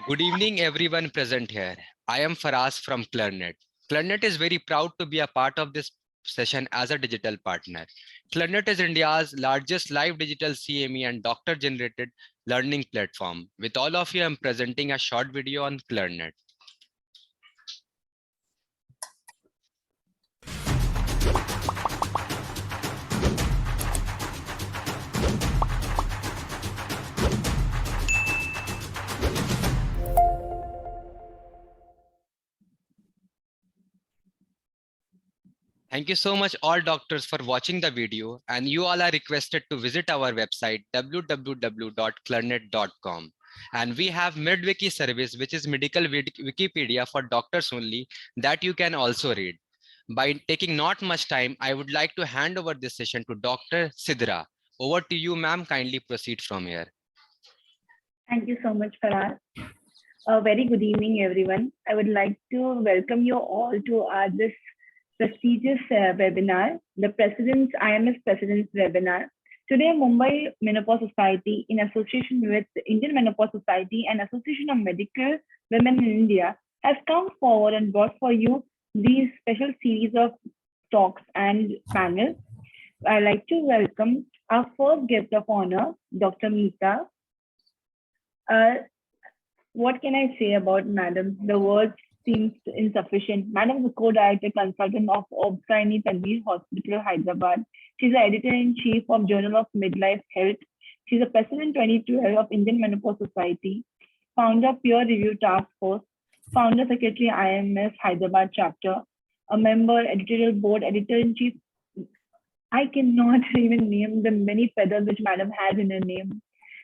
Good evening, everyone present here. I am Faraz from Clarnet. Clarnet is very proud to be a part of this session as a digital partner. Clarnet is India's largest live digital CME and doctor-generated learning platform. With all of you, I'm presenting a short video on Clarnet. Thank you so much all doctors for watching the video, and you all are requested to visit our website www.clarnet.com. And we have MedWiki service, which is medical Wikipedia for doctors only, that you can also read. By taking not much time, I would like to hand over this session to Dr. Sidra. Over to you, ma'am. Kindly proceed from here. Thank you so much, Faraz. A very good evening, everyone. I would like to welcome you all to this prestigious webinar, the IMS President's webinar. Today, Mumbai Menopause Society, in association with the Indian Menopause Society and Association of Medical Women in India, has come forward and brought for you these special series of talks and panels. I'd like to welcome our first guest of honor, Dr. Meeta. What can I say about Madam? The words seems insufficient. Madam is a co-director consultant of Obskyni Tanveer Hospital, Hyderabad. She's the editor-in-chief of Journal of Midlife Health. She's the president 2012 of Indian Menopause Society, founder Peer Review Task Force, founder secretary IMS Hyderabad chapter, a member editorial board, editor-in-chief. I cannot even name the many feathers which Madam has in her name.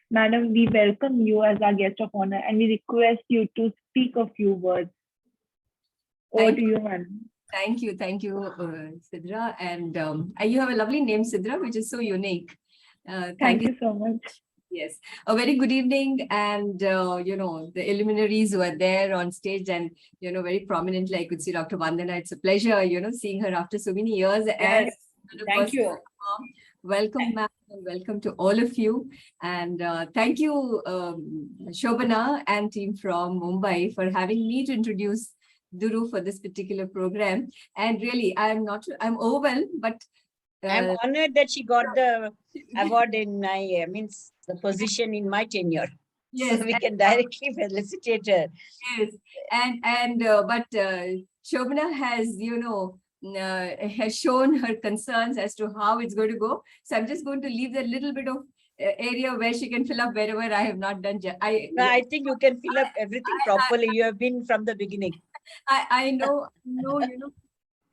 Madam, we welcome you as our guest of honor and we request you to speak a few words. Over to you, madam. Thank you, Sidra. And you have a lovely name, Sidra, which is so unique. Thank you so much. Yes, a very good evening. And, the illuminaries who are there on stage and, very prominently, I could see Dr. Vandana. It's a pleasure, seeing her after so many years. Yes, thank you. Welcome, ma'am, and welcome to all of you. And thank you, Shobana and team from Mumbai for having me to introduce Duru for this particular program. And really, I'm overwhelmed, but I'm honored that she got the award in my, the position in my tenure. Yes, so we can directly felicitate her. Yes, but Shobana has, has shown her concerns as to how it's going to go. So I'm just going to leave that little bit of area where she can fill up wherever I have not done. I think you can fill up everything properly. You have been from the beginning. I know,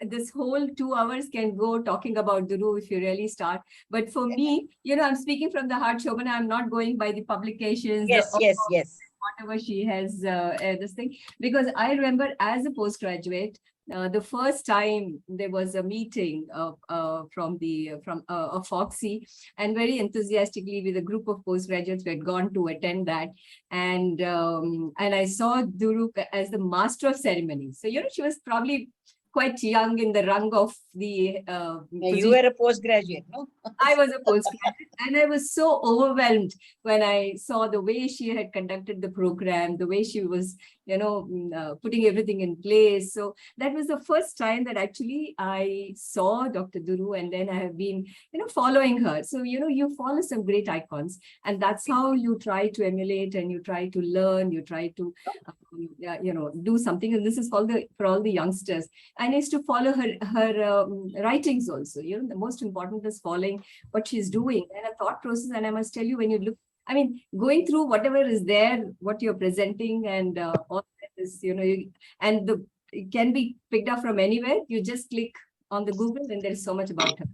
this whole 2 hours can go talking about Duru if you really start. But for me, I'm speaking from the heart, Shobana. I'm not going by the publications. Yes. Whatever she has, this thing. Because I remember as a postgraduate, the first time there was a meeting from Foxy, and very enthusiastically with a group of postgraduates we had gone to attend that, and I saw Duru as the master of ceremonies. So she was probably quite young in the rung of the you were a postgraduate, no? I was a postgraduate, and I was so overwhelmed when I saw the way she had conducted the program, the way she was, putting everything in place. So that was the first time that actually I saw Dr. Duru, and then I have been, following her. So, you follow some great icons, and that's how you try to emulate and you try to learn, you try to, do something. And this is for all the youngsters. And is to follow her writings also. The most important is following what she's doing and a thought process. And I must tell you, when you look, going through whatever is there, what you're presenting, and all that is, it can be picked up from anywhere. You just click on the Google, and there's so much about her.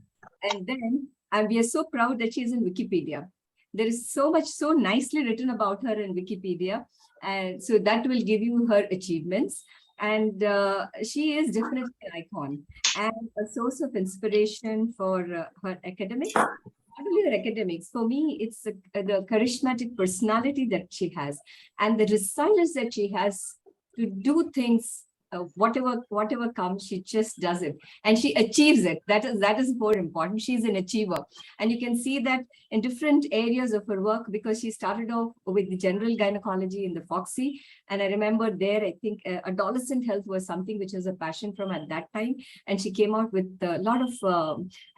And we are so proud that she's in Wikipedia. There is so much so nicely written about her in Wikipedia, and so that will give you her achievements. And she is definitely an icon and a source of inspiration for her academics. Not only her academics, for me, it's the charismatic personality that she has and the resilience that she has to do things whatever comes, she just does it and she achieves it. That is more important. She's an achiever, and you can see that in different areas of her work, because she started off with the general gynecology in the Foxy. And I remember there, I think adolescent health was something which was a passion from at that time. And she came out with a lot of,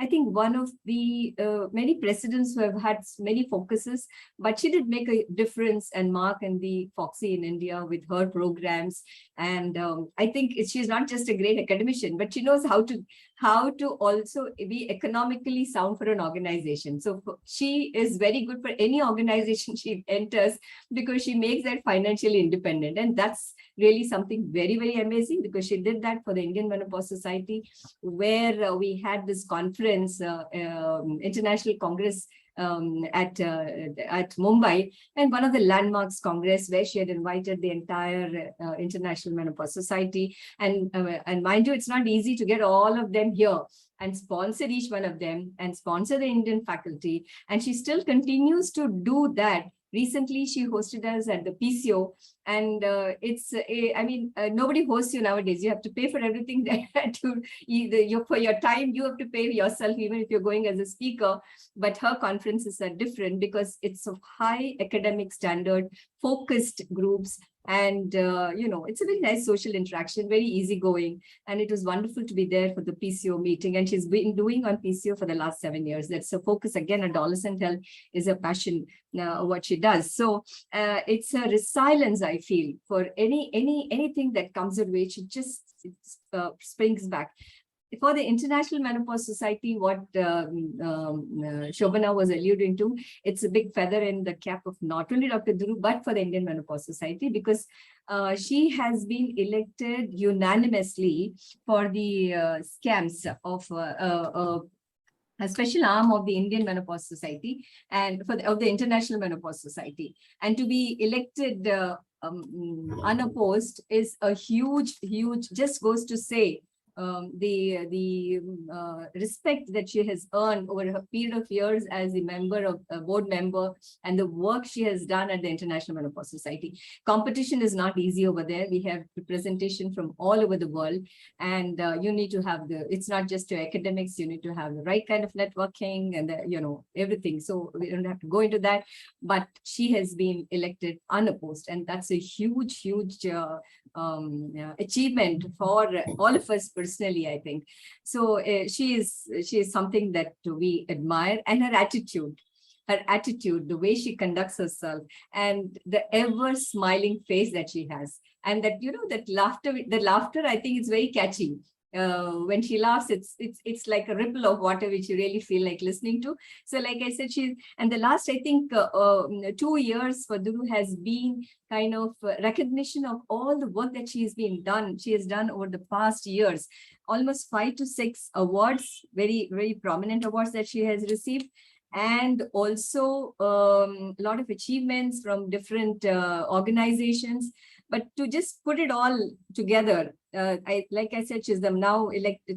I think one of the many presidents who have had many focuses, but she did make a difference and mark in the Foxy in India with her programs. And I think she's not just a great academician, but she knows how to also be economically sound for an organization. So she is very good for any organization she enters, because she makes that financially independent. And that's really something very, very amazing, because she did that for the Indian Menopause Society, where we had this conference, International Congress at Mumbai, and one of the landmarks congress where she had invited the entire International Menopause Society. And mind you, it's not easy to get all of them here and sponsor each one of them and sponsor the Indian faculty. And she still continues to do that. Recently, she hosted us at the PCO, and nobody hosts you nowadays. You have to pay for everything that for your time. You have to pay yourself, even if you're going as a speaker. But her conferences are different because it's of high academic standard, focused groups. And, it's a very nice social interaction, very easygoing. And it was wonderful to be there for the PCO meeting. And she's been doing on PCO for the last 7 years. That's a focus. Again, adolescent health is a passion, what she does. So it's a resilience, I feel, for anything that comes her way. She just springs back. For the International Menopause Society, what Shobana was alluding to, it's a big feather in the cap of not only Dr. Dhuru, but for the Indian Menopause Society, because she has been elected unanimously for the scams of a special arm of the Indian Menopause Society and of the International Menopause Society. And to be elected unopposed is a huge, just goes to say the respect that she has earned over a period of years as a board member, and the work she has done at the International Menopause Society. Competition is not easy over there. We have representation from all over the world, and you need to have it's not just your academics, you need to have the right kind of networking and everything. So we don't have to go into that, but she has been elected unopposed, and that's a huge achievement for all of us personally, I think. So she is something that we admire, and her attitude, the way she conducts herself, and the ever smiling face that she has, and that that laughter, I think, is very catchy. When she laughs, it's like a ripple of water, which you really feel like listening to. So like I said, and the last, I think, 2 years for Dhuru has been kind of recognition of all the work that she has done over the past years. Almost 5 to 6 awards, very, very prominent awards that she has received. And also a lot of achievements from different organizations. But to just put it all together, like I said, she's the now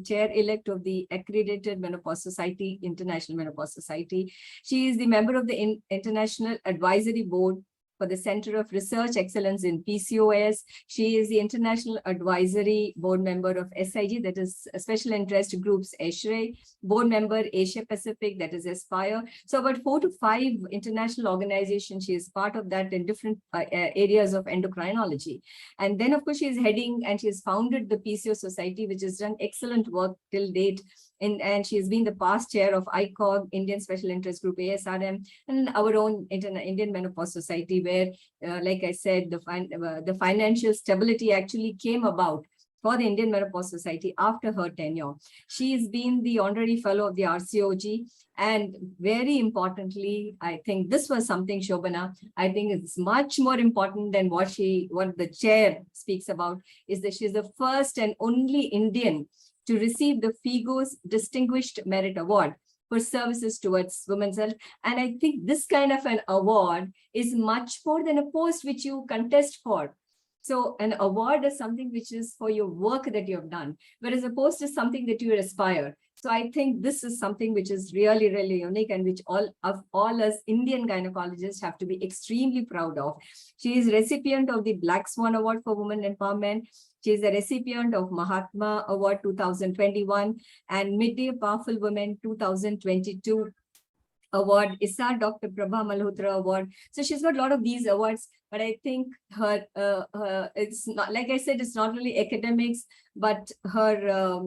chair-elect of the Accredited Menopause Society, International Menopause Society. She is the member of the International Advisory Board for the Center of Research Excellence in PCOS. She is the International Advisory Board member of SIG, that is Special Interest Groups ASHRAE, board member Asia Pacific, that is Aspire. So about 4 to 5 international organizations, she is part of that in different areas of endocrinology. And then, of course, she is heading and she has founded the PCO Society, which has done excellent work till date. And she has been the past chair of ICOG, Indian Special Interest Group, ASRM, and our own Indian Menopause Society, where, like I said, the financial stability actually came about for the Indian Menopause Society after her tenure. She has been the honorary fellow of the RCOG. And very importantly, I think this was something, Shobana, I think it's much more important than what the chair speaks about, is that she's the first and only Indian to receive the FIGO's Distinguished Merit Award for services towards women's health. And I think this kind of an award is much more than a post which you contest for. So an award is something which is for your work that you have done, whereas a post is something that you aspire. So I think this is something which is really, really unique and which all us Indian gynecologists have to be extremely proud of. She is recipient of the Black Swan Award for Women Empowerment. She is a recipient of Mahatma Award 2021 and Midday Powerful Women 2022 award, ISA Dr. Prabha Malhotra Award. So she's got a lot of these awards, but I think her, it's not, like I said, it's not only academics, but her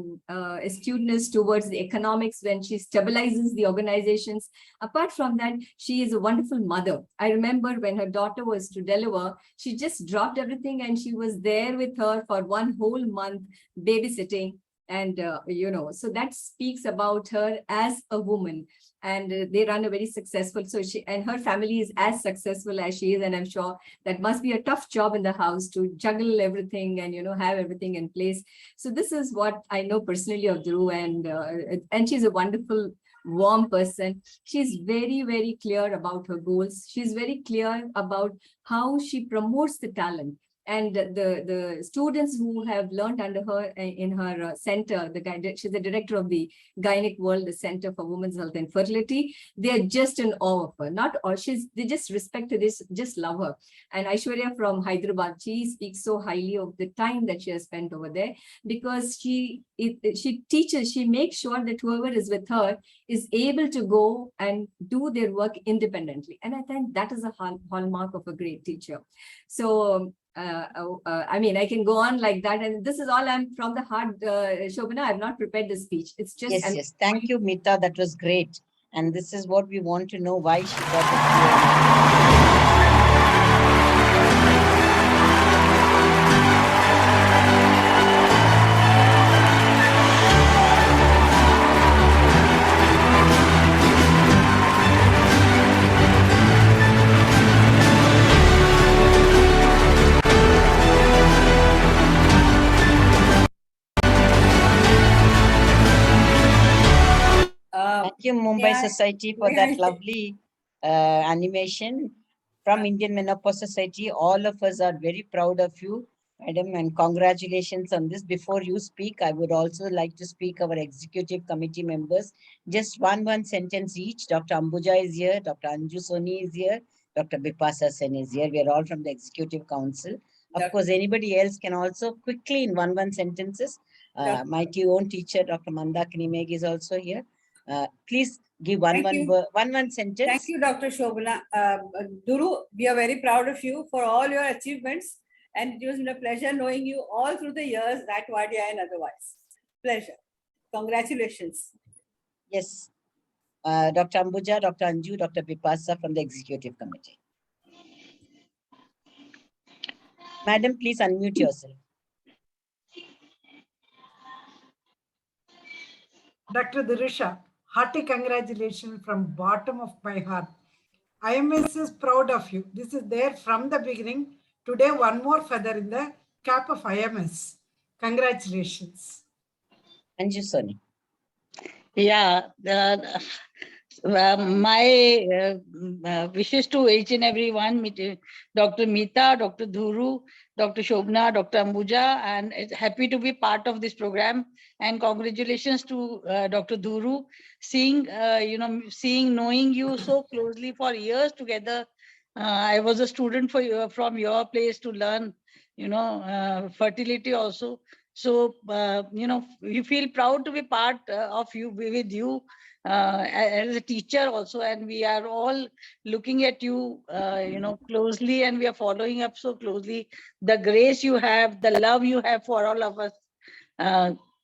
astuteness towards the economics when she stabilizes the organizations. Apart from that, she is a wonderful mother. I remember when her daughter was to deliver, she just dropped everything and she was there with her for one whole month babysitting. And, so that speaks about her as a woman. And they run a very successful, so she and her family is as successful as she is. And I'm sure that must be a tough job in the house to juggle everything and, have everything in place. So this is what I know personally of Dhruv, and she's a wonderful, warm person. She's very, very clear about her goals. She's very clear about how she promotes the talent. And the students who have learned under her in her center, she's the director of the Gynec World, the Center for Women's Health and Fertility. They are just in awe of her. Not all, they just respect her, they just love her. And Aishwarya from Hyderabad, she speaks so highly of the time that she has spent over there, because she teaches, she makes sure that whoever is with her is able to go and do their work independently. And I think that is a hallmark of a great teacher. So I mean, I can go on like that. And this is all I'm from the heart, Shobana. I've not prepared the speech. It's just... Yes. Thank you, Mita. That was great. And this is what we want to know, why she got the Thank you, Mumbai Society, for that lovely animation from Indian Menopause Society. All of us are very proud of you, madam, and congratulations on this. Before you speak, I would also like to speak our executive committee members. Just one sentence each. Dr. Ambuja is here, Dr. Anju Soni is here, Dr. Bipasa Sen is here. We are all from the Executive Council. Of course, anybody else can also quickly in one sentences. My own teacher, Dr. Mandakini Meg, is also here. Please give one sentence. Thank you, Dr. Shobana. Dhuru, we are very proud of you for all your achievements, and it was a pleasure knowing you all through the years, that Vadia and otherwise. Pleasure. Congratulations. Yes. Dr. Ambuja, Dr. Anju, Dr. Bipasa from the Executive Committee. Madam, please unmute yourself. Dr. Dhirusha, hearty congratulations from bottom of my heart. IMS is proud of you. This is there from the beginning. Today, one more feather in the cap of IMS. Congratulations. Anju Soni. Yeah, my wishes to each and everyone, Dr. Meeta, Dr. Dhuru, Dr. Shobna, Dr. Ambuja, and happy to be part of this program. And congratulations to Dr. Dhuru, knowing you so closely for years together. I was a student from your place to learn, fertility also. So, we feel proud to be part of you, with you as a teacher also. And we are all looking at you, closely, and we are following up so closely. The grace you have, the love you have for all of us.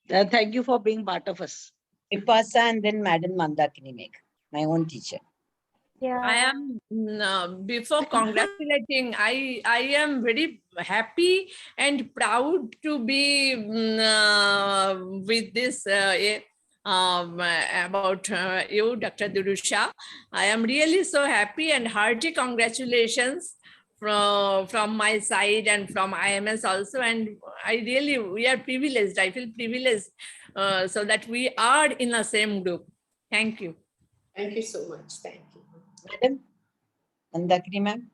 Thank you for being part of us. Vipasa and then Madam Mandakini Meg, my own teacher. Yeah. I am, before congratulating, I am very happy and proud to be with this about you, Dr. Dhirusha. I am really so happy, and hearty congratulations from my side and from IMS also. And we are privileged. I feel privileged so that we are in the same group. Thank you. Thank you so much. Thank you. Madam Mandakini ma'am.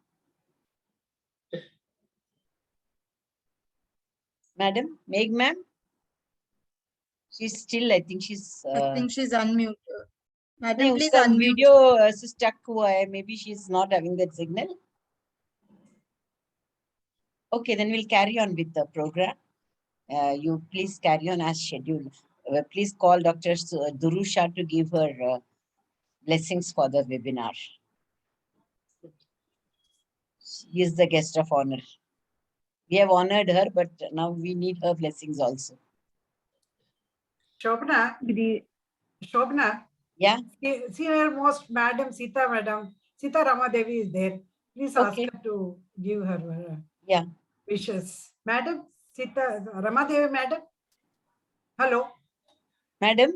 Madam Meg ma'am. She's still, I think she's. I think she's unmuted. नहीं, Madam, please उसका unmute. video stuck हुआ है. Maybe she's not having that signal. Okay, then we'll carry on with the program. You please carry on as scheduled. Please call Dr. Durusha to give her blessings for the webinar. She is the guest of honor. We have honored her, but now we need her blessings also. Shobna, Shobna, Yeah. senior most Madam Sita Ramadevi is there. Please ask Okay. her to give her Yeah. wishes. Madam Sita Ramadevi, Madam. Hello. Madam.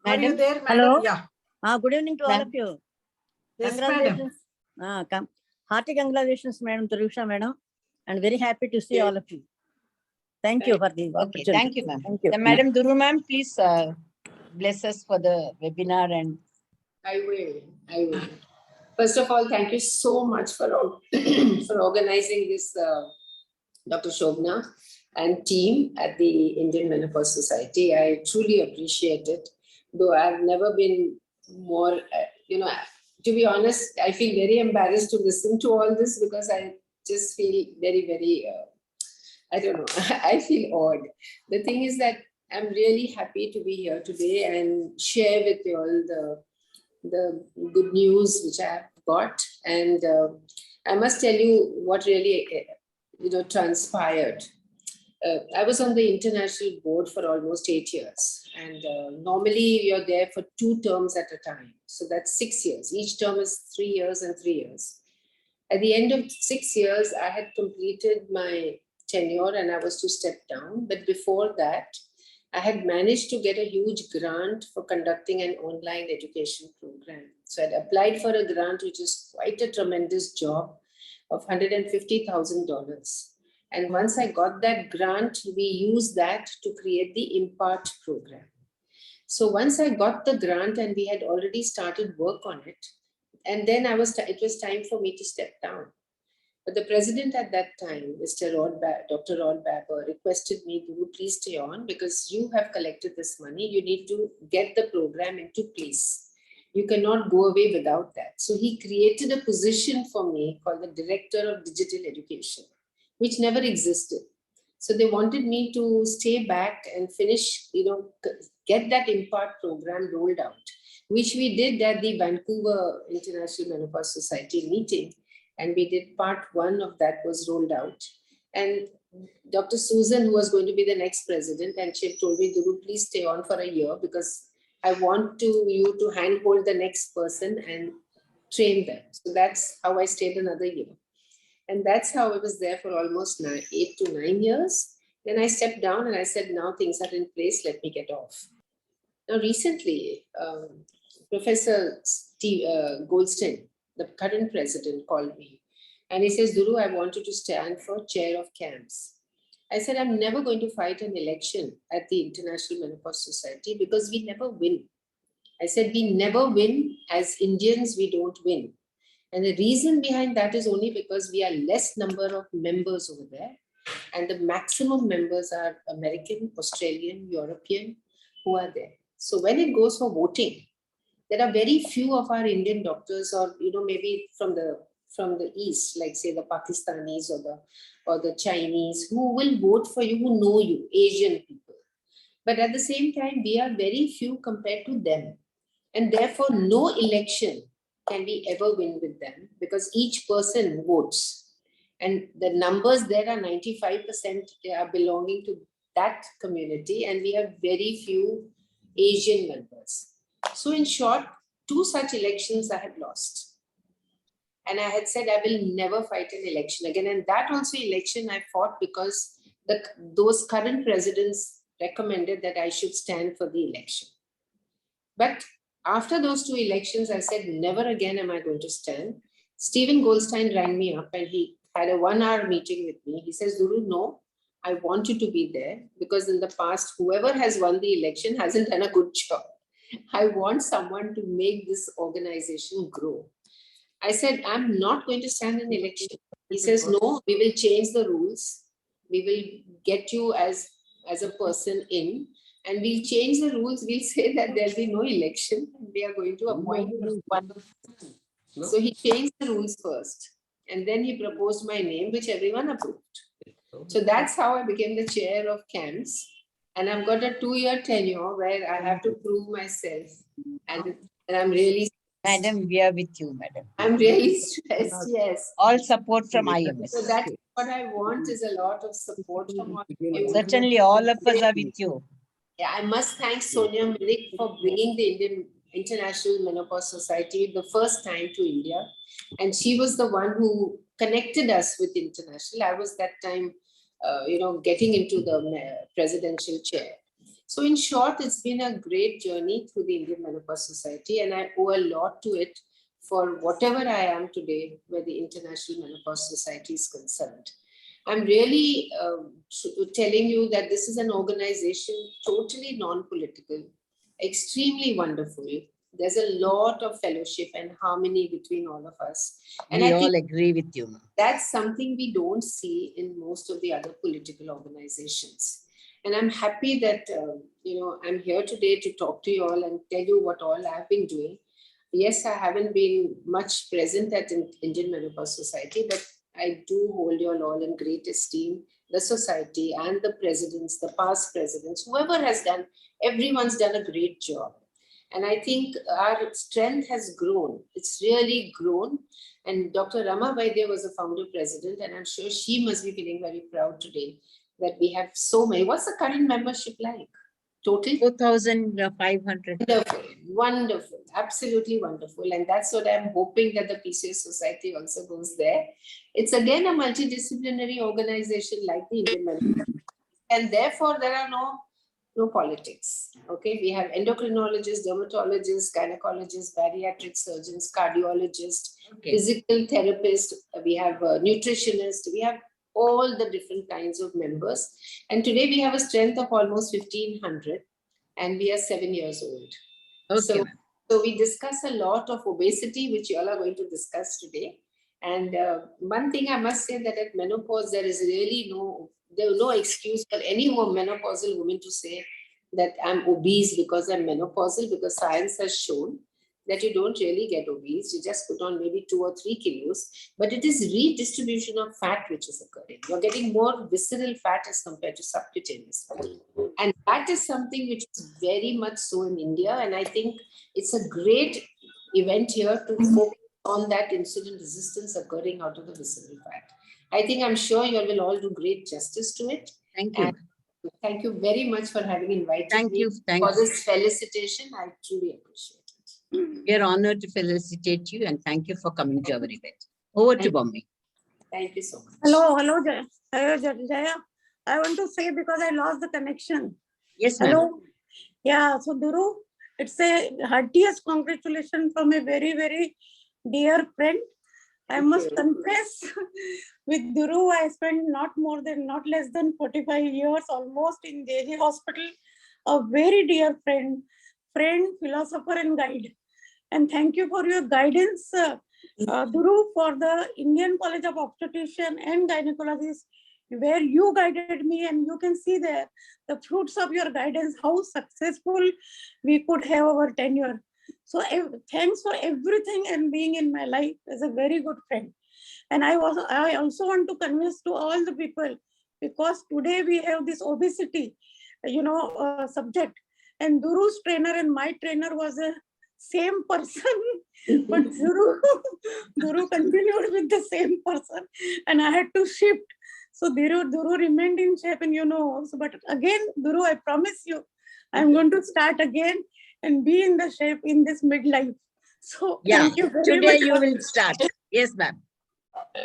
Are you Madam. there, Madam? Hello. Yeah. Good evening to all of you. Yes, Congratulations. Hearty congratulations, Madam Durusha, Madam. And very happy to see all of you. Thank you for the Okay, opportunity. thank you, ma'am. Thank you. Madam Duru, ma'am, please bless us for the webinar and. I will. First of all, thank you so much for organizing this, Dr. Shobna and team at the Indian Menopause Society. I truly appreciate it. Though I've never been more, to be honest, I feel very embarrassed to listen to all this because I just feel very, very, I don't know, I feel awed. The thing is that I'm really happy to be here today and share with you all the good news which I have got. And I must tell you what really, transpired. I was on the international board for almost 8 years. And normally you're there for 2 terms at a time. So that's 6 years. Each term is 3 years and 3 years. At the end of 6 years, I had completed my tenure and I was to step down. But before that, I had managed to get a huge grant for conducting an online education program. So I'd applied for a grant, which is quite a tremendous job of $150,000. And once I got that grant, we used that to create the Impart program. So once I got the grant and we had already started work on it, and then it was time for me to step down. But the president at that time, Dr. Rod Babber, requested me to please stay on because you have collected this money. You need to get the program into place. You cannot go away without that. So he created a position for me called the Director of Digital Education, which never existed. So they wanted me to stay back and finish, get that Impart program rolled out, which we did at the Vancouver International Menopause Society meeting. And we did part 1 of that was rolled out. And Dr. Susan, who was going to be the next president, and she told me, Duru, please stay on for a year because I want you to handhold the next person and train them. So that's how I stayed another year. And that's how I was there for almost 8 to 9 years. Then I stepped down and I said, now things are in place, let me get off. Now recently, Professor Goldstein, the current president, called me and he says, Duru, I want you to stand for chair of camps. I said, I'm never going to fight an election at the International Menopause Society because we never win. I said, we never win. As Indians, we don't win. And the reason behind that is only because we are less number of members over there. And the maximum members are American, Australian, European, who are there. So when it goes for voting, there are very few of our Indian doctors, or maybe from the east, like say the Pakistanis or the Chinese, who will vote for you, who know you, Asian people. But at the same time, we are very few compared to them, and therefore no election can we ever win with them because each person votes, and the numbers there are 95% they are belonging to that community, and we have very few Asian members. So in short, 2 such elections I had lost. And I had said I will never fight an election again. And that also election I fought because those current presidents recommended that I should stand for the election. But after those 2 elections, I said, never again am I going to stand. Stephen Goldstein rang me up and he had a 1-hour meeting with me. He says, Duru, no, I want you to be there because in the past, whoever has won the election hasn't done a good job. I want someone to make this organization grow. I said, I'm not going to stand in election. He says, no, we will change the rules. We will get you as as a person in, and we'll change the rules. We'll say that there'll be no election and we are going to appoint one. So he changed the rules first, and then he proposed my name, which everyone approved. So that's how I became the chair of CAMS. And I've got a 2-year tenure where I have to prove myself. And I'm really, Madam, we are with you, madam. I'm really stressed, yes. All support from IMS. So that's what I want, is a lot of support from all of you. Certainly, all of us are with you. Yeah, I must thank Sonia Milik for bringing the Indian International Menopause Society the first time to India. And she was the one who connected us with international. I was that time, getting into the presidential chair. So in short, it's been a great journey through the Indian Menopause Society, and I owe a lot to it for whatever I am today, where the International Menopause Society is concerned. I'm really telling you that this is an organization totally non-political, extremely wonderful. There's a lot of fellowship and harmony between all of us. And We I all think agree with you. that's something we don't see in most of the other political organizations. And I'm happy that, I'm here today to talk to you all and tell you what all I've been doing. Yes, I haven't been much present at Indian Menopause Society, but I do hold you all in great esteem, the society and the presidents, the past presidents, whoever has done, everyone's done a great job. And I think our strength has grown. It's really grown. And Dr. Rama Vaidya was a founder president, and I'm sure she must be feeling very proud today that we have so many. What's the current membership like? Total? 4,500. Wonderful, wonderful, absolutely wonderful. And that's what I'm hoping that the PCS Society also goes there. It's again a multidisciplinary organization like the Indian Menopause. And therefore, there are no politics. Okay, we have endocrinologists, dermatologists, gynecologists, bariatric surgeons, cardiologists, physical therapists, we have nutritionists, we have all the different kinds of members. And today we have a strength of almost 1,500 and we are 7 years old. Okay. So we discuss a lot of obesity, which you all are going to discuss today. And one thing I must say that at menopause, there is really no excuse for any more menopausal woman to say that I'm obese because I'm menopausal, because science has shown that you don't really get obese. You just put on maybe 2 or 3 kilos, but it is redistribution of fat which is occurring. You're getting more visceral fat as compared to subcutaneous fat. And that is something which is very much so in India. And I think it's a great event here to focus on that insulin resistance occurring out of the visceral fat. I'm sure you will all do great justice to it. Thank you. And thank you very much for having invited me Thank for you. this felicitation. I truly appreciate it. We are honored to felicitate you and thank you for coming to our event. Over to Bombay. Thank you so much. Hello, Jaya. I want to say because I lost the connection. Yes, ma'am. Hello. Yeah, so Duru, it's a heartiest congratulations from a very, very dear friend. I must confess, with Duru, I spent not less than 45 years almost in JJ Hospital. A very dear friend, philosopher and guide. And thank you for your guidance, Duru, for the Indian College of Obstetrician and Gynecologist, where you guided me, and you can see there the fruits of your guidance, how successful we could have our tenure. So thanks for everything and being in my life as a very good friend. And I also want to convey to all the people, because today we have this obesity, subject, and Duru's trainer and my trainer was a same person, but Duru continued with the same person, and I had to shift. So Duru remained in shape, and but again, Duru, I promise you, I'm going to start again and be in the shape in this midlife. So thank you very today much. You will start. Yes, ma'am.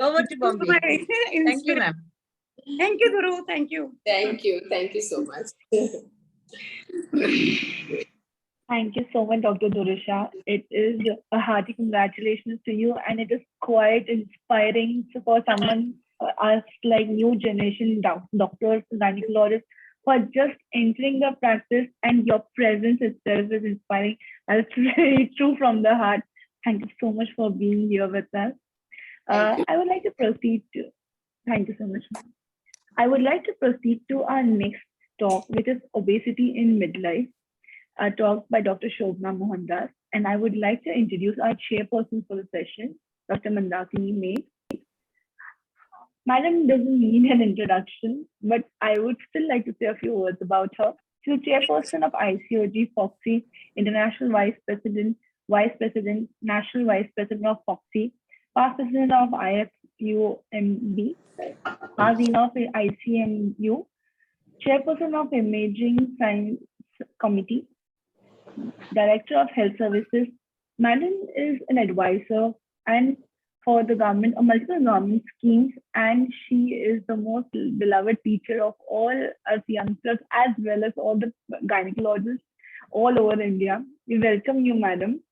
Over to Bombay. Thank you, ma'am. Thank you, Duru. Thank you. Thank you. Thank you so much. Thank you so much, Dr. Durusha. It is a hearty congratulations to you, and it is quite inspiring for someone us like new generation doctors, gynecologists who are just entering the practice, and your presence itself is inspiring. That's really true from the heart. Thank you so much for being here with us. I would like to proceed to, thank you so much. I would like to proceed to our next talk, which is obesity in midlife, a talk by Dr. Shobna Mohandas. And I would like to introduce our chairperson for the session, Dr. Mandakini May. Madam doesn't need an introduction, but I would still like to say a few words about her. She's the chairperson of ICOG FOXY, International Vice President, National Vice President of FOXY, past President of IFUMB, past Dean of ICMU, Chairperson of Imaging Science Committee, Director of Health Services. Madam is an advisor and for the government, multiple government schemes, and she is the most beloved teacher of all us youngsters as well as all the gynecologists all over India. We welcome you, Madam.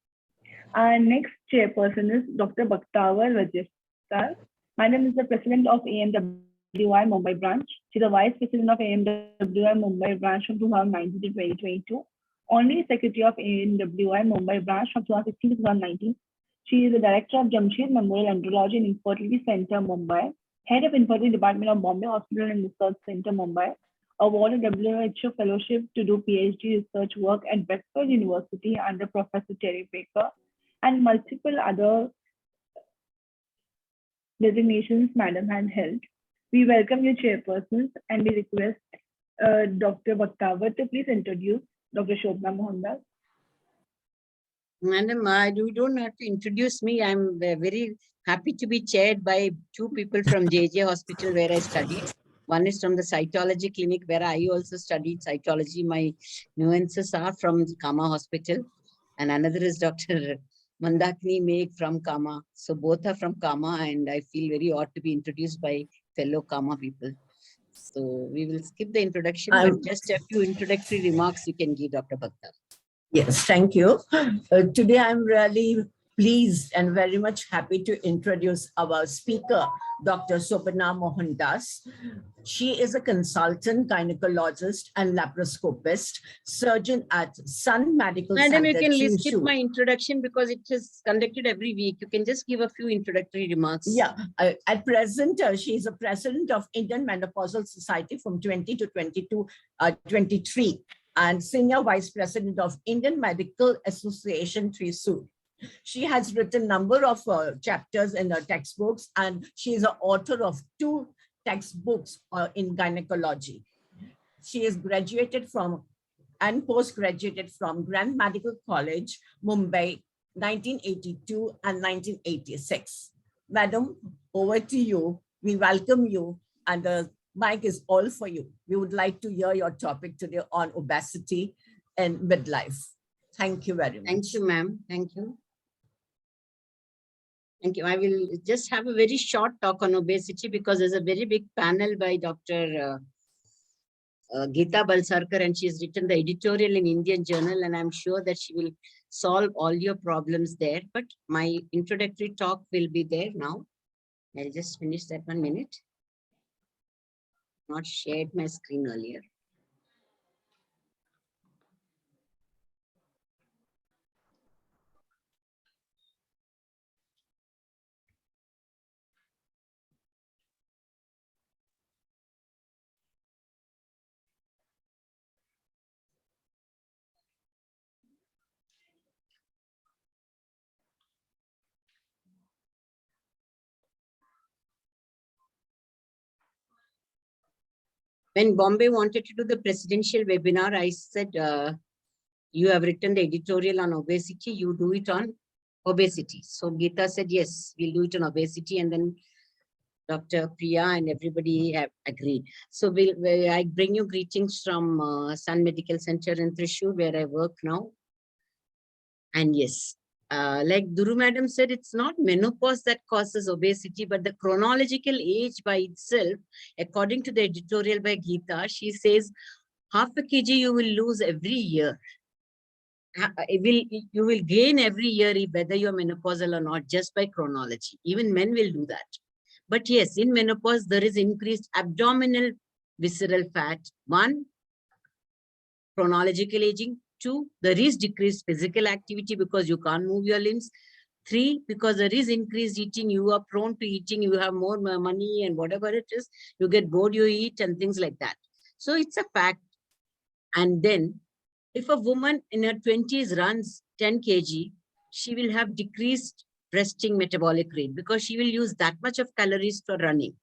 Our next chairperson is Dr. Bhaktawar Rajistar. Madam is the president of AMWI Mumbai branch. She's the vice president of AMWI Mumbai branch from 2019 to 2022. Honorary secretary of AMWI Mumbai branch from 2016 to 2019. She is the director of Jamshed Memorial Andrology and Infertility Center, Mumbai, head of Infertility Department of Bombay Hospital and Research Center, Mumbai, awarded WHO fellowship to do PhD research work at Bedford University under Professor Terry Baker, and multiple other designations Madam had held. We welcome you, chairpersons, and we request Dr. Bhaktawar to please introduce Dr. Shobna Mohandas. Madam, you don't have to introduce me. I'm very happy to be chaired by two people from JJ Hospital where I studied. One is from the cytology clinic where I also studied cytology. My nuances are from Kama Hospital. And another is Dr. Mandakini Meg from Kama. So both are from Kama, and I feel very odd to be introduced by fellow Kama people. So we will skip the introduction, but just a few introductory remarks you can give, Dr. Bhaktawar. Yes, thank you. Today I'm really pleased and very much happy to introduce our speaker, Dr. Shobna Mohandas. She is a consultant gynecologist and laparoscopist, surgeon at Sun Medical Center. Madam, you can skip my introduction because it is conducted every week. You can just give a few introductory remarks. Yeah, at present, she is a president of Indian Menopausal Society from 20 to 23. And Senior Vice President of Indian Medical Association, Thrissur. She has written a number of chapters in her textbooks, and she is the author of 2 textbooks in gynecology. She is graduated from and post-graduated from Grand Medical College, Mumbai, 1982 and 1986. Madam, over to you. We welcome you, and the mic is all for you. We would like to hear your topic today on obesity and midlife. Thank you very much. Thank you, ma'am. Thank you. Thank you. I will just have a very short talk on obesity because there's a very big panel by Dr. Geeta Balsarkar, and she has written the editorial in Indian Journal, and I'm sure that she will solve all your problems there. But my introductory talk will be there now. I'll just finish that 1 minute. Not shared my screen earlier. When Bombay wanted to do the presidential webinar, I said, you have written the editorial on obesity, you do it on obesity. So Geeta said, yes, we'll do it on obesity. And then Dr. Priya and everybody have agreed. So I bring you greetings from Sun Medical Center in Thrissur, where I work now. And yes, like Duru Madam said, it's not menopause that causes obesity, but the chronological age by itself, according to the editorial by Geeta, she says, half a kg you will lose every year. You will gain every year whether you're menopausal or not, just by chronology. Even men will do that. But yes, in menopause, there is increased abdominal visceral fat. 1, chronological aging. 2, there is decreased physical activity because you can't move your limbs. 3, because there is increased eating, you are prone to eating, you have more money and whatever it is, you get bored, you eat and things like that. So it's a fact. And then if a woman in her 20s runs 10 kg, she will have decreased resting metabolic rate because she will use that much of calories for running.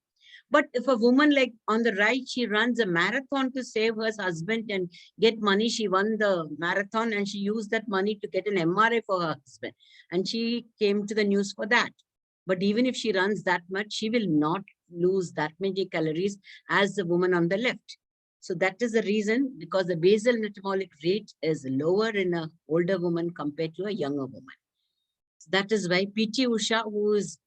But if a woman like on the right, she runs a marathon to save her husband and get money, she won the marathon and she used that money to get an MRI for her husband. And she came to the news for that. But even if she runs that much, she will not lose that many calories as the woman on the left. So that is the reason, because the basal metabolic rate is lower in an older woman compared to a younger woman. So that is why PT Usha, who is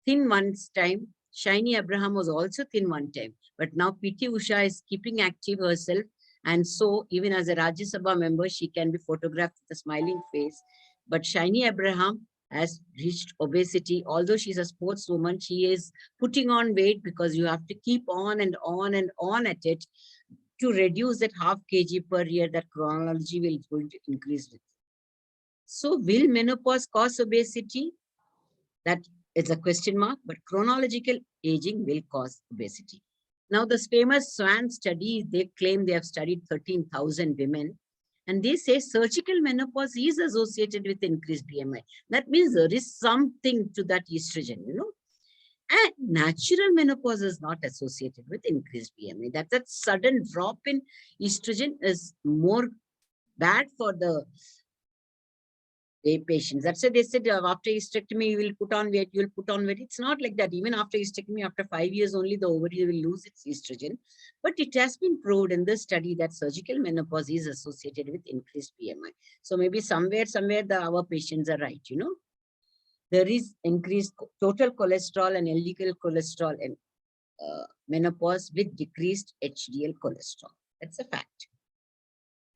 thin once time, Shiny Abraham was also thin one time, but now PT Usha is keeping active herself. And so even as a Rajya Sabha member, she can be photographed with a smiling face. But Shiny Abraham has reached obesity. Although she's a sportswoman, she is putting on weight because you have to keep on and on and on at it to reduce that half kg per year that chronology will going to increase with. So will menopause cause obesity? That is a question mark, but chronological aging will cause obesity. Now, this famous SWAN study, they claim they have studied 13,000 women, and they say surgical menopause is associated with increased BMI. That means there is something to that estrogen, you know. And natural menopause is not associated with increased BMI. That sudden drop in estrogen is more bad for the patients. That's why they said after hysterectomy, you will put on weight, you will put on weight. It's not like that. Even after hysterectomy, after 5 years only, the ovary will lose its estrogen. But it has been proved in this study that surgical menopause is associated with increased BMI. So maybe somewhere our patients are right, you know. There is increased total cholesterol and LDL cholesterol and menopause with decreased HDL cholesterol. That's a fact.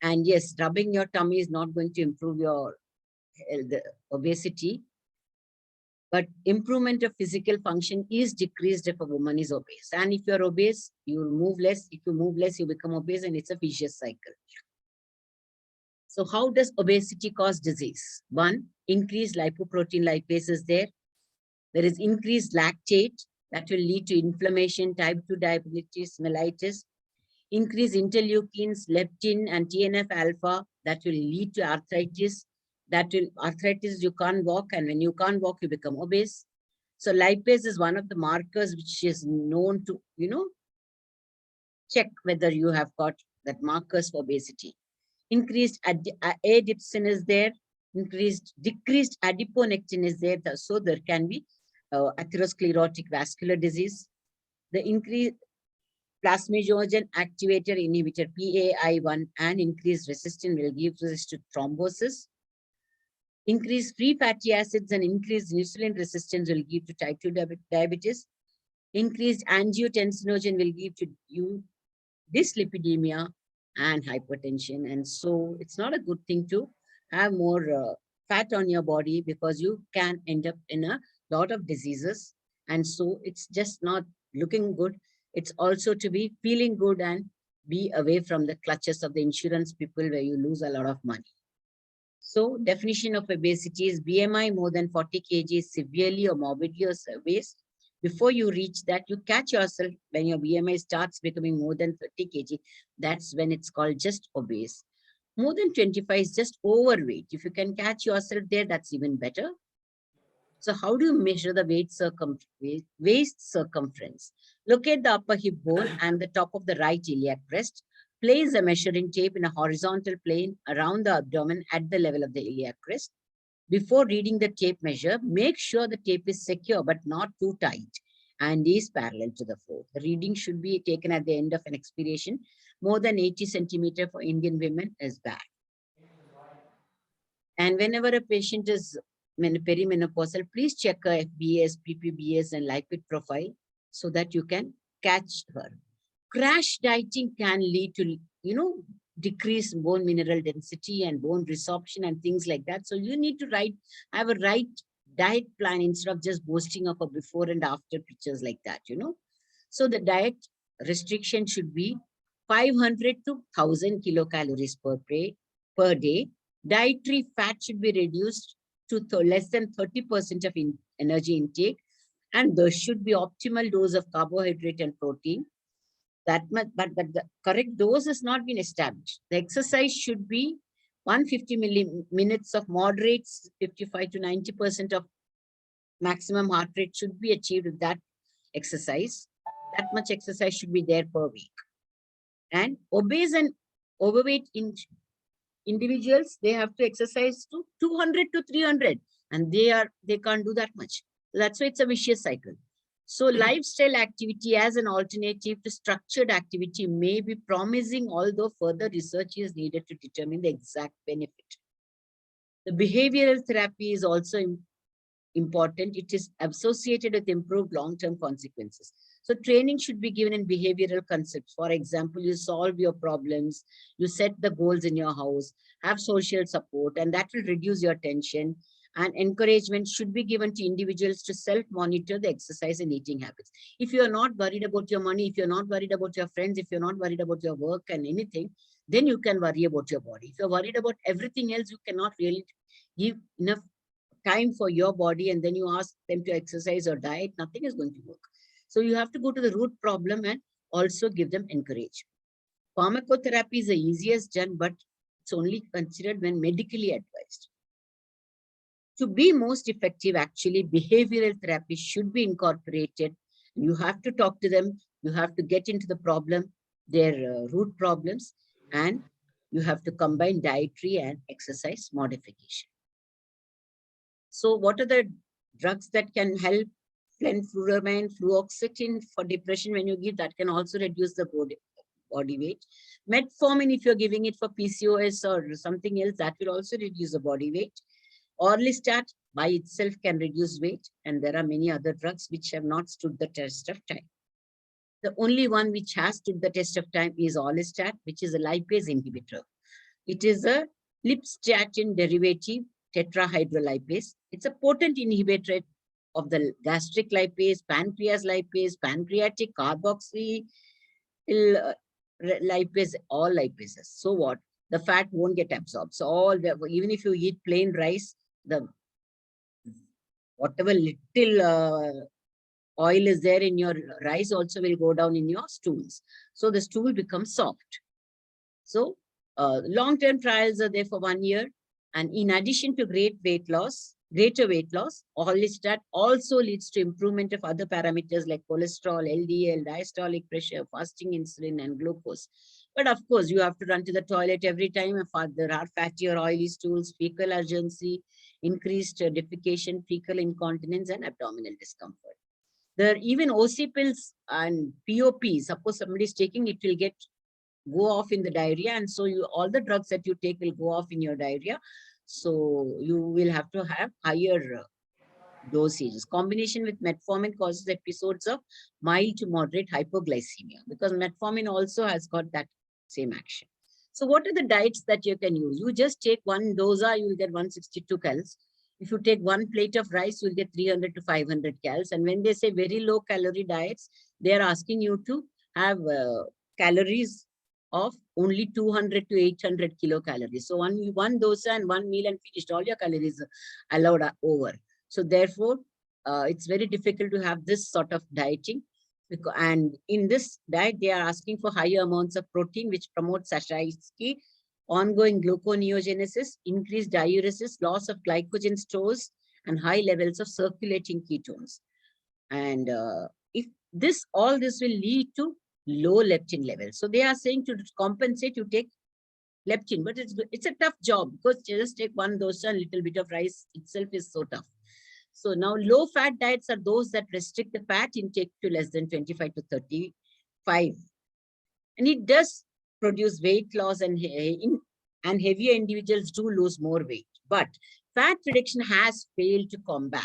And yes, rubbing your tummy is not going to improve your the obesity, but improvement of physical function is decreased if a woman is obese. And if you're obese, you will move less. If you move less, you become obese, and it's a vicious cycle. So how does obesity cause disease? One, increased lipoprotein lipase is there. There is increased lactate that will lead to inflammation, type 2 diabetes, mellitus. Increased interleukins, leptin, and TNF alpha that will lead to arthritis. Arthritis, you can't walk, and when you can't walk, you become obese. So lipase is one of the markers which is known to, you know, check whether you have got that markers for obesity. Increased adipsin is there, decreased adiponectin is there, so there can be atherosclerotic vascular disease. The increased plasminogen activator inhibitor, PAI1, and increased resistance will give rise to thrombosis. Increased free fatty acids and increased insulin resistance will give to type 2 diabetes. Increased angiotensinogen will give to you dyslipidemia and hypertension. And so it's not a good thing to have more fat on your body, because you can end up in a lot of diseases. And so it's just not looking good. It's also to be feeling good and be away from the clutches of the insurance people where you lose a lot of money. So definition of obesity is BMI more than 40 kg severely or morbidly obese. Before you reach that, you catch yourself when your BMI starts becoming more than 30 kg. That's when it's called just obese. More than 25 is just overweight. If you can catch yourself there, that's even better. So how do you measure the waist circumference? Locate the upper hip bone and the top of the right iliac crest. Place a measuring tape in a horizontal plane around the abdomen at the level of the iliac crest. Before reading the tape measure, make sure the tape is secure but not too tight and is parallel to the floor. The reading should be taken at the end of an expiration. More than 80 centimeters for Indian women is bad. And whenever a patient is perimenopausal, please check her FBS, PPBS, and lipid profile so that you can catch her. Crash dieting can lead to, you know, decreased bone mineral density and bone resorption and things like that. So you need to have a right diet plan instead of just boasting of a before and after pictures like that, you know. So the diet restriction should be 500 to 1000 kilocalories per day. Dietary fat should be reduced to less than 30% of energy intake, and there should be optimal dose of carbohydrate and protein. that much, but the correct dose has not been established. The exercise should be 150 minutes of moderate, 55 to 90% of maximum heart rate should be achieved with that exercise. That much exercise should be there per week. And obese and overweight individuals, they have to exercise to 200 to 300, and they can't do that much. That's why it's a vicious cycle. So lifestyle activity as an alternative to structured activity may be promising, although further research is needed to determine the exact benefit. The behavioral therapy is also important. It is associated with improved long-term consequences. So training should be given in behavioral concepts. For example, you solve your problems, you set the goals in your house, have social support, and that will reduce your tension. And encouragement should be given to individuals to self-monitor the exercise and eating habits. If you're not worried about your money, if you're not worried about your friends, if you're not worried about your work and anything, then you can worry about your body. If you're worried about everything else, you cannot really give enough time for your body, and then you ask them to exercise or diet, nothing is going to work. So you have to go to the root problem and also give them encouragement. Pharmacotherapy is the easiest done, but it's only considered when medically advised. To be most effective, actually, behavioral therapy should be incorporated. You have to talk to them. You have to get into the problem, their root problems, and you have to combine dietary and exercise modification. So what are the drugs that can help? Fluramine, fluoxetine for depression, when you give, that can also reduce the body weight. Metformin, if you're giving it for PCOS or something else, that will also reduce the body weight. Orlistat by itself can reduce weight, and there are many other drugs which have not stood the test of time. The only one which has stood the test of time is Orlistat, which is a lipase inhibitor. It is a lipstatin derivative tetrahydrolipase. It's a potent inhibitor of the gastric lipase, pancreas lipase, pancreatic carboxyl lipase, all lipases. So what? The fat won't get absorbed. So even if you eat plain rice, the whatever little oil is there in your rice also will go down in your stools. So the stool becomes soft. So long-term trials are there for 1 year. And in addition to greater weight loss, Orlistat also leads to improvement of other parameters like cholesterol, LDL, diastolic pressure, fasting insulin, and glucose. But of course, you have to run to the toilet every time. There are fatty or oily stools, fecal urgency, increased defecation, fecal incontinence, and abdominal discomfort. There are even OC pills and POP. Suppose somebody is taking it, will go off in the diarrhea, and so all the drugs that you take will go off in your diarrhea. So you will have to have higher dosages. Combination with metformin causes episodes of mild to moderate hypoglycemia, because metformin also has got that same action. So what are the diets that you can use? You just take one dosa, you will get 162 calories. If you take one plate of rice, you'll get 300 to 500 calories. And when they say very low calorie diets, they are asking you to have calories of only 200 to 800 kilocalories. So one dosa and one meal and finished, all your calories allowed over. So therefore, it's very difficult to have this sort of dieting. And in this diet, they are asking for higher amounts of protein, which promotes satiety, ongoing gluconeogenesis, increased diuresis, loss of glycogen stores, and high levels of circulating ketones. And all this will lead to low leptin levels. So they are saying to compensate, you take leptin, but it's a tough job, because you just take one dosa and little bit of rice itself is so tough. So now low fat diets are those that restrict the fat intake to less than 25 to 35. And it does produce weight loss, and heavier individuals do lose more weight. But fat reduction has failed to combat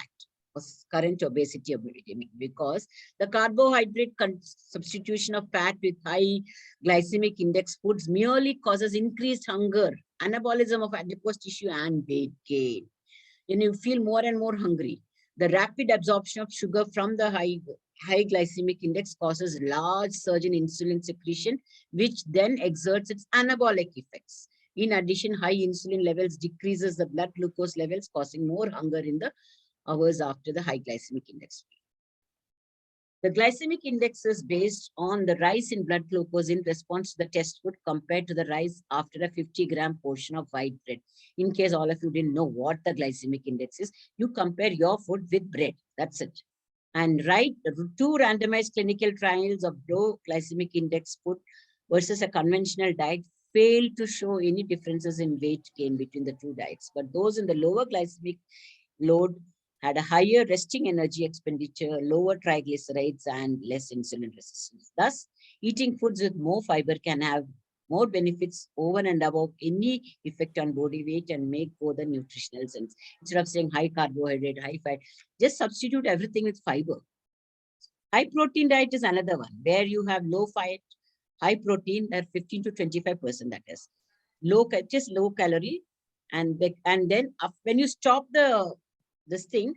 current obesity epidemic, because the carbohydrate substitution of fat with high glycemic index foods merely causes increased hunger, anabolism of adipose tissue, and weight gain. And you feel more and more hungry. The rapid absorption of sugar from the high glycemic index causes large surge in insulin secretion, which then exerts its anabolic effects. In addition, high insulin levels decreases the blood glucose levels, causing more hunger in the hours after the high glycemic index. The glycemic index is based on the rise in blood glucose in response to the test food compared to the rise after a 50-gram portion of white bread. In case all of you didn't know what the glycemic index is, you compare your food with bread. That's it. And right, 2 randomized clinical trials of low glycemic index food versus a conventional diet failed to show any differences in weight gain between the 2 diets. But those in the lower glycemic load had a higher resting energy expenditure, lower triglycerides, and less insulin resistance. Thus, eating foods with more fiber can have more benefits over and above any effect on body weight and make for the nutritional sense. Instead of saying high carbohydrate, high fat, just substitute everything with fiber. High protein diet is another one where you have low fat, high protein, that 15 to 25%, that is just low calorie, and then when you stop this thing,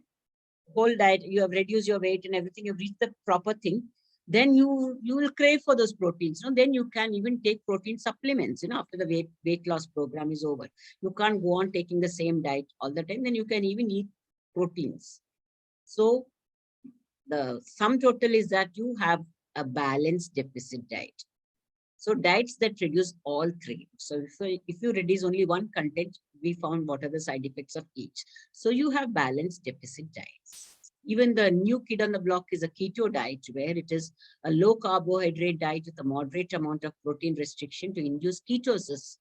whole diet, you have reduced your weight and everything, you've reached the proper thing, then you will crave for those proteins. Then you can even take protein supplements, after the weight loss program is over. You can't go on taking the same diet all the time, then you can even eat proteins. So the sum total is that you have a balanced deficit diet. So diets that reduce all 3. So if you reduce only one content, we found what are the side effects of each. So you have balanced deficit diets. Even the new kid on the block is a keto diet, where it is a low carbohydrate diet with a moderate amount of protein restriction to induce ketosis.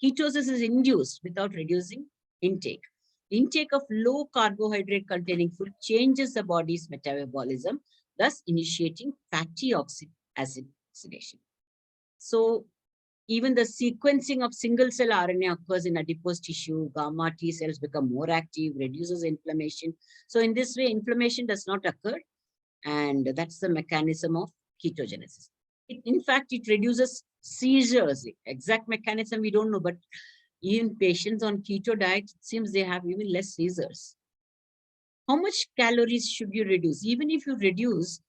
Ketosis is induced without reducing intake. Intake of low carbohydrate containing food changes the body's metabolism, thus initiating fatty acid oxidation. So even the sequencing of single cell RNA occurs in adipose tissue, gamma T cells become more active, reduces inflammation. So in this way, inflammation does not occur, and that's the mechanism of ketogenesis. In fact, it reduces seizures. Exact mechanism we don't know, but even patients on keto diet, it seems they have even less seizures. How much calories should you reduce? Even if you reduce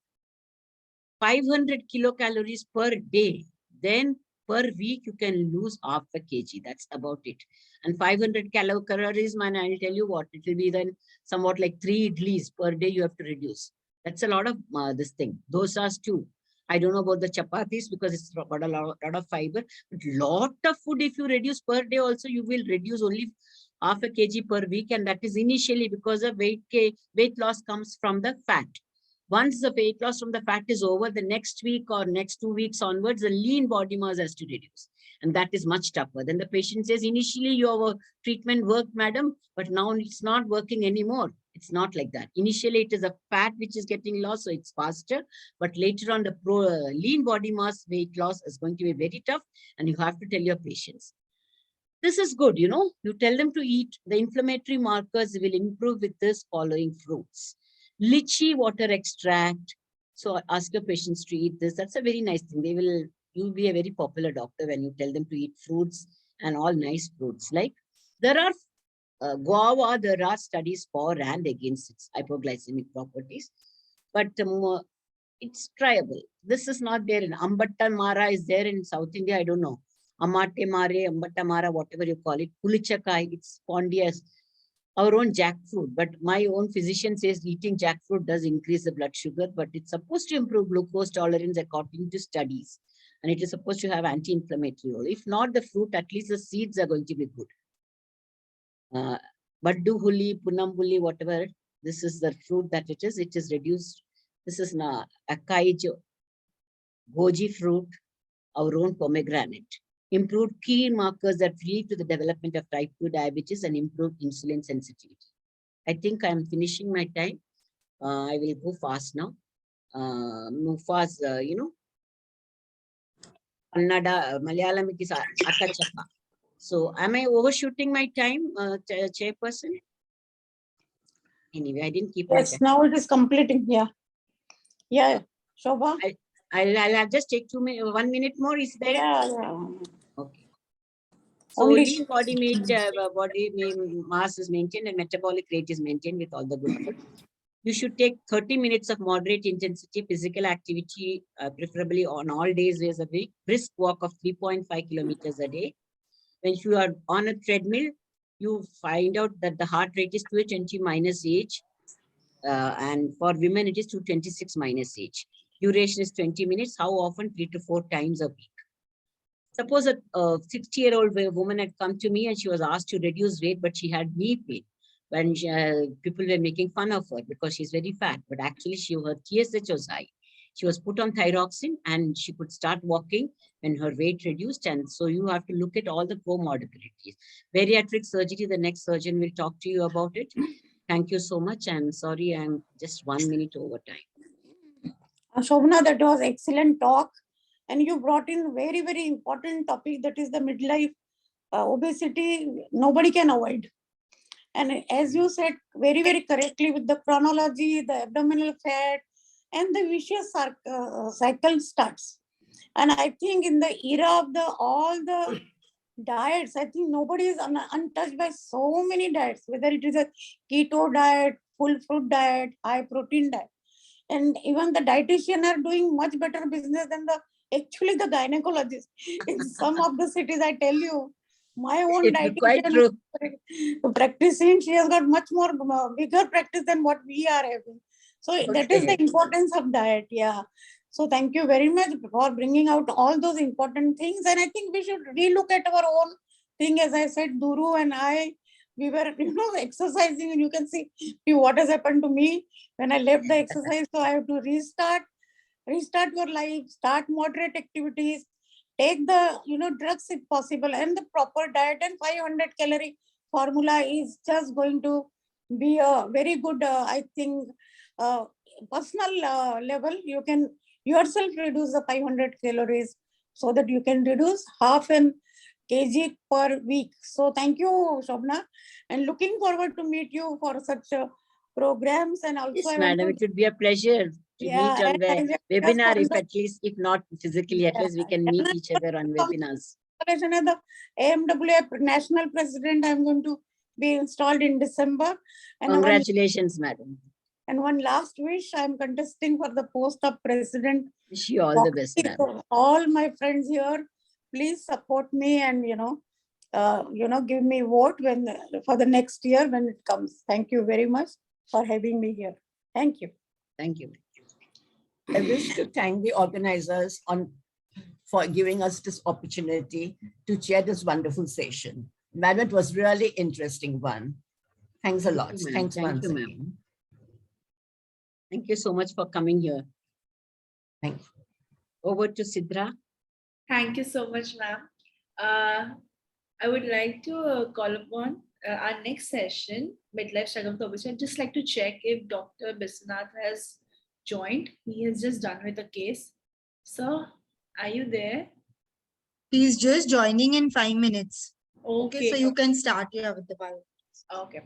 500 kilocalories per day, then per week you can lose half a kg. That's about it. And 500 kilocalories, man, I'll tell you what, it will be then somewhat like 3 idlis per day you have to reduce. That's a lot of this thing. Dosas too. I don't know about the chapatis because it's got a lot of fiber. But lot of food, if you reduce per day also, you will reduce only half a kg per week. And that is initially because of weight loss comes from the fat. Once the weight loss from the fat is over, the next week or next 2 weeks onwards, the lean body mass has to reduce. And that is much tougher. Then the patient says, initially your treatment worked, madam, but now it's not working anymore. It's not like that. Initially, it is a fat which is getting lost, so it's faster. But later on, the lean body mass weight loss is going to be very tough, and you have to tell your patients. This is good, you tell them to eat. The inflammatory markers will improve with this following fruits. Lychee water extract. So ask your patients to eat this. That's a very nice thing. You'll be a very popular doctor when you tell them to eat fruits and all nice fruits. Like there are guava, there are studies for and against its hypoglycemic properties, but it's triable. This is not there in Ambatta Mara is there in South India. I don't know. Amate Mare, Ambatta Mara, whatever you call it. Pulichakai, it's spondious. Our own jackfruit, but my own physician says eating jackfruit does increase the blood sugar, but it's supposed to improve glucose tolerance according to studies. And it is supposed to have anti-inflammatory role. If not the fruit, at least the seeds are going to be good. Baddu huli, punambuli, whatever, this is the fruit that it is reduced. This is acai goji fruit, our own pomegranate. Improved key markers that lead to the development of type 2 diabetes and improved insulin sensitivity. I think I'm finishing my time. I will go fast now. Move fast, Kannada, Malayalam, it is Atachapa. So am I overshooting my time, chairperson? Anyway, I didn't keep Yes, now it is completing. Yeah. Yeah, Shobha. I'll just take 1 minute more. Is there? Yeah. Okay. So lean body mass is maintained and metabolic rate is maintained with all the good food. You should take 30 minutes of moderate intensity physical activity, preferably on all days a week. Brisk walk of 3.5 kilometers a day. When you are on a treadmill, you find out that the heart rate is 220 minus age. And for women, it is 226 minus age. Duration is 20 minutes. How often? 3 to 4 times a week. Suppose a 60-year-old woman had come to me and she was asked to reduce weight, but she had knee pain. When people were making fun of her because she's very fat, but actually her TSH was high. She was put on thyroxine and she could start walking when her weight reduced. And so you have to look at all the comorbidities. Bariatric surgery, the next surgeon will talk to you about it. Thank you so much. I'm sorry, I'm just 1 minute over time. Shobna, that was excellent talk. And you brought in very, very important topic, that is the midlife obesity. Nobody can avoid. And as you said very, very correctly, with the chronology, the abdominal fat, and the vicious cycle starts. And I think in the era of all the diets, I think nobody is untouched by so many diets, whether it is a keto diet, full fruit diet, high protein diet. And even the dietitian are doing much better business than actually the gynecologist. In some of the cities, I tell you, my own dietitian practicing, she has got much more bigger practice than what we are having. So that is the importance of diet. Yeah. So thank you very much for bringing out all those important things. And I think we should relook at our own thing. As I said, Duru and I, we were, exercising, and you can see what has happened to me when I left the exercise. So I have to restart your life, start moderate activities, take the, drugs if possible, and the proper diet. And 500 calorie formula is just going to be a very good, I think, personal level. You can yourself reduce the 500 calories so that you can reduce half an kg per week. So thank you, Shobna, and looking forward to meet you for such programs. And also, yes, madam, it would be a pleasure to meet on the webinar, if at least, if not physically, at least we can meet each other on webinars. The AMWA national president, I'm going to be installed in December. And congratulations, madam. And one last wish, I'm contesting for the post of president. Wish you all the best, ma'am. All my friends here, please support me and, give me vote for the next year when it comes. Thank you very much for having me here. Thank you. Thank you. I wish to thank the organizers for giving us this opportunity to chair this wonderful session. Madam, it was really interesting one. Thanks a lot. Thanks once again. Thank you so much for coming here. Thank you. Over to Sidra. Thank you so much, ma'am. I would like to call upon our next session, Midlife Struggle with Obesity. I'd just like to check if Dr. Biswanath has joined. He has just done with the case. Sir, are you there? He's just joining in 5 minutes. Okay. So you can start with the bio. Okay.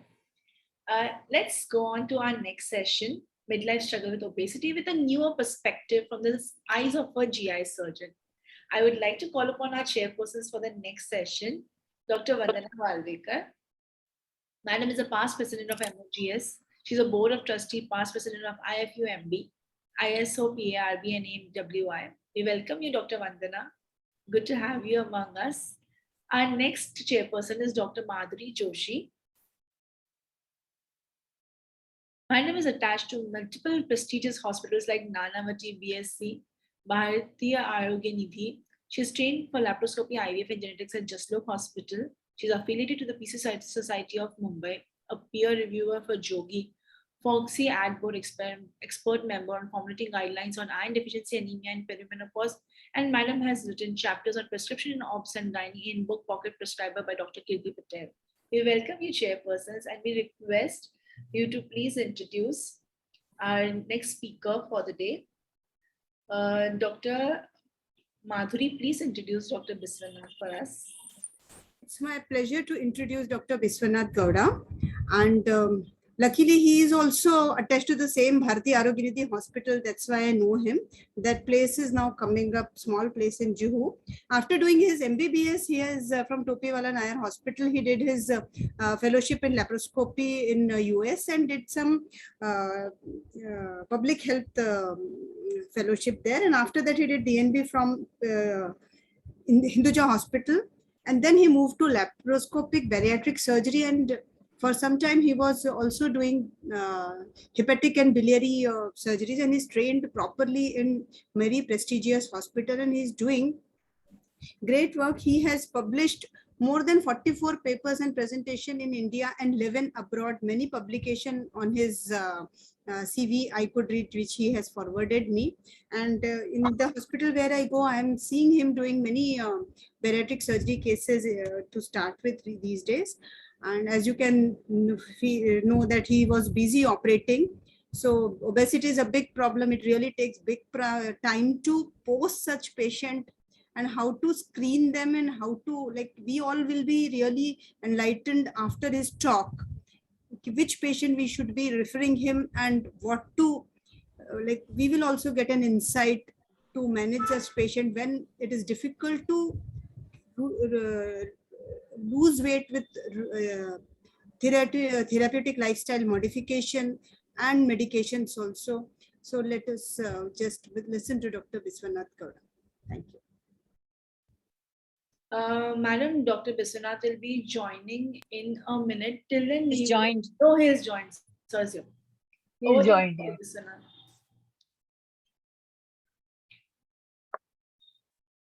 Let's go on to our next session, Midlife Struggle with Obesity, with a newer perspective from the eyes of a GI surgeon. I would like to call upon our chairpersons for the next session, Dr. Vandana Walvekar. Madam is a past president of MOGS. She's a board of trustee, past president of IFUMB, ISO, PARB, and AMWI. We welcome you, Dr. Vandana. Good to have you among us. Our next chairperson is Dr. Madhuri Joshi. Madam is attached to multiple prestigious hospitals like Nanavati, BSc, Bharatiya Arogya Nidhi. She is trained for laparoscopy, IVF, and genetics at Jaslok Hospital. She is affiliated to the Peace Society of Mumbai, a peer reviewer for Jogi, Foxy Ad Board expert member on formulating guidelines on iron deficiency, anemia, and perimenopause. And Madam has written chapters on prescription in obs and gynae in book Pocket Prescriber by Dr. Kirti Patel. We welcome you, chairpersons, and we request you to please introduce our next speaker for the day. Dr. Madhuri, please introduce Dr. Biswanath for us. It's my pleasure to introduce Dr. Biswanath Gowda. And luckily, he is also attached to the same Bharati Arogya Nidhi hospital. That's why I know him. That place is now coming up, small place in Juhu. After doing his MBBS, he is from Topiwala Nair Hospital. He did his fellowship in laparoscopy in US and did some public health fellowship there. And after that, he did DNB from in Hinduja Hospital. And then he moved to laparoscopic bariatric surgery and For some time, he was also doing hepatic and biliary surgeries, and he's trained properly in very prestigious hospital, and he's doing great work. He has published more than 44 papers and presentation in India and 11 abroad, many publication on his CV I could read, which he has forwarded me. And in the hospital where I go, I am seeing him doing many bariatric surgery cases to start with these days. And as you can know that he was busy operating. So obesity is a big problem. It really takes big time to post such patient and how to screen them and how to, like, we all will be really enlightened after his talk, which patient we should be referring him and what to, like, we will also get an insight to manage this patient when it is difficult to lose weight with therapeutic lifestyle modification and medications also. So let us just listen to Dr. Biswanath Gowda. Thank you. Madam, Dr. Biswanath will be joining in a minute. Till then, He's joined. Oh, he has joined. Sir, He's joined. Yeah.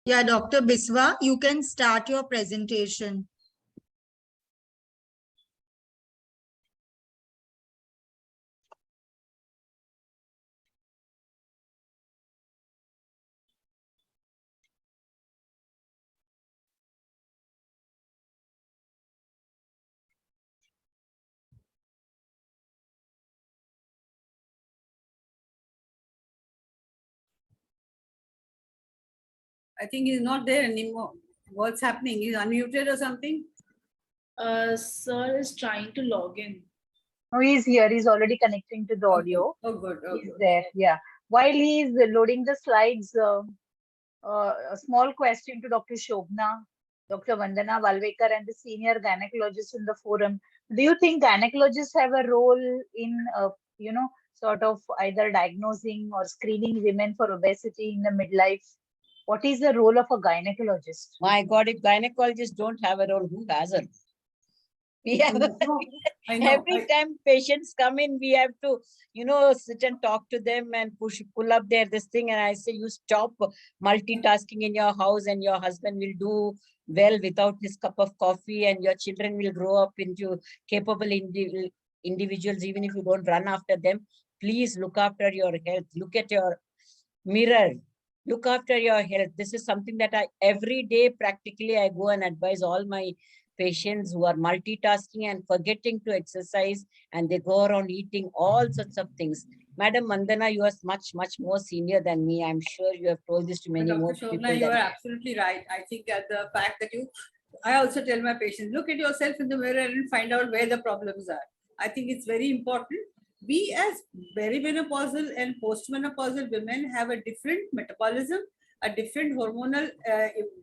Yeah, Dr. Biswa, you can start your presentation. I think he's not there anymore. What's happening? He's unmuted or something? Sir is trying to log in. No, he's here. He's already connecting to the audio. Oh, good. Oh, He's good. there. Yeah. While he's loading the slides, a small question to Dr. Shobna, Dr. Vandana Valvekar, and the senior gynecologist in the forum. Do you think gynecologists have a role in, sort of either diagnosing or screening women for obesity in the midlife? What is the role of a gynecologist? My God, if gynecologists don't have a role, who has a role? We have every time patients come in, we have to, sit and talk to them and pull up this thing. And I say, you stop multitasking in your house and your husband will do well without his cup of coffee and your children will grow up into capable individuals, even if you don't run after them. Please look after your health. Look at your mirror. Look after your health. This is something that every day practically I go and advise all my patients who are multitasking and forgetting to exercise, and they go around eating all sorts of things. Madam Mandana, you are much, much more senior than me. I'm sure you have told this to many more people. Shobna, you are absolutely right. I think the fact that I also tell my patients, look at yourself in the mirror and find out where the problems are. I think it's very important. We as perimenopausal and postmenopausal women have a different metabolism, a different hormonal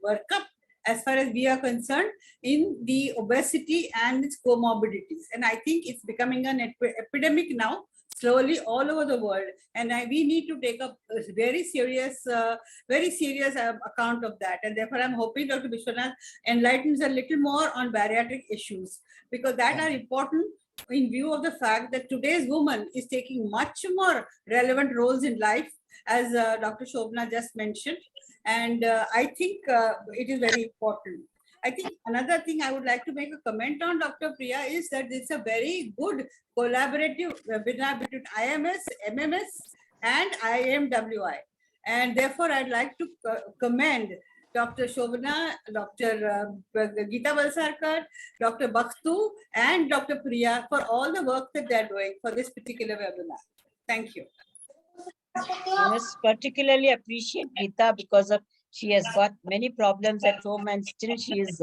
workup as far as we are concerned in the obesity and its comorbidities. And I think it's becoming an epidemic now, slowly all over the world. And we need to take a very serious account of that. And therefore, I'm hoping Dr. Biswanath enlightens a little more on bariatric issues, because that are important in view of the fact that today's woman is taking much more relevant roles in life, as Dr. Shobna just mentioned. And I think it is very important. I think another thing I would like to make a comment on, Dr. Priya, is that it's a very good collaborative webinar between IMS, MMS, and IMWI. And therefore, I'd like to commend Dr. Shobana, Dr. Geeta Valsarkar, Dr. Bakhtu, and Dr. Priya for all the work that they're doing for this particular webinar. Thank you. I must particularly appreciate Geeta because she has got many problems at home and still she is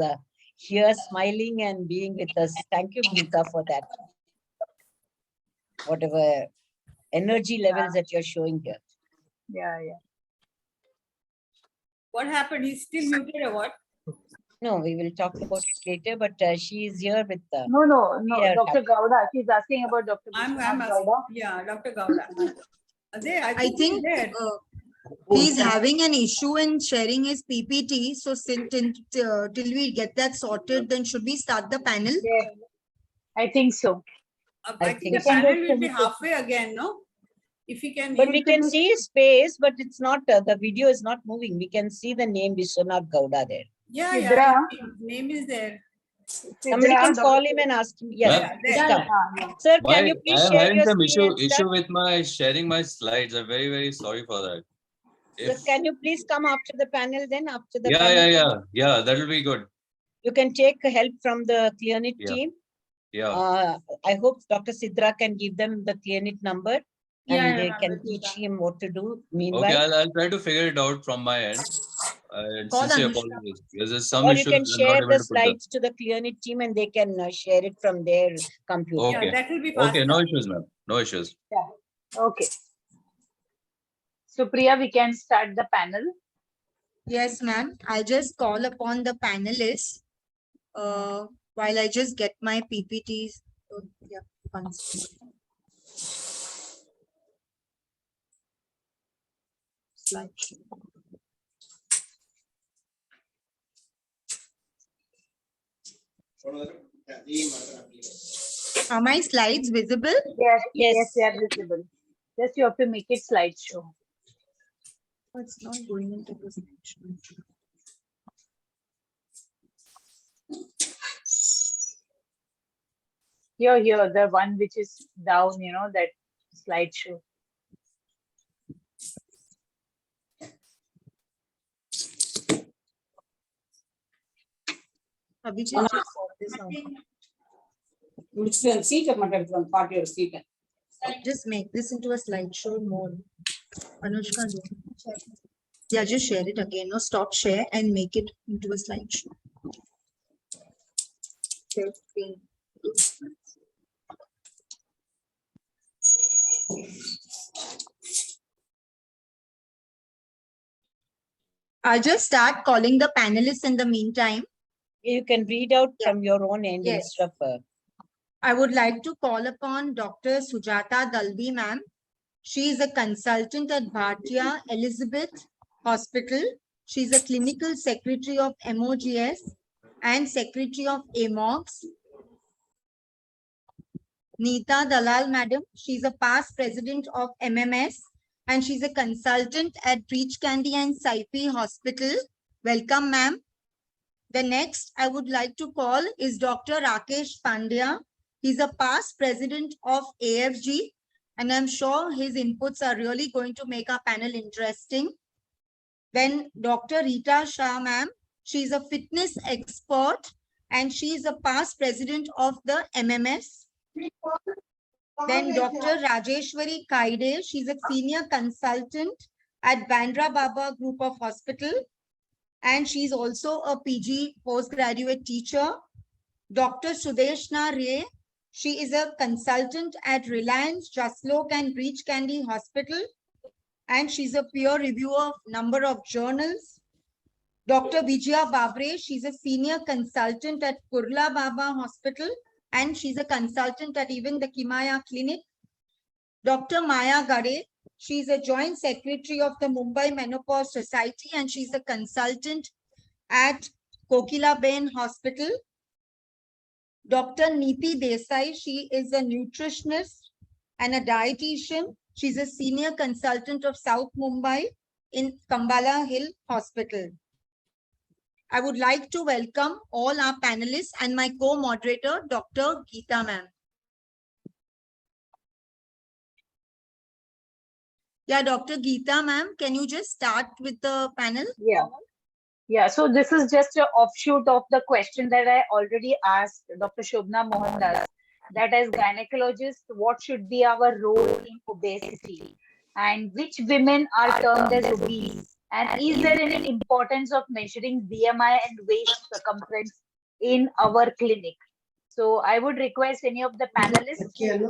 here smiling and being with us. Thank you, Geeta, for that. Whatever energy levels that you're showing here. Yeah. What happened? He's still muted or what? No, we will talk about it later, but she is here with the... No, Dr. Gowda. She's asking about Dr. I'm asking, yeah, Dr. Gowda. I think he's having an issue in sharing his PPT. So till we get that sorted, then should we start the panel? I think so. I think think the so. panel will be halfway again, no? If you can. But we can see space, but it's not, the video is not moving. We can see the name Vishwanath Gowda there. Yeah, Sidra. yeah. Name is there. Somebody can call him and ask him. Yes, Yeah, please there. come. Sir, can you please I am share having your some screen and issue stuff? with my sharing my slides. I'm very sorry for that. So can you please come after the panel then? After the Yeah, panel? yeah. That will be good. You can take help from the Clearnet Yeah. team. Yeah. I hope Dr. Sidra can give them the Clearnet number and Yeah, they ma'am, can we'll do teach that. him what to do. Okay, Meanwhile, I'll try to figure it out from my end. Sincere apologies. There's some or you issues can I'm not share able the to put that. slides to the Clearnet team and they can share it from their computer. Okay. Yeah, that will be Okay, no faster. issues, ma'am. No issues. Yeah. Okay. So Priya, we can start the panel. Yes, ma'am. I'll just call upon the panelists while I just get my PPTs. Oh, yeah, one second. Slideshow. Are my slides visible? Yes, they are visible. Just you have to make it slideshow. Oh, it's not going into the slideshow. Here, the one which is down, that slideshow. Abhijit, just sort this out. Just make this into a slideshow mode. Anushka, do. Yeah, just share it again. No, stop share and make it into a slideshow. Share screen. I'll just start calling the panelists in the meantime. You can read out from your own end instead of. I would like to call upon Dr. Sujata Dalvi, ma'am. She is a consultant at Bhartiya Elizabeth Hospital. She's a clinical secretary of MOGS and secretary of AMOGS. Neeta Dalal, madam. She's a past president of MMS and she's a consultant at Breach Candy and Saipi Hospital. Welcome, ma'am. The next I would like to call is Dr. Rakesh Pandya. He's a past president of AFG, and I'm sure his inputs are really going to make our panel interesting. Then Dr. Rita Shah, ma'am. She's a fitness expert, and she is a past president of the MMS. Then Dr. Rajeshwari Kaide. She's a senior consultant at Bandra Baba Group of Hospital. And she's also a PG postgraduate teacher. Dr. Sudeshna Ray, she is a consultant at Reliance, Jaslok and Breach Candy Hospital. And she's a peer reviewer of number of journals. Dr. Vijaya Babre, she's a senior consultant at Kurla Baba Hospital. And she's a consultant at even the Kimaya Clinic. Dr. Maya Gade, she's a joint secretary of the Mumbai Menopause Society and she's a consultant at Kokilaben Hospital. Dr. Neeti Desai, she is a nutritionist and a dietitian. She's a senior consultant of South Mumbai in Kambala Hill Hospital. I would like to welcome all our panelists and my co-moderator, Dr. Geeta ma'am. Yeah, Dr. Geeta ma'am, can you just start with the panel? Yeah, so this is just an offshoot of the question that I already asked Dr. Shobna Mohandas, that as gynecologists, what should be our role in obesity and which women are termed as obese? And is there any importance of measuring BMI and waist circumference in our clinic? So I would request any of the panelists. Can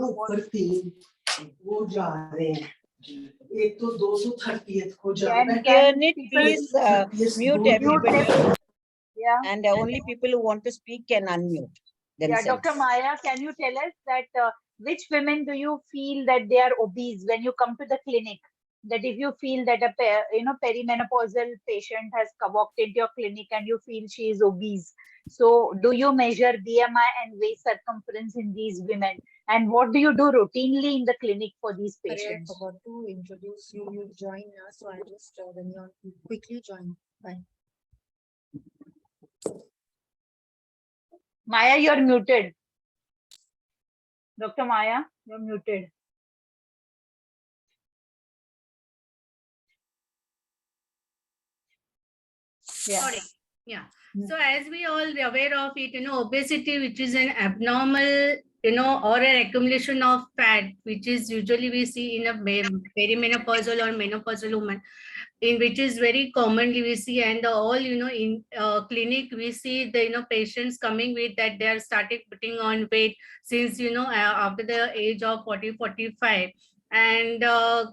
it please mute everybody? Yeah. And only people who want to speak can unmute themselves. Yeah, Dr. Maya, can you tell us that which women do you feel that they are obese when you come to the clinic? that if you feel that a perimenopausal patient has walked into your clinic and you feel she is obese, so do you measure BMI and waist circumference in these women? And what do you do routinely in the clinic for these patients? I forgot to introduce you. You join us, so I just when you quickly join. Bye. Maya, you're muted. Dr. Maya, you're muted. Yeah. Sorry. Yeah. So as we all aware of it, obesity, which is an abnormal, or an accumulation of fat, which is usually we see in a perimenopausal or menopausal woman, in which is very commonly we see, and all, in clinic, we see the, patients coming with that they are started putting on weight since, after the age of 40-45, and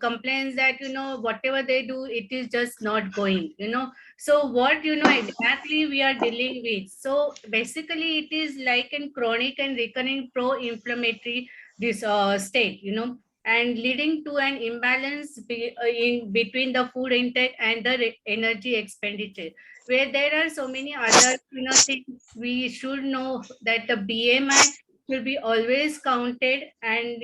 complains that, whatever they do, it is just not going, So what, exactly we are dealing with. So basically it is like a chronic and recurring pro-inflammatory state, and leading to an imbalance in between the food intake and the energy expenditure, where there are so many other, things we should know, that the BMI will be always counted, and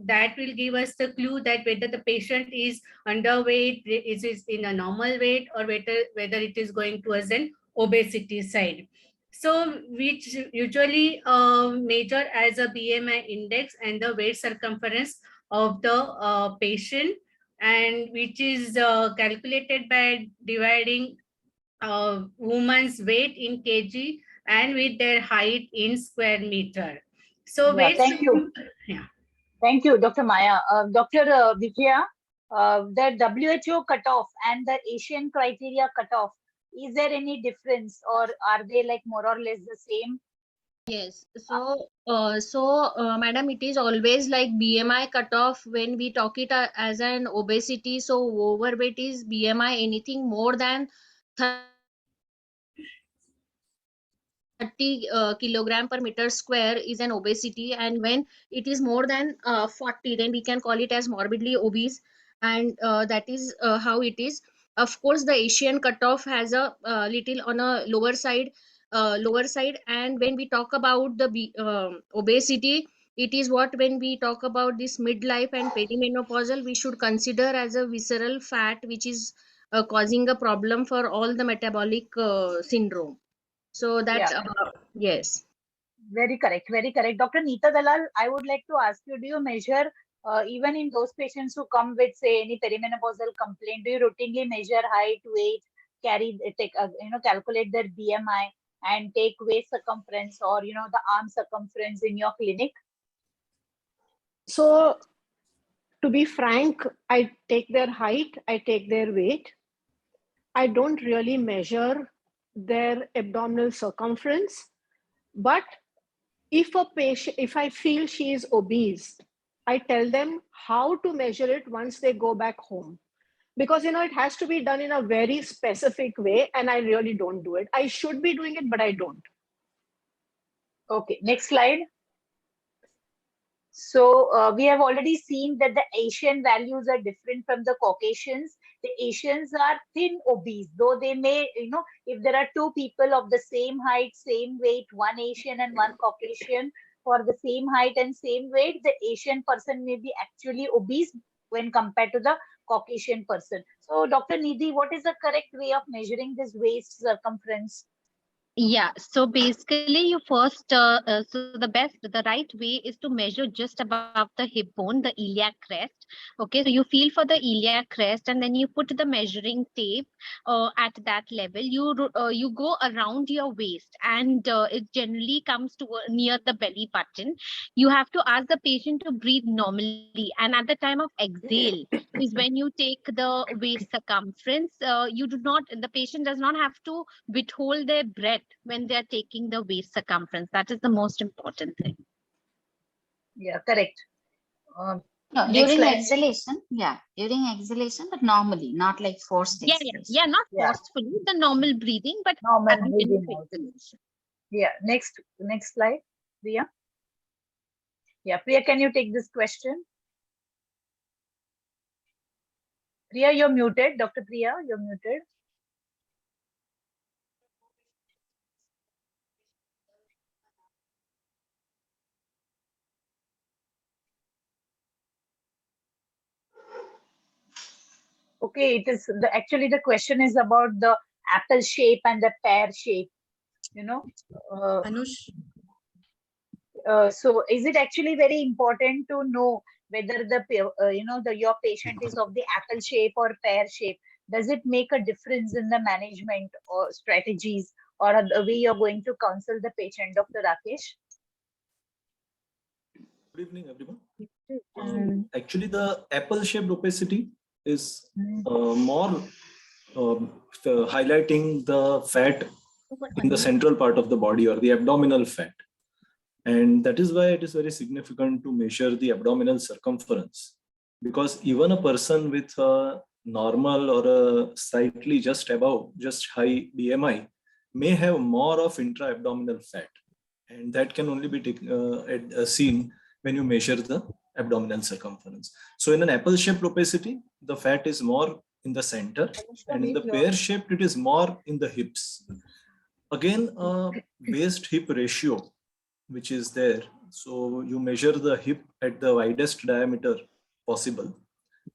that will give us the clue that whether the patient is underweight, is in a normal weight, or whether it is going towards an obesity side. So which usually measure as a BMI index and the waist circumference of the patient, and which is calculated by dividing woman's weight in kg and with their height in square meter. So Yeah, thank you. Yeah. Thank you, Dr. Maya. Dr. Vijaya, the WHO cutoff and the Asian criteria cutoff, is there any difference, or are they like more or less the same? Yes. Madam, it is always like BMI cutoff when we talk it as an obesity. So overweight is BMI anything more than 30 kilogram per meter square is an obesity, and when it is more than 40, then we can call it as morbidly obese, and that is how it is. Of course, the Asian cutoff has a little on a lower side, and when we talk about the obesity, it is what when we talk about this midlife and perimenopausal, we should consider as a visceral fat which is causing a problem for all the metabolic syndrome. So that, Yeah. yes. Very correct, very correct. Dr. Neeta Dalal, I would like to ask you, do you measure, even in those patients who come with, say, any perimenopausal complaint, do you routinely measure height, weight, calculate their BMI and take waist circumference or, the arm circumference in your clinic? So, to be frank, I take their height, I take their weight. I don't really measure their abdominal circumference, but if I feel she is obese, I tell them how to measure it once they go back home. Because, it has to be done in a very specific way, and I really don't do it. I should be doing it, but I don't. Okay, next slide. So we have already seen that the Asian values are different from the Caucasians. The Asians are thin obese, though they may, if there are two people of the same height, same weight, one Asian and one Caucasian, for the same height and same weight, the Asian person may be actually obese when compared to the Caucasian person. So Dr. Nidhi, what is the correct way of measuring this waist circumference? Yeah, so basically you first, the right way is to measure just above the hip bone, the iliac crest. Okay, so you feel for the iliac crest and then you put the measuring tape at that level. You go around your waist, and it generally comes to near the belly button. You have to ask the patient to breathe normally, and at the time of exhale is when you take the waist circumference. The patient does not have to withhold their breath when they are taking the waist circumference. That is the most important thing. Yeah, correct. No, during exhalation, during exhalation, but normally, not like forced exhalation. Not forcefully, the normal breathing, but normal at the end of breathing. exhalation. Yeah, next slide, Priya. Yeah, Priya, can you take this question? Priya, you're muted. Dr. Priya, you're muted. Okay, it is actually the question is about the apple shape and the pear shape. You know. Anush. So is it actually very important to know whether your patient is of the apple shape or pear shape? Does it make a difference in the management or strategies or the way you're going to counsel the patient, Dr. Rakesh? Good evening, everyone. Actually, the apple-shaped opacity is more highlighting the fat in the central part of the body or the abdominal fat. And that is why it is very significant to measure the abdominal circumference, because even a person with a normal or a slightly just high BMI may have more of intra-abdominal fat. And that can only be seen when you measure the abdominal circumference. So in an apple-shaped opacity, the fat is more in the center, and in the pear-shaped, it is more in the hips. Again, waist-hip ratio, which is there. So you measure the hip at the widest diameter possible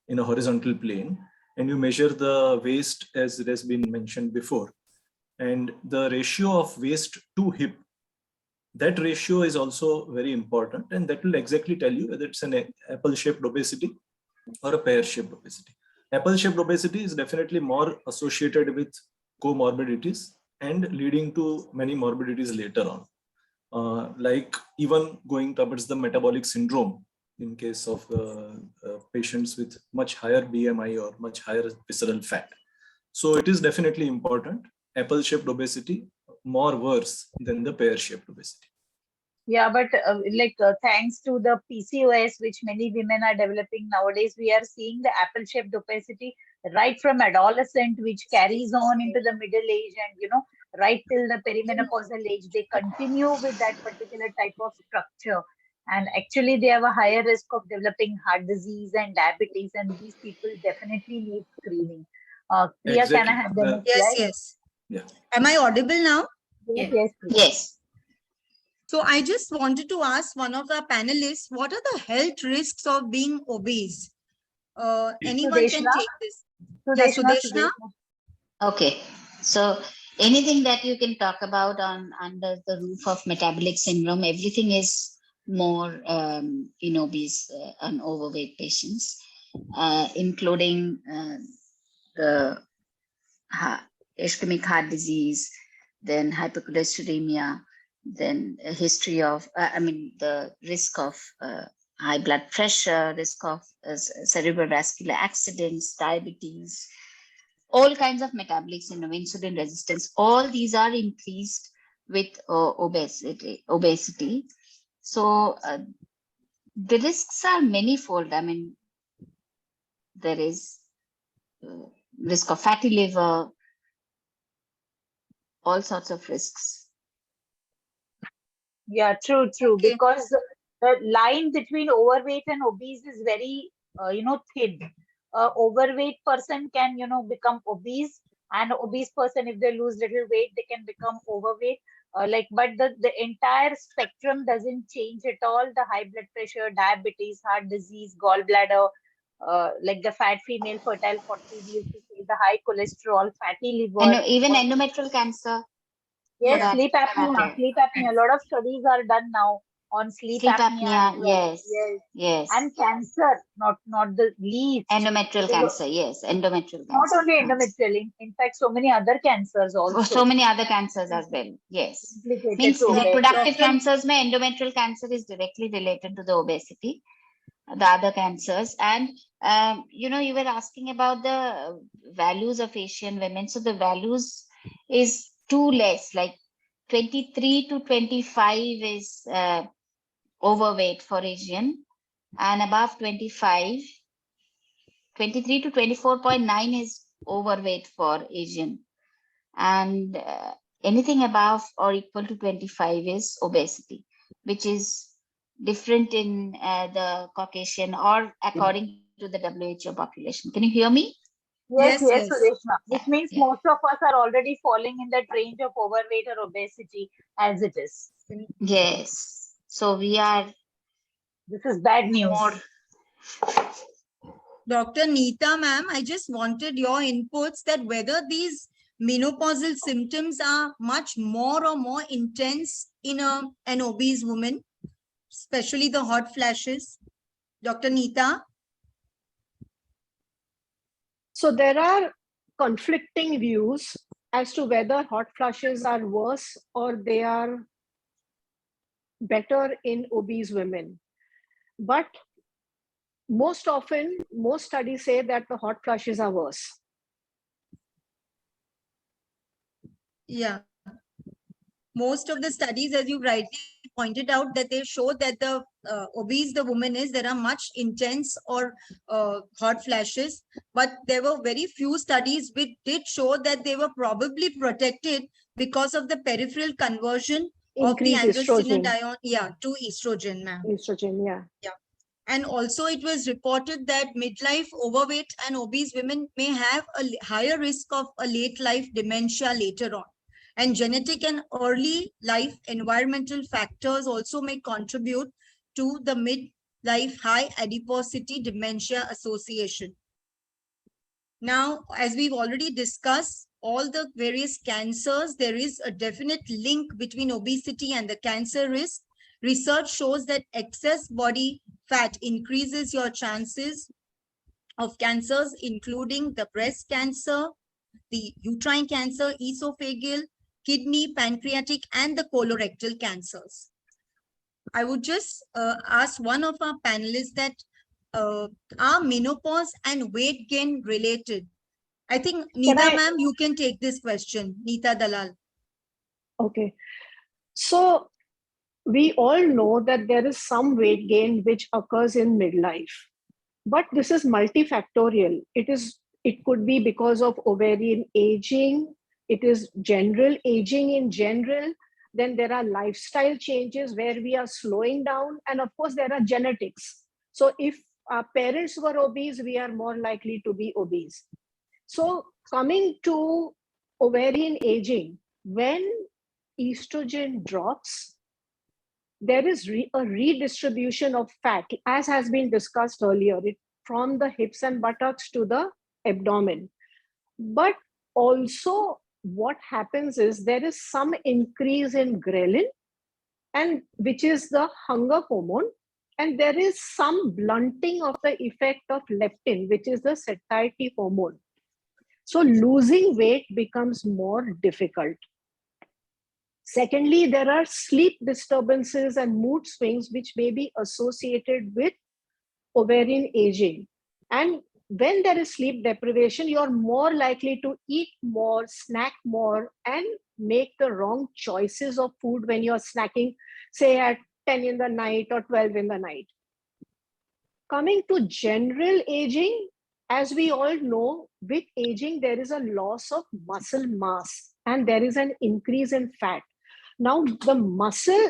in a horizontal plane, and you measure the waist as it has been mentioned before. And the ratio of waist to hip, that ratio is also very important, and that will exactly tell you whether it's an apple-shaped obesity or a pear-shaped obesity. Apple-shaped obesity is definitely more associated with comorbidities and leading to many morbidities later on. Like even going towards the metabolic syndrome in case of patients with much higher BMI or much higher visceral fat. So it is definitely important. Apple-shaped obesity more worse than the pear-shaped obesity. Yeah, but thanks to the PCOS, which many women are developing nowadays, we are seeing the apple-shaped obesity right from adolescent, which carries on into the middle age, and right till the perimenopausal age, they continue with that particular type of structure. And actually, they have a higher risk of developing heart disease and diabetes, and these people definitely need screening. Priya, exactly. can I have the next Yes, slide? yes. Yeah. Am I audible now? Yes. Yes. So I just wanted to ask one of the panelists, what are the health risks of being obese? Anyone can take this. Yeah, Sudeshna? Okay. So anything that you can talk about under the roof of metabolic syndrome, everything is more in obese and overweight patients, including the ischemic heart disease, then hypercholesteremia, then a history of, the risk of high blood pressure, risk of cerebrovascular accidents, diabetes, all kinds of metabolic syndrome, insulin resistance, all these are increased with obesity. So the risks are manifold. There is risk of fatty liver, all sorts of risks. Yeah, true. Because the line between overweight and obese is very, thin. Overweight person can, become obese, and obese person, if they lose little weight, they can become overweight. But the entire spectrum doesn't change at all. The high blood pressure, diabetes, heart disease, gallbladder, like the fat female fertile 40, we used to say the high cholesterol, fatty liver. And even endometrial cancer. Yes, sleep apnea. A lot of studies are done now on sleep apnea. As well. Yes. And cancer, not the least. Endometrial cancer, yes. Endometrial cancer. Not only endometrial, in fact, so many other cancers also. So many other cancers as well, yes. Implicated Means too. reproductive cancers, endometrial cancer is directly related to the obesity, the other cancers. And, you were asking about the values of Asian women. So the values is too less, like 23 to 25 is overweight for Asian, and above 23 to 24.9 is overweight for Asian, and anything above or equal to 25 is obesity, which is different in the Caucasian or according to the WHO population. Can you hear me? Yes, Yes, yes, yes. Sureshma. Which means most of us are already falling in that range of overweight or obesity as it is. Yes. So we are This is bad news. more. Dr. Neeta, ma'am, I just wanted your inputs that whether these menopausal symptoms are much more or more intense in an obese woman, especially the hot flashes. Dr. Neeta? So there are conflicting views as to whether hot flushes are worse or they are better in obese women. But most often, most studies say that the hot flushes are worse. Yeah. Most of the studies, as you rightly pointed out, that they show that the obese the woman is, there are much intense or hot flashes. But there were very few studies which did show that they were probably protected because of the peripheral conversion of the Increase estrogen. androstenedione to estrogen, ma'am. Estrogen, yeah. Yeah. And also it was reported that midlife overweight and obese women may have a higher risk of a late life dementia later on. And genetic and early life environmental factors also may contribute to the midlife high adiposity dementia association. Now, as we've already discussed, all the various cancers, there is a definite link between obesity and the cancer risk. Research shows that excess body fat increases your chances of cancers, including the breast cancer, the uterine cancer, esophageal, kidney, pancreatic, and the colorectal cancers. I would just ask one of our panelists that are menopause and weight gain related? I think, Neeta ma'am, you can take this question. Neeta Dalal. Okay. So we all know that there is some weight gain which occurs in midlife, but this is multifactorial. It could be because of ovarian aging. It is general aging in general. Then there are lifestyle changes where we are slowing down. And of course, there are genetics. So if our parents were obese, we are more likely to be obese. So coming to ovarian aging, when estrogen drops, there is a redistribution of fat, as has been discussed earlier, from the hips and buttocks to the abdomen. But also what happens is there is some increase in ghrelin, and which is the hunger hormone, and there is some blunting of the effect of leptin, which is the satiety hormone. So losing weight becomes more difficult. Secondly, there are sleep disturbances and mood swings which may be associated with ovarian aging. And when there is sleep deprivation, you're more likely to eat more, snack more, and make the wrong choices of food when you're snacking, say at 10 in the night or 12 in the night. Coming to general aging, as we all know, with aging, there is a loss of muscle mass and there is an increase in fat. Now, the muscle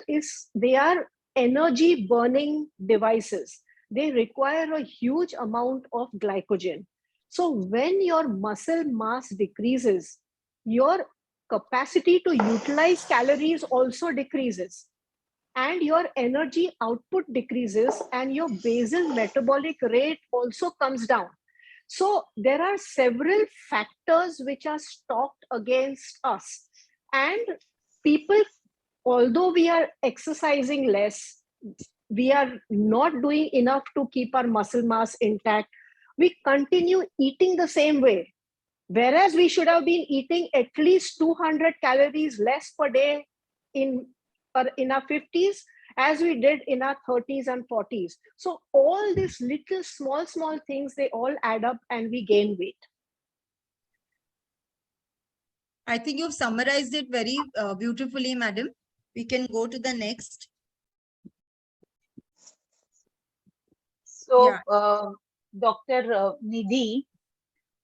they are energy burning devices. They require a huge amount of glycogen. So when your muscle mass decreases, your capacity to utilize calories also decreases, and your energy output decreases, and your basal metabolic rate also comes down. So there are several factors which are stocked against us. And people, although we are exercising less, we are not doing enough to keep our muscle mass intact, we continue eating the same way. Whereas we should have been eating at least 200 calories less per day in our 50s as we did in our 30s and 40s. So all these little small things, they all add up and we gain weight. I think you've summarized it very beautifully, madam. We can go to the next. So, Dr. Nidhi,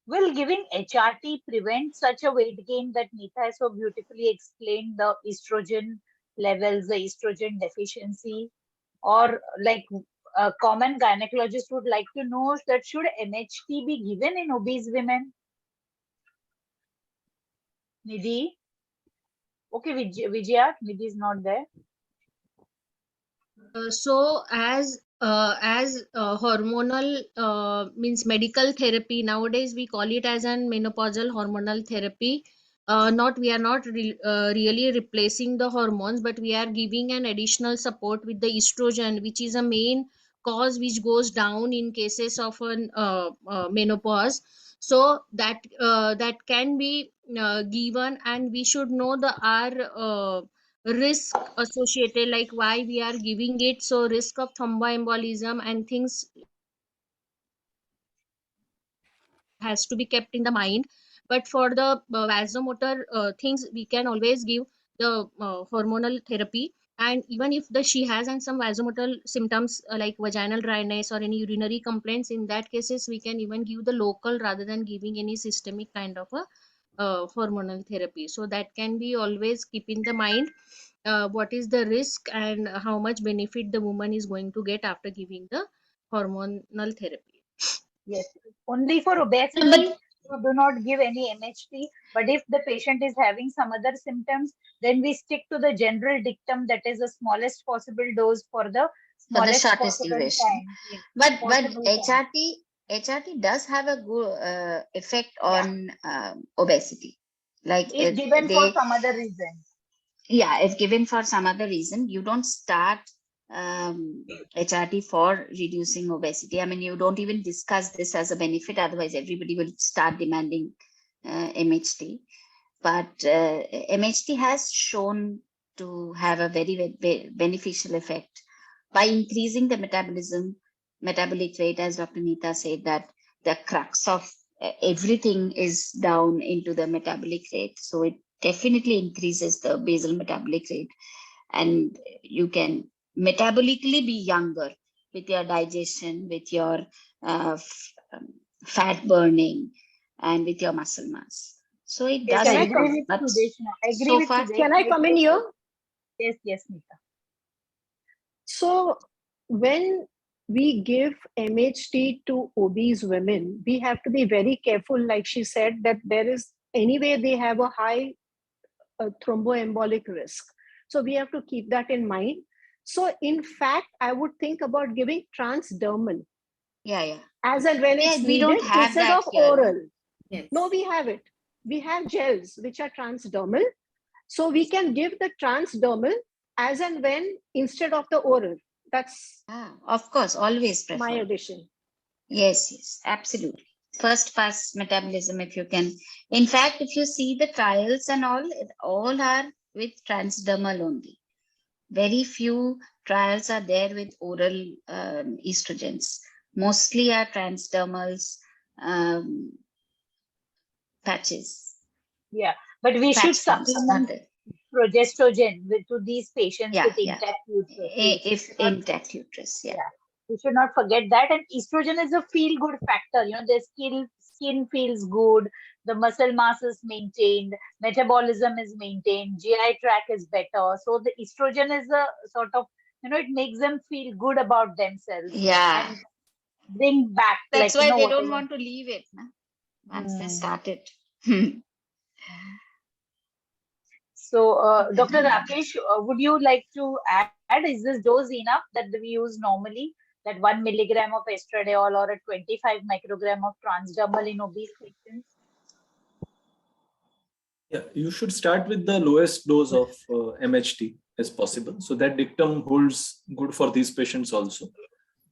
will giving HRT prevent such a weight gain that Neeta has so beautifully explained, the estrogen levels, the estrogen deficiency? Or like a common gynecologist would like to know that should MHT be given in obese women? Nidhi. Okay, Vijaya, Nidhi is not there. So as hormonal means medical therapy nowadays we call it as an menopausal hormonal therapy. Not we are not really replacing the hormones, but we are giving an additional support with the estrogen, which is a main cause which goes down in cases of an menopause. So that can be given, and we should know the our risk associated, like why we are giving it. So risk of thromboembolism and things has to be kept in the mind. But for the vasomotor things, we can always give the hormonal therapy. And even if the she has and some vasomotor symptoms like vaginal dryness or any urinary complaints, in that cases we can even give the local rather than giving any systemic kind of a hormonal therapy. So that can be always keep in the mind what is the risk and how much benefit the woman is going to get after giving the hormonal therapy. Yes, only for obesity, you do not give any MHT. But if the patient is having some other symptoms, then we stick to the general dictum, that is the smallest possible dose for the For the smallest shortest possible duration. time. Yes, But possible time. HRT does have a good effect on obesity. Like If given for some other reason. yeah, if given for some other reason, you don't start HRT for reducing obesity. I mean, you don't even discuss this as a benefit. Otherwise, everybody will start demanding MHT. But MHT has shown to have a very, very beneficial effect by increasing the metabolic rate. As Dr. Neeta said, that the crux of everything is down into the metabolic rate. So it definitely increases the basal metabolic rate, and you can metabolically be younger with your digestion, with your fat burning, and with your muscle mass. So it Yes, does I improve. agree with But Sudeshna. I agree so with far, Sudeshna. Can I come in here? Yes, yes, Nita. So when we give MHT to obese women, we have to be very careful. Like she said, that there is anyway they have a high thromboembolic risk. So we have to keep that in mind. So in fact, I would think about giving transdermal. Yeah. As and when it's we needed don't have instead that of here. oral. Yes. No, we have it. We have gels which are transdermal. So we can give the transdermal as and when instead of the oral. That's of course, always prefer. my addition. Yes, absolutely. First pass metabolism, if you can. In fact, if you see the trials and all are with transdermal only. Very few trials are there with oral estrogens. Mostly are transdermals, patches. Yeah, but we should Patch pumps, not supplement progestogen to these patients with yeah. intact uterus. If intact uterus, yeah. We should not forget that. And estrogen is a feel-good factor. You know, the skin feels good, the muscle mass is maintained, metabolism is maintained, GI tract is better. So the estrogen is a sort of, it makes them feel good about themselves. Yeah. And bring back, That's like, why they whatever. don't want to leave it, no? Once they start it. So, Dr. Rakesh, would you like to add, is this dose enough that we use normally? That 1 milligram of estradiol or a 25 microgram of transdermal in obese patients? Yeah, you should start with the lowest dose of MHT as possible. So that dictum holds good for these patients also.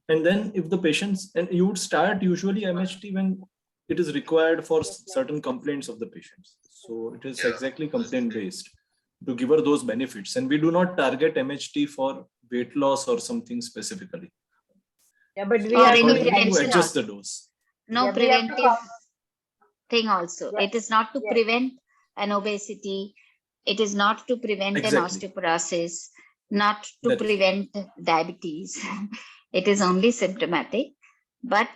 And then if the patients, and you would start usually MHT when it is required for certain complaints of the patients. So it is exactly complaint based to give her those benefits. And we do not target MHT for weight loss or something specifically. Yeah, but we Or have any to prevention adjust the dose. No Yeah, we have to preventive thing also. Yeah. It is not to Yeah. prevent an obesity. It is not to prevent Exactly. an osteoporosis, not to That is prevent diabetes. It is only symptomatic. But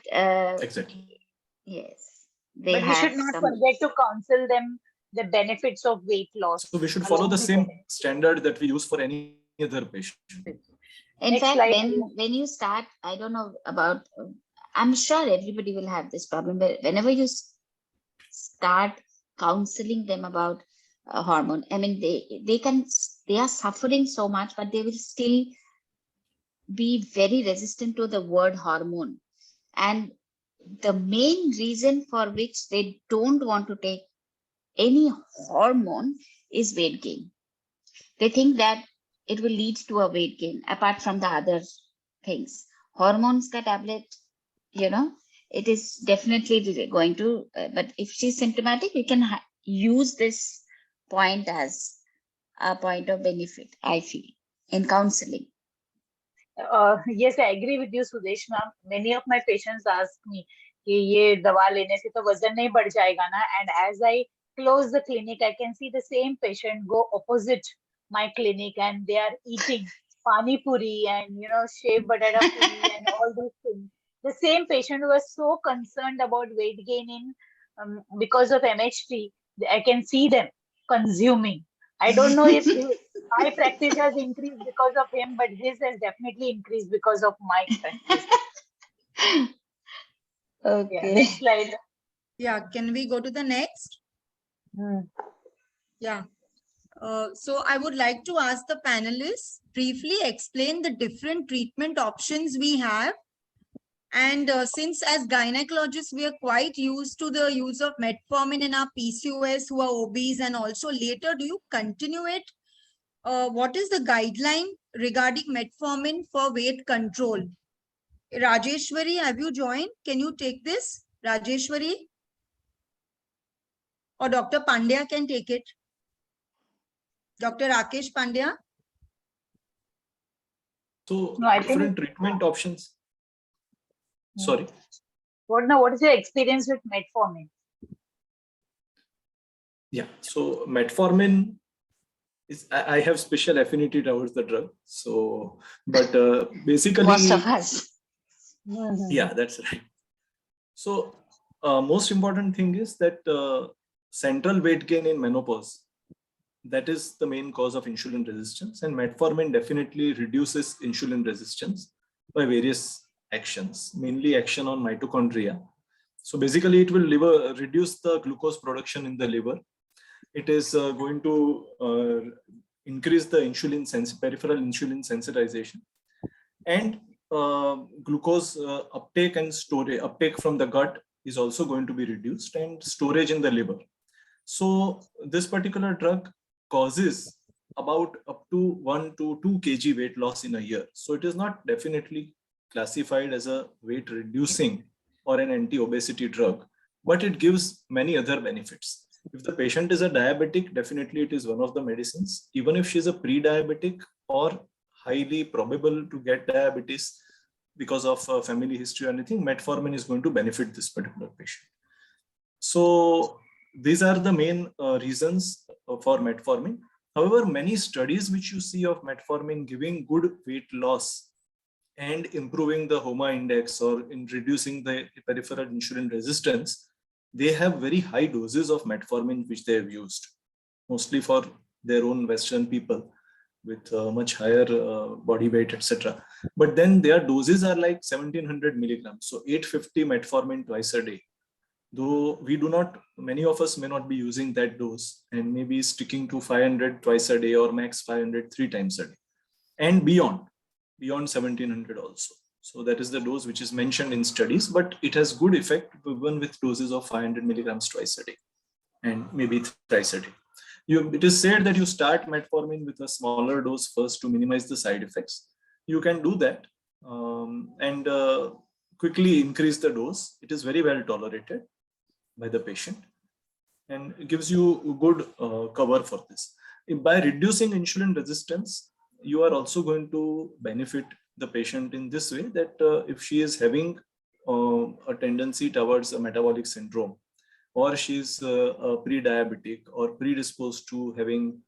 exactly. yes, they But we have should not some. forget to counsel them the benefits of weight loss. So we should follow along the with same them. standard that we use for any other patient. In Next fact, slide, when you start, I don't know about, I'm sure everybody will have this problem, but whenever you start counseling them about hormone. I mean, they are suffering so much, but they will still be very resistant to the word hormone. And the main reason for which they don't want to take any hormone is weight gain. They think that it will lead to a weight gain apart from the other things. Hormones ka tablet, it is definitely going to, but if she's symptomatic, you can use this point as a point of benefit, I feel, in counseling. Yes, I agree with you, Sudesh ma'am. Many of my patients ask me कि ये दवा लेने से तो वजन नहीं बढ़ जाएगा ना? And as I close the clinic, I can see the same patient go opposite my clinic and they are eating pani puri and shaved batata puri and all those things. The same patient who was so concerned about weight gain because of MHT, I can see them consuming. I don't know if my practice has increased because of him, but his has definitely increased because of my practice. Okay. Yeah, next slide. Yeah, can we go to the next? Yeah. So I would like to ask the panelists briefly explain the different treatment options we have. And since as gynecologists, we are quite used to the use of metformin in our PCOS who are obese, and also later, do you continue it? What is the guideline regarding metformin for weight control? Rajeshwari, have you joined? Can you take this, Rajeshwari? Or Dr. Pandya can take it. Dr. Rakesh Pandya? So No, I different think, treatment options. Sorry. What is your experience with metformin? Yeah. So metformin is, I have special affinity towards the drug. So, but basically, Most of us. Yeah, that's right. So most important thing is that central weight gain in menopause, that is the main cause of insulin resistance, and metformin definitely reduces insulin resistance by various actions, mainly action on mitochondria. So basically it will reduce the glucose production in the liver. It is going to increase the peripheral insulin sensitization, and glucose uptake and storage, uptake from the gut is also going to be reduced, and storage in the liver. So this particular drug causes about up to 1 to 2 kg weight loss in a year. So it is not definitely classified as a weight reducing or an anti-obesity drug, but it gives many other benefits. If the patient is a diabetic, definitely it is one of the medicines. Even if she is a pre-diabetic or highly probable to get diabetes because of family history or anything, metformin is going to benefit this particular patient. So these are the main reasons for metformin. However, many studies which you see of metformin giving good weight loss and improving the HOMA index or in reducing the peripheral insulin resistance, they have very high doses of metformin which they have used, mostly for their own Western people with much higher body weight, etc. But then their doses are like 1700 milligrams, so 850 metformin twice a day. Though we do not, many of us may not be using that dose and maybe sticking to 500 twice a day or max 500 3 times a day, and beyond 1700 also. So that is the dose which is mentioned in studies, but it has good effect even with doses of 500 milligrams twice a day and maybe thrice a day. It is said that you start metformin with a smaller dose first to minimize the side effects. You can do that and quickly increase the dose. It is very well tolerated by the patient and it gives you good cover for this. By reducing insulin resistance, you are also going to benefit the patient in this way that if she is having a tendency towards a metabolic syndrome, or she's a pre-diabetic or predisposed to having,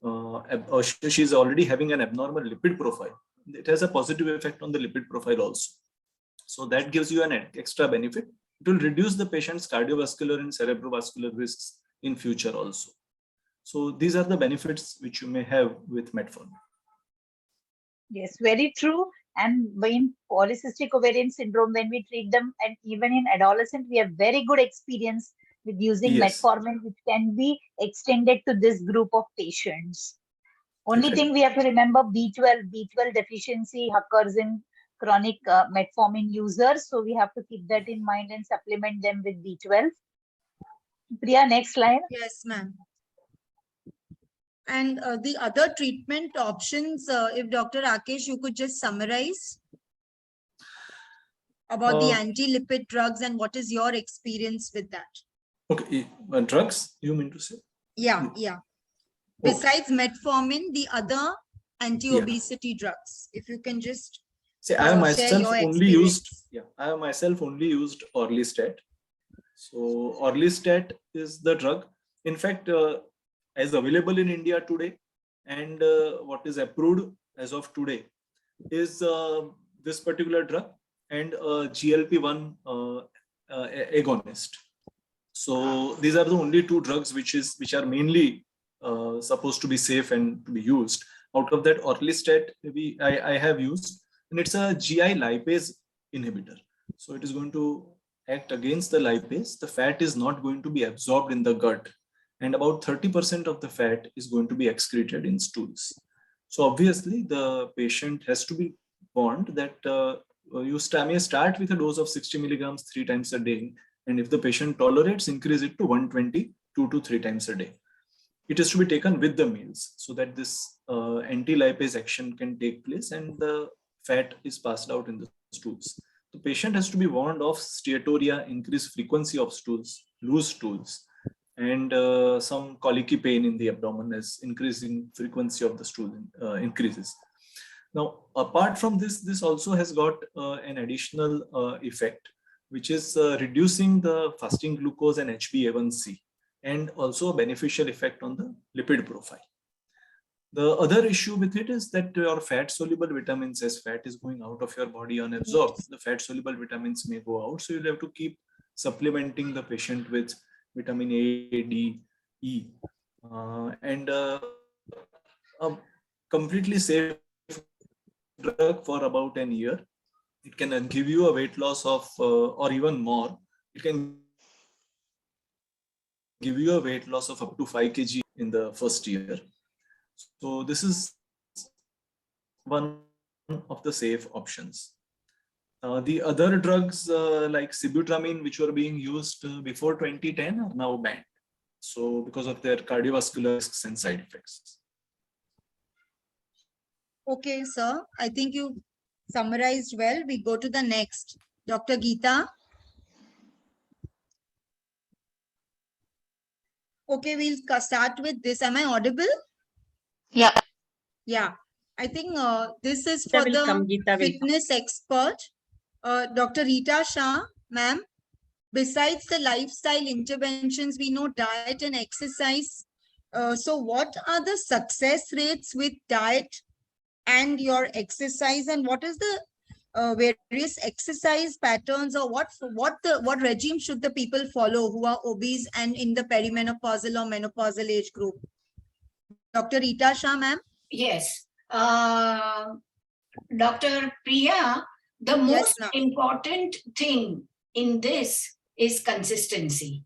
or she's already having an abnormal lipid profile, it has a positive effect on the lipid profile also. So that gives you an extra benefit. It will reduce the patient's cardiovascular and cerebrovascular risks in future also. So these are the benefits which you may have with metformin. Yes, very true. And in polycystic ovarian syndrome, when we treat them, and even in adolescent, we have very good experience with using Yes. metformin, which can be extended to this group of patients. Only Exactly. thing we have to remember, B12 deficiency occurs in chronic metformin users. So we have to keep that in mind and supplement them with B12. Priya, next slide. Yes, ma'am. And the other treatment options, if Dr. Rakesh, you could just summarize about the anti-lipid drugs and what is your experience with that? Okay, drugs, you mean to say? Yeah. Besides metformin, the other anti-obesity drugs, if you can just See, I have share myself your only used, experience. I have myself only used Orlistat. So Orlistat is the drug. In fact, as available in India today, and what is approved as of today is this particular drug and GLP-1 agonist. So these are the only two drugs which are mainly supposed to be safe and to be used. Out of that, Orlistat I have used, and it's a GI lipase inhibitor. So it is going to act against the lipase. The fat is not going to be absorbed in the gut, and about 30% of the fat is going to be excreted in stools. So obviously, the patient has to be warned that you may start with a dose of 60 milligrams 3 times a day, and if the patient tolerates, increase it to 120 2 to 3 times a day. It is to be taken with the meals so that this anti-lipase action can take place and the fat is passed out in the stools. The patient has to be warned of steatorrhea, increased frequency of stools, loose stools, and some colicky pain in the abdomen as increasing frequency of the stool increases. Now, apart from this, this also has got an additional effect, which is reducing the fasting glucose and HbA1c, and also a beneficial effect on the lipid profile. The other issue with it is that your fat-soluble vitamins, as fat is going out of your body unabsorbed, the fat-soluble vitamins may go out. So you'll have to keep supplementing the patient with vitamin A, D, E, and a completely safe drug for about an year. It can give you a weight loss of, or even more. It can give you a weight loss of up to 5 kg in the first year. So this is one of the safe options. The other drugs like sibutramine, which were being used before 2010, are now banned. So because of their cardiovascular risks and side effects. Okay, sir. I think you summarized well. We go to the next. Dr. Geeta. Okay, we'll start with this. Am I audible? Yeah. Yeah. I think this is for the fitness expert, Dr. Rita Shah, ma'am. Besides the lifestyle interventions, we know diet and exercise. So what are the success rates with diet and your exercise, and what is the various exercise patterns, or what regime should the people follow who are obese and in the perimenopausal or menopausal age group? Dr. Rita Shah, ma'am. Yes. Dr. Priya, the most important thing in this is consistency.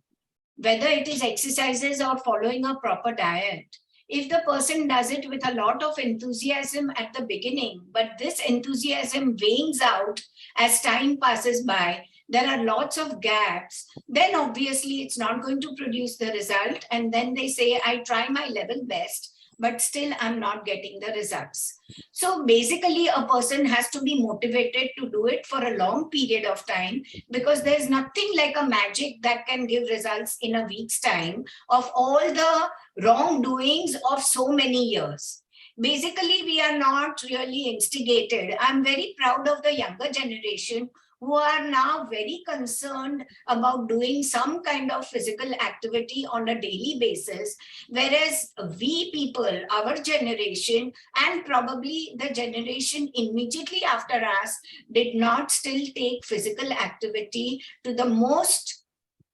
Whether it is exercises or following a proper diet, if the person does it with a lot of enthusiasm at the beginning, but this enthusiasm wanes out as time passes by, there are lots of gaps, then obviously it's not going to produce the result. And then they say, I try my level best, but still I'm not getting the results. So basically a person has to be motivated to do it for a long period of time, because there's nothing like a magic that can give results in a week's time of all the wrongdoings of so many years. Basically, we are not really instigated. I'm very proud of the younger generation who are now very concerned about doing some kind of physical activity on a daily basis, whereas we people, our generation, and probably the generation immediately after us, did not still take physical activity to the most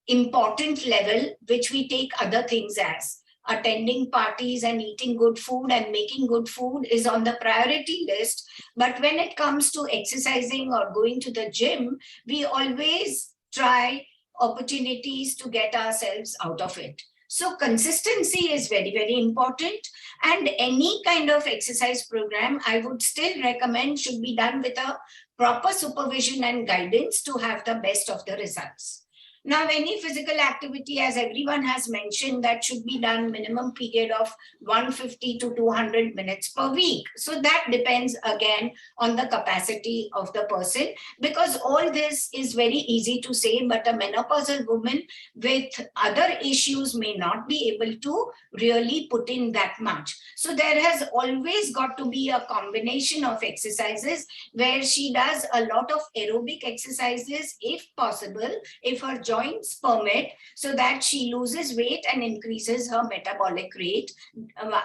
important level, which we take other things as. Attending parties and eating good food and making good food is on the priority list. But when it comes to exercising or going to the gym, we always try opportunities to get ourselves out of it. So consistency is very, very important. And any kind of exercise program, I would still recommend should be done with a proper supervision and guidance to have the best of the results. Now, any physical activity, as everyone has mentioned, that should be done minimum period of 150 to 200 minutes per week. So that depends again on the capacity of the person, because all this is very easy to say, but a menopausal woman with other issues may not be able to really put in that much. So there has always got to be a combination of exercises where she does a lot of aerobic exercises if possible, if her joints permit, so that she loses weight and increases her metabolic rate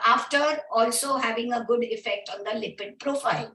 after also having a good effect on the lipid profile.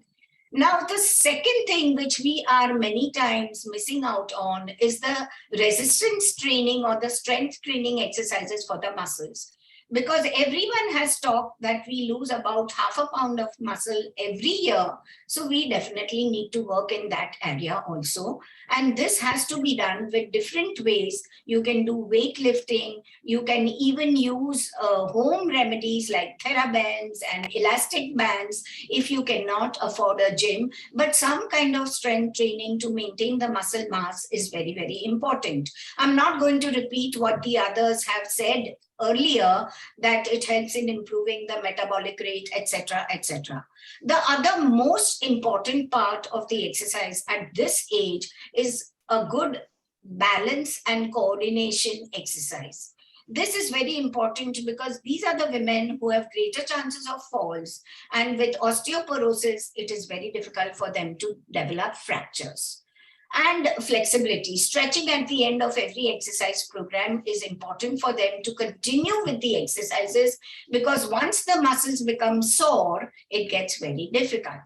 Now, the second thing which we are many times missing out on is the resistance training or the strength training exercises for the muscles. Because everyone has talked that we lose about half a pound of muscle every year. So we definitely need to work in that area also. And this has to be done with different ways. You can do weightlifting. You can even use home remedies like TheraBands and elastic bands if you cannot afford a gym. But some kind of strength training to maintain the muscle mass is very, very important. I'm not going to repeat what the others have said earlier, that it helps in improving the metabolic rate, etc., etc. The other most important part of the exercise at this age is a good balance and coordination exercise. This is very important because these are the women who have greater chances of falls, and with osteoporosis, it is very difficult for them to develop fractures. And flexibility, stretching at the end of every exercise program is important for them to continue with the exercises, because once the muscles become sore, it gets very difficult.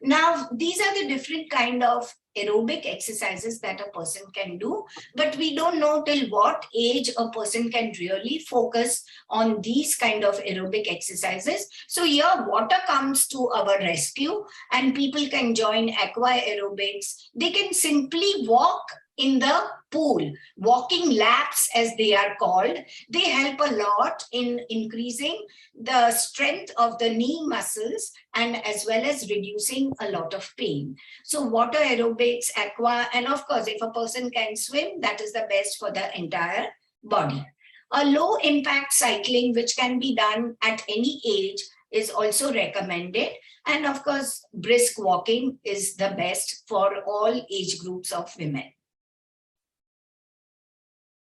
Now, these are the different kind of aerobic exercises that a person can do, but we don't know till what age a person can really focus on these kind of aerobic exercises. So here water comes to our rescue and people can join aqua aerobics. They can simply walk in the pool, walking laps as they are called. They help a lot in increasing the strength of the knee muscles and as well as reducing a lot of pain. So water aerobics, aqua, and of course, if a person can swim, that is the best for the entire body. A low impact cycling, which can be done at any age, is also recommended. And of course, brisk walking is the best for all age groups of women.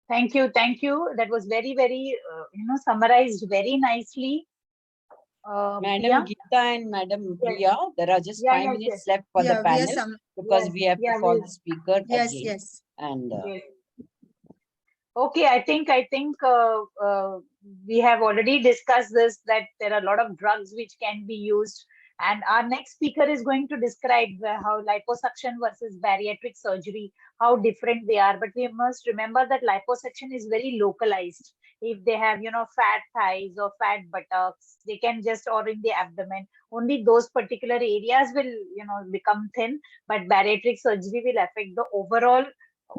Thank you. Thank you. That was very, very, summarized very nicely. Madam Priya? Geeta and Madam Yes. Priya, there are just Yeah, 5 yes, minutes yes. left for the Yeah, we are panel because we have to call the speaker Yes, again. yes. And Yes. Okay, I think we have already discussed this, that there are a lot of drugs which can be used, and our next speaker is going to describe how liposuction versus bariatric surgery, how different they are. But we must remember that liposuction is very localized. If they have, fat thighs or fat buttocks, they can just, or in the abdomen, only those particular areas will, become thin, but bariatric surgery will affect the overall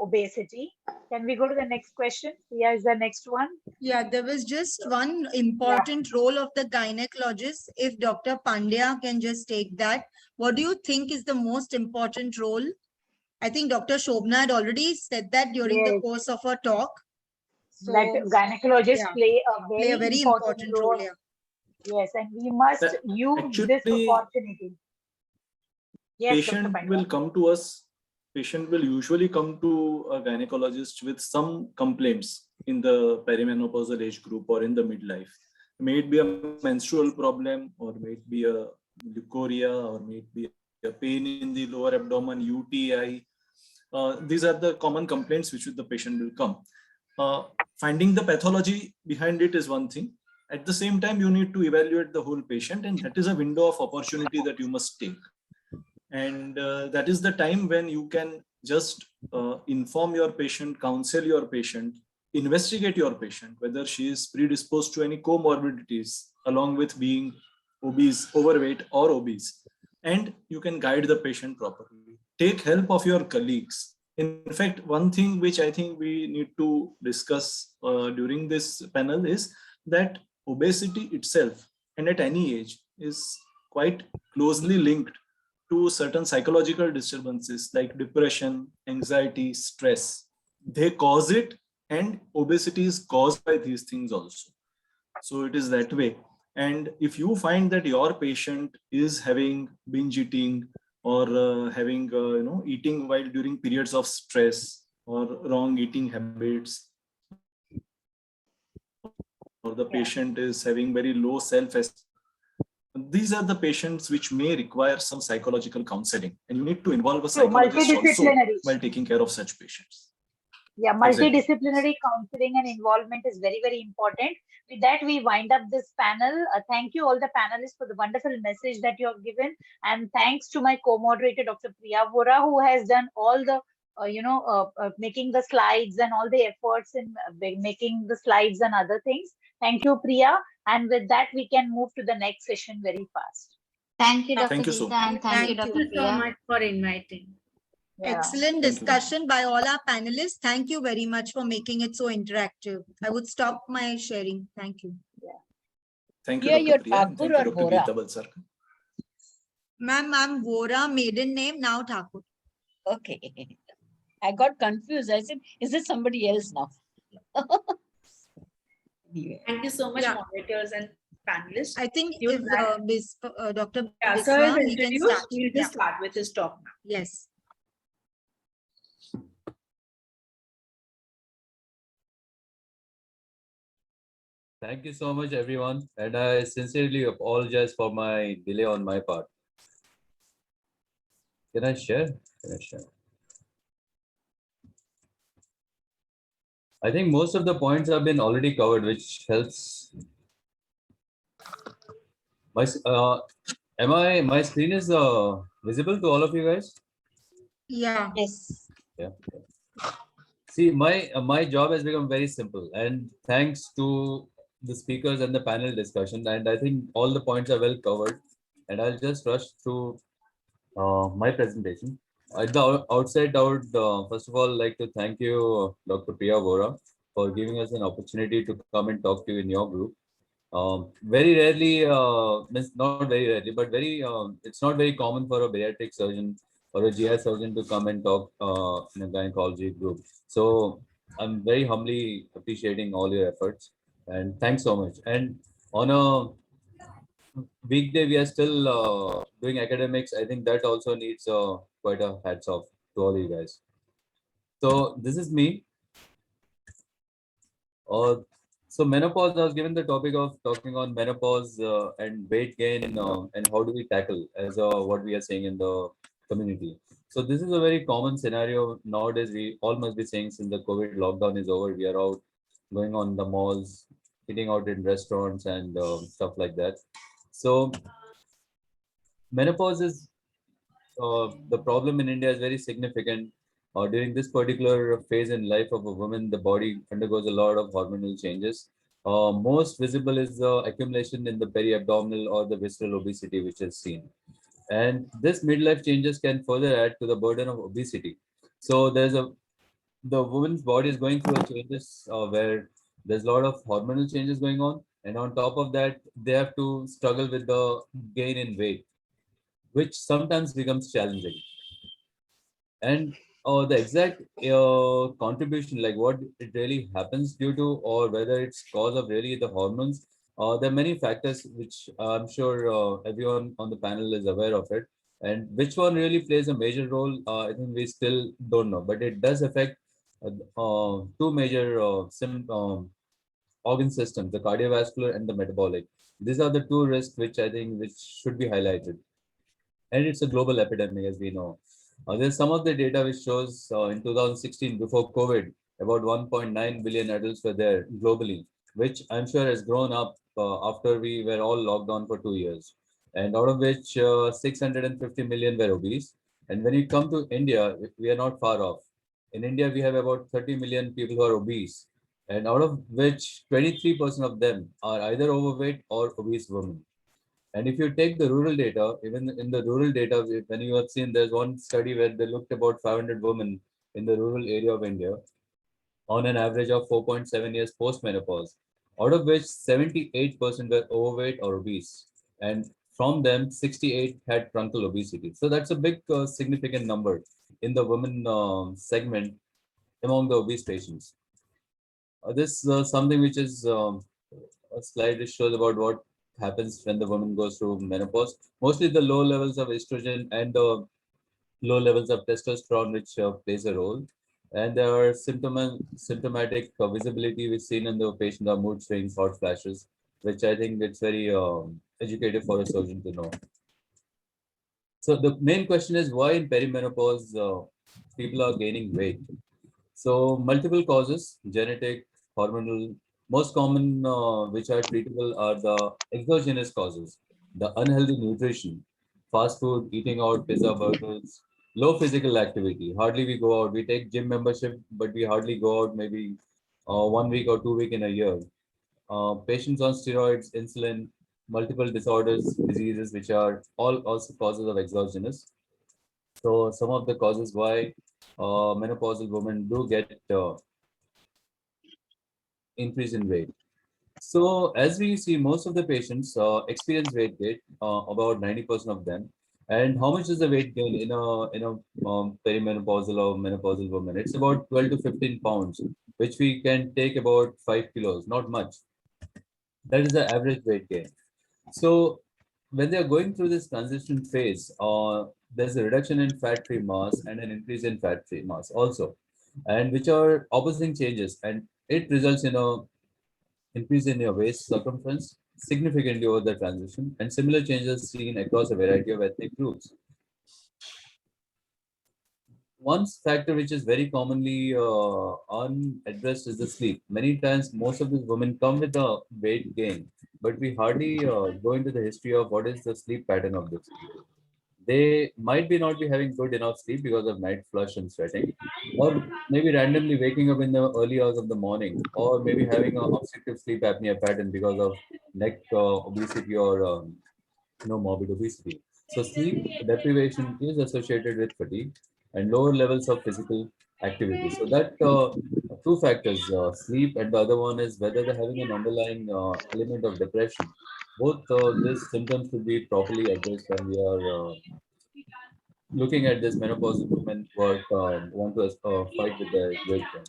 obesity. Can we go to the next question? Here is the next one. Yeah, there was just one important role of the gynecologist. If Dr. Pandya can just take that. What do you think is the most important role? I think Dr. Shobna had already said that during the course of her talk. So, That gynecologists yeah, play a very, important role. Yeah. Yes, and we must use this opportunity. Yes, Dr. Patient Pandya. will come to us. Patient will usually come to a gynecologist with some complaints in the perimenopausal age group or in the midlife. May it be a menstrual problem, or may it be a leukorrhea, or may it be a pain in the lower abdomen, UTI. These are the common complaints which the patient will come. Finding the pathology behind it is one thing. At the same time, you need to evaluate the whole patient, and that is a window of opportunity that you must take. And that is the time when you can just inform your patient, counsel your patient, investigate your patient, whether she is predisposed to any comorbidities along with being obese, overweight or obese. And you can guide the patient properly. Take help of your colleagues. In fact, one thing which I think we need to discuss during this panel is that obesity itself and at any age is quite closely linked to certain psychological disturbances like depression, anxiety, stress. They cause it, and obesity is caused by these things also. So it is that way. And if you find that your patient is having binge eating or having eating while during periods of stress or wrong eating habits, or the patient is having very low self-esteem, these are the patients which may require some psychological counseling, and you need to involve a So psychologist also multidisciplinary. while taking care of such patients. Yeah, Exactly. multidisciplinary counseling and involvement is very, very important. With that, we wind up this panel. Thank you all the panelists for the wonderful message that you have given. And thanks to my co-moderator, Dr. Priya Vora, who has done all the, making the slides and all the efforts in making the slides and other things. Thank you, Priya. And with that, we can move to the next session very fast. Thank you, Dr. Thank you so Geeta, and thank you, Dr. Thank you so Priya. much for inviting. Yeah. Excellent Thank you. discussion by all our panelists. Thank you very much for making it so interactive. I would stop my sharing. Thank you. Thank you, Here Dr. you're Priya, and thank you, Thakur or Dr. Vora? Geeta Balsarkar. Ma'am, I'm Vora, maiden name, now Thakur. Okay. I got confused. I said, is this somebody else now? Anyway. Thank you so much, Yeah. moderators and panelists. I think You if had- Dr. Yeah, sir is Biswa, he can introduced. start. We'll Yeah. just start with his talk now. Yes. Thank you so much, everyone. And I sincerely apologize for my delay on my part. Can I share? Can I share? I think most of the points have been already covered, which helps. My screen is visible to all of you guys? Yeah. Yes. Yeah. See, my job has become very simple, and thanks to the speakers and the panel discussion, and I think all the points are well covered. And I'll just rush through my presentation. At the outset, I would first of all like to thank you, Dr. Priya Vora, for giving us an opportunity to come and talk to you in your group. Very rarely, not very rarely, but it's not very common for a bariatric surgeon or a GI surgeon to come and talk in a gynecology group. So I'm very humbly appreciating all your efforts, and thanks so much. And on a weekday, we are still doing academics. I think that also needs quite a hats off to all you guys. So this is me. So menopause, I was given the topic of talking on menopause and weight gain and how do we tackle as what we are saying in the community. So this is a very common scenario nowadays. We all must be saying since the COVID lockdown is over, we are out going on the malls, eating out in restaurants and stuff like that. So menopause is the problem in India is very significant. During this particular phase in life of a woman, the body undergoes a lot of hormonal changes. Most visible is the accumulation in the peri-abdominal or the visceral obesity, which is seen. And this midlife changes can further add to the burden of obesity. So the woman's body is going through a changes where there's a lot of hormonal changes going on. And on top of that, they have to struggle with the gain in weight, which sometimes becomes challenging. And the exact contribution, like what it really happens due to, or whether it's cause of really the hormones, there are many factors which I'm sure everyone on the panel is aware of it. And which one really plays a major role, I think we still don't know, but it does affect two major organ systems, the cardiovascular and the metabolic. These are the two risks which I think which should be highlighted. And it's a global epidemic, as we know. There's some of the data which shows in 2016, before COVID, about 1.9 billion adults were there globally, which I'm sure has grown up after we were all locked down for 2 years, and out of which 650 million were obese. And when you come to India, we are not far off. In India, we have about 30 million people who are obese, and out of which 23% of them are either overweight or obese women. And if you take the rural data, even in the rural data, when you have seen, there's one study where they looked about 500 women in the rural area of India on an average of 4.7 years post-menopause, out of which 78% were overweight or obese, and from them, 68 had truncal obesity. So that's a big, significant number in the women segment among the obese patients. This something which is a slide which shows about what happens when the woman goes through menopause. Mostly the low levels of estrogen and the low levels of testosterone, which plays a role. And there are symptomatic visibility which seen in the patient are mood swings, hot flashes, which I think it's very educative for a surgeon to know. So the main question is why in perimenopause people are gaining weight. So multiple causes, genetic, hormonal, most common which are treatable are the exogenous causes, the unhealthy nutrition, fast food, eating out, pizza, burgers, low physical activity. Hardly we go out. We take gym membership, but we hardly go out maybe 1 week or 2 week in a year. Patients on steroids, insulin, multiple disorders, diseases, which are all also causes of exogenous. So some of the causes why menopausal women do get increase in weight. So as we see, most of the patients experience weight gain, about 90% of them. And how much is the weight gain in a perimenopausal or menopausal woman? It's about 12 to 15 pounds, which we can take about 5 kilos, not much. That is the average weight gain. So when they are going through this transition phase, there's a reduction in fat-free mass and an increase in fat-free mass also, and which are opposing changes, and it results in a increase in your waist circumference significantly over the transition, and similar changes seen across a variety of ethnic groups. One factor which is very commonly unaddressed is the sleep. Many times, most of these women come with a weight gain, but we hardly go into the history of what is the sleep pattern of this. They might be not be having good enough sleep because of night flush and sweating, or maybe randomly waking up in the early hours of the morning, or maybe having a obstructive sleep apnea pattern because of neck obesity or morbid obesity. So sleep deprivation is associated with fatigue and lower levels of physical activity. So that two factors, sleep and the other one is whether they're having an underlying element of depression. Both these symptoms should be properly addressed when we are looking at this menopausal women who are, want to fight with their weight gain.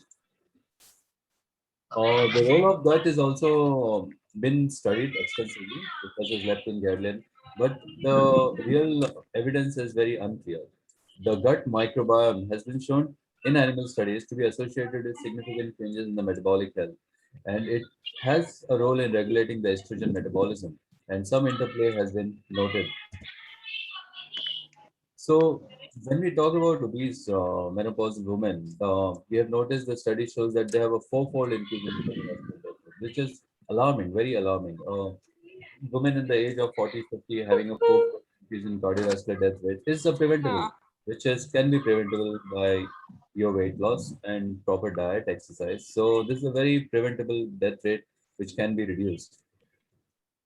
The role of gut is also been studied extensively, such as leptin, ghrelin, but the real evidence is very unclear. The gut microbiome has been shown in animal studies to be associated with significant changes in the metabolic health, and it has a role in regulating the estrogen metabolism, and some interplay has been noted. So when we talk about obese menopausal women, we have noticed the study shows that they have a fourfold increase in cardiovascular death rate, which is alarming, very alarming. Women in the age of 40, 50 having a fourfold increase in cardiovascular death rate is a preventable, which is can be preventable by your weight loss and proper diet, exercise. So this is a very preventable death rate which can be reduced.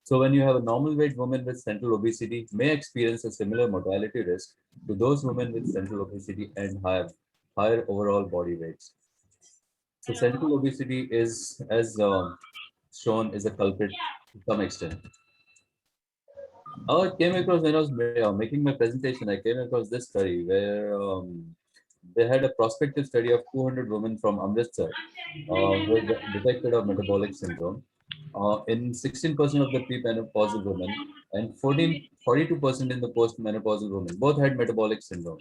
So when you have a normal weight woman with central obesity may experience a similar mortality risk to those women with central obesity and higher overall body weights. So central obesity is, as shown, is a culprit to some extent. I came across when I was making my presentation. I came across this study where they had a prospective study of 200 women from Amritsar who had detected a metabolic syndrome. In 16% of the premenopausal women and 42% in the postmenopausal women, both had metabolic syndrome.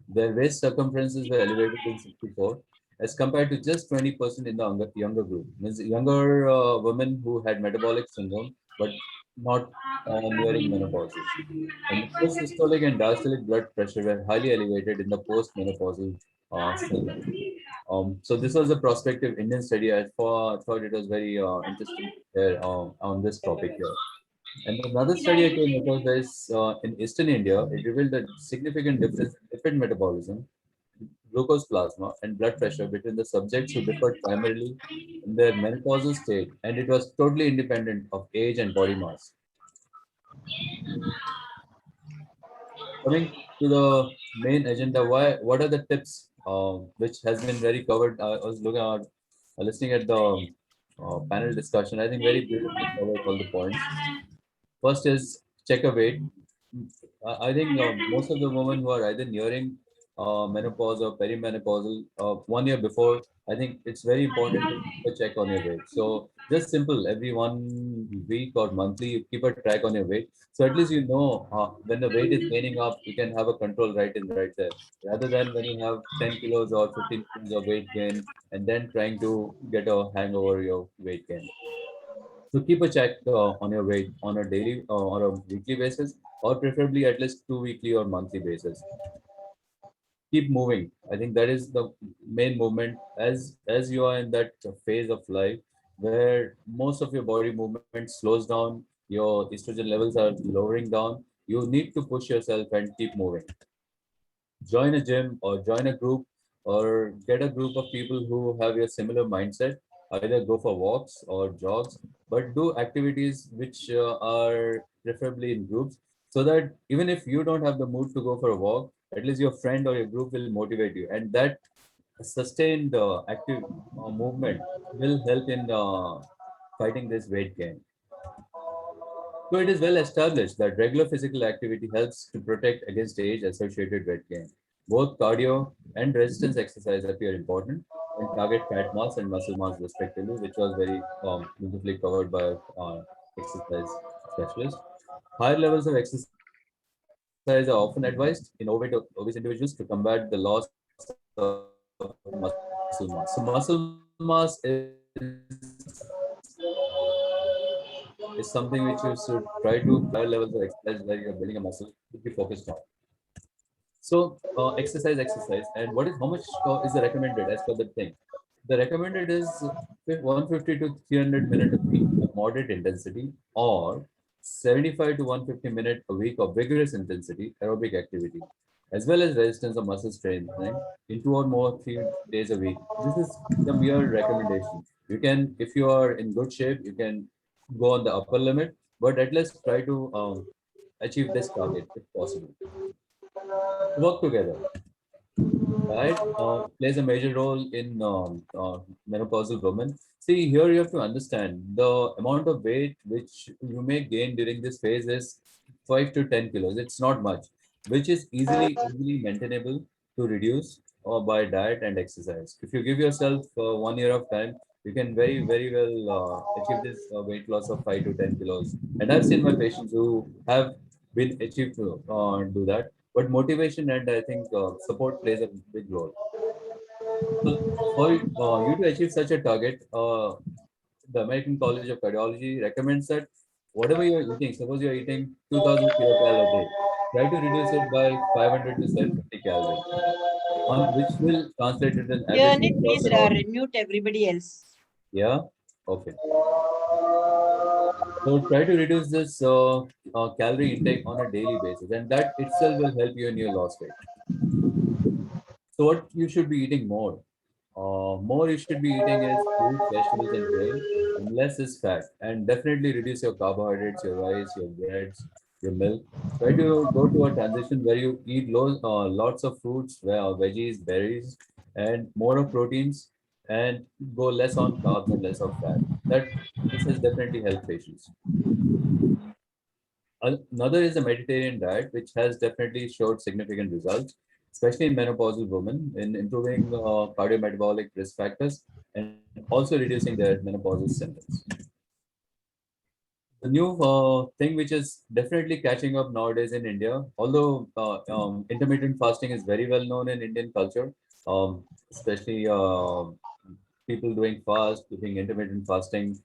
Their waist circumferences were elevated in 64 as compared to just 20% in the younger group. Means younger women who had metabolic syndrome but not nearing menopause. And the post-systolic and diastolic blood pressure were highly elevated in the postmenopausal segment. So this was a prospective Indian study. Thought it was very interesting here on this topic here. And another study I came across is in Eastern India. It revealed a significant difference in lipid metabolism, glucose plasma, and blood pressure between the subjects who differed primarily in their menopausal state, and it was totally independent of age and body mass. Coming to the main agenda, what are the tips which has been very covered. I was looking at, listening at the panel discussion. I think very beautifully covered all the points. First is check a weight. I think most of the women who are either nearing menopause or perimenopausal 1 year before, I think it's very important to keep a check on your weight. So just simple, every 1 week or monthly, you keep a track on your weight. So at least you know when the weight is gaining up, you can have a control right there. Rather than when you have 10 kilos or 15 kilos of weight gain and then trying to get a hang over your weight gain. So keep a check on your weight on a daily or a weekly basis, or preferably at least 2 weekly or monthly basis. Keep moving. I think that is the main movement as you are in that phase of life where most of your body movement slows down, your estrogen levels are lowering down. You need to push yourself and keep moving. Join a gym or join a group or get a group of people who have your similar mindset. Either go for walks or jogs, but do activities which are preferably in groups, so that even if you don't have the mood to go for a walk, at least your friend or your group will motivate you, and that sustained active movement will help in fighting this weight gain. So it is well established that regular physical activity helps to protect against age-associated weight gain. Both cardio and resistance exercise appear important and target fat mass and muscle mass respectively, which was very beautifully covered by exercise specialist. Higher levels of exercise are often advised in overweight or obese individuals to combat the loss of muscle mass. So muscle mass is something which you should try to higher levels of exercise where you're building a muscle to be focused on. So exercise, and what is how much is the recommended as per the thing? The recommended is 150 to 300 minutes a week of moderate intensity, or 75 to 150 minutes a week of vigorous intensity aerobic activity, as well as resistance or muscle strengthening in 2 or more 3 days a week. This is the mere recommendation. You can, if you are in good shape, you can go on the upper limit, but at least try to achieve this target if possible. Work together. Diet plays a major role in menopausal women. See, here you have to understand the amount of weight which you may gain during this phase is 5 to 10 kilos. It's not much, which is easily maintainable to reduce by diet and exercise. If you give yourself 1 year of time, you can very well achieve this weight loss of 5 to 10 kilos. And I've seen my patients who have been achieved to do that. But motivation and I think support plays a big role. So for you to achieve such a target, the American College of Cardiology recommends that whatever you're eating, suppose you're eating 2000 kilocal a day, try to reduce it by 500 to 750 calories, on which will translate it an average Learn weight it, loss please about, mute everybody else. yeah, okay. So try to reduce this calorie intake on a daily basis, and that itself will help you in your loss weight. So what you should be eating more? More you should be eating is fruits, vegetables, and grain, and less is fat. And definitely reduce your carbohydrates, your rice, your breads, your milk. Try to go to a transition where you eat lots of fruits, veggies, berries, and more of proteins, and go less on carbs and less of fat. That this has definitely helped patients. Another is the Mediterranean diet, which has definitely showed significant results, especially in menopausal women, in improving cardiometabolic risk factors and also reducing their menopausal symptoms. The new thing which is definitely catching up nowadays in India, although intermittent fasting is very well known in Indian culture, especially people doing fast, doing intermittent fasting.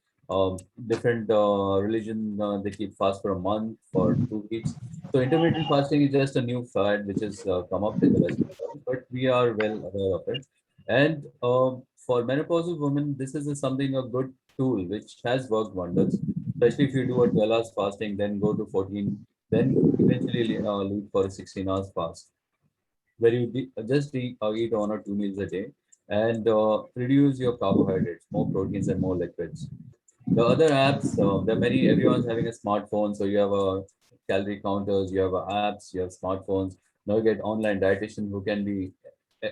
Different religion they keep fast for a month, for 2 weeks. So intermittent fasting is just a new fad which has come up in the Western world, but we are well aware of it. And for menopausal women, this is something a good tool which has worked wonders. Especially if you do a 12 hours fasting, then go to 14, then eventually lead for a 16 hours fast where you just eat 1 or 2 meals a day and reduce your carbohydrates, more proteins and more liquids. The other apps, there are many, everyone's having a smartphone, so you have a calorie counters, you have apps, you have smartphones. Now you get online dietitian who can be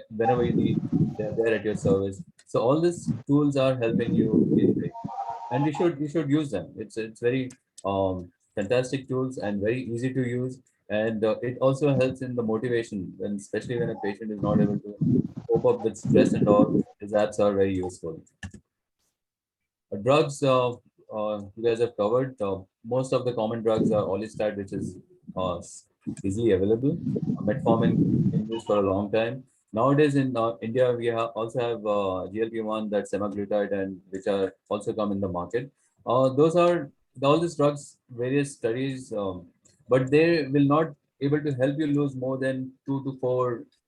whenever you need, they're there at your service. So all these tools are helping you in weight, and you should use them. It's very fantastic tools and very easy to use, and it also helps in the motivation, when especially when a patient is not able to cope up with stress and all. These apps are very useful. Drugs, you guys have covered. Most of the common drugs are Orlistat, which is easily available. Metformin been used for a long time. Nowadays in India, we also have GLP-1, that's semaglutide, and which are also come in the market. Those are all these drugs, various studies, but they will not able to help you lose more than 2 to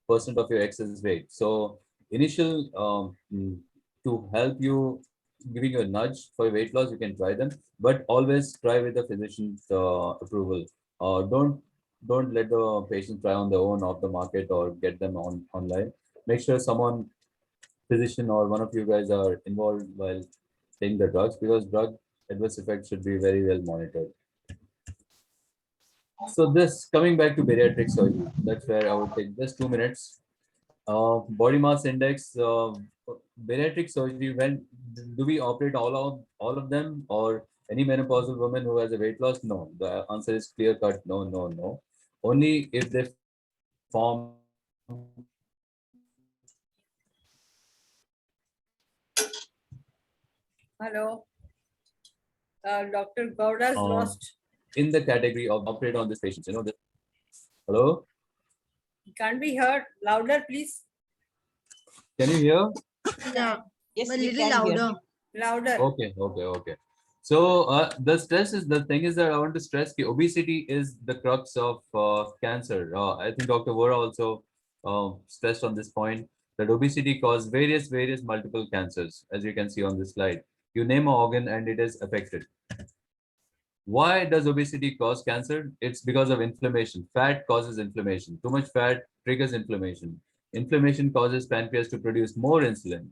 4% of your excess weight. So initial to help you, giving you a nudge for weight loss, you can try them, but always try with the physician's approval. Don't let the patient try on their own off the market or get them on online. Make sure someone, physician or one of you guys, are involved while taking the drugs, because drug adverse effects should be very well monitored. So this, coming back to bariatric surgery, that's where I would take just 2 minutes. Body mass index, bariatric surgery, when do we operate all of them, or any menopausal woman who has a weight loss? No, the answer is clear cut, no, no, no. Only if they form. Hello. Dr. Gowda's lost. In the category of operate on this patient, hello, Can't be heard. Louder, please. can you hear? Yeah. Yes, A we little can hear. louder. Louder. Okay. So the thing is that I want to stress that obesity is the crux of cancer. I think Dr. Vora also stressed on this point, that obesity causes various multiple cancers, as you can see on this slide. You name an organ and it is affected. Why does obesity cause cancer? It's because of inflammation. Fat causes inflammation. Too much fat triggers inflammation. Inflammation causes pancreas to produce more insulin.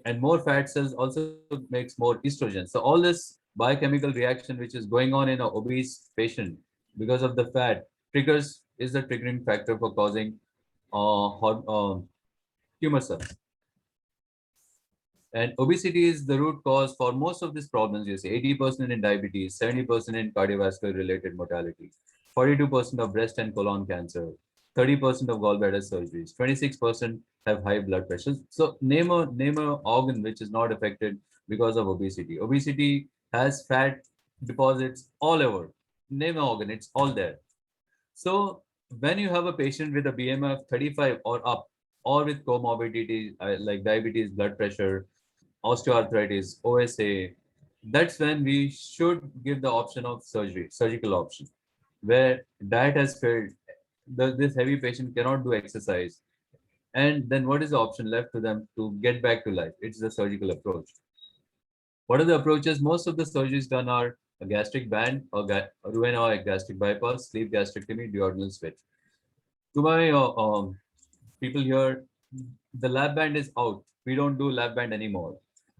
And more fat cells also makes more estrogen. So all this biochemical reaction which is going on in an obese patient because of the fat is the triggering factor for causing tumor cells. And obesity is the root cause for most of these problems. You see, 80% in diabetes, 70% in cardiovascular related mortality, 42% of breast and colon cancer, 30% of gallbladder surgeries, 26% have high blood pressure. So name a organ which is not affected because of obesity. Obesity has fat deposits all over. Name an organ, it's all there. So when you have a patient with a BMI of 35 or up, or with comorbidity like diabetes, blood pressure, osteoarthritis, OSA, that's when we should give the option of surgery, surgical option, where diet has failed. This heavy patient cannot do exercise. And then what is the option left to them to get back to life? It's the surgical approach. What are the approaches? Most of the surgeries done are a gastric band, or Roux-en-Y or a gastric bypass, sleeve gastrectomy, duodenal switch. To my people here, the lap band is out. We don't do lap band anymore.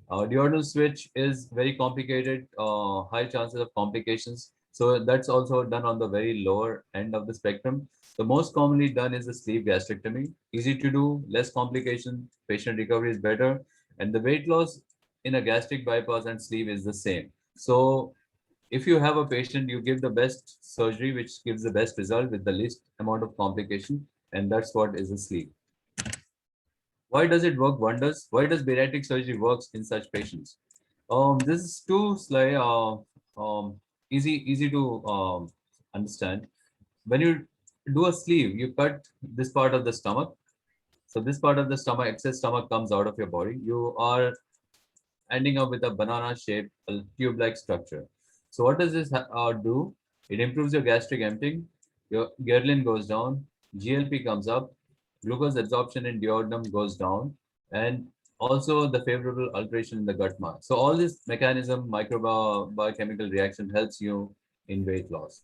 Duodenal switch is very complicated, high chances of complications. So that's also done on the very lower end of the spectrum. The most commonly done is the sleeve gastrectomy. Easy to do, less complication, patient recovery is better, and the weight loss in a gastric bypass and sleeve is the same. So if you have a patient, you give the best surgery, which gives the best result with the least amount of complication, and that's what is the sleeve. Why does it work wonders? Why does bariatric surgery works in such patients? This is too easy to understand. When you do a sleeve, you cut this part of the stomach. So this part of the stomach, excess stomach, comes out of your body. You are ending up with a banana-shaped tube-like structure. So what does this do? It improves your gastric emptying. Your ghrelin goes down. GLP comes up. Glucose absorption in duodenum goes down, and also the favorable alteration in the gut mass. So all this mechanism, biochemical reaction, helps you in weight loss.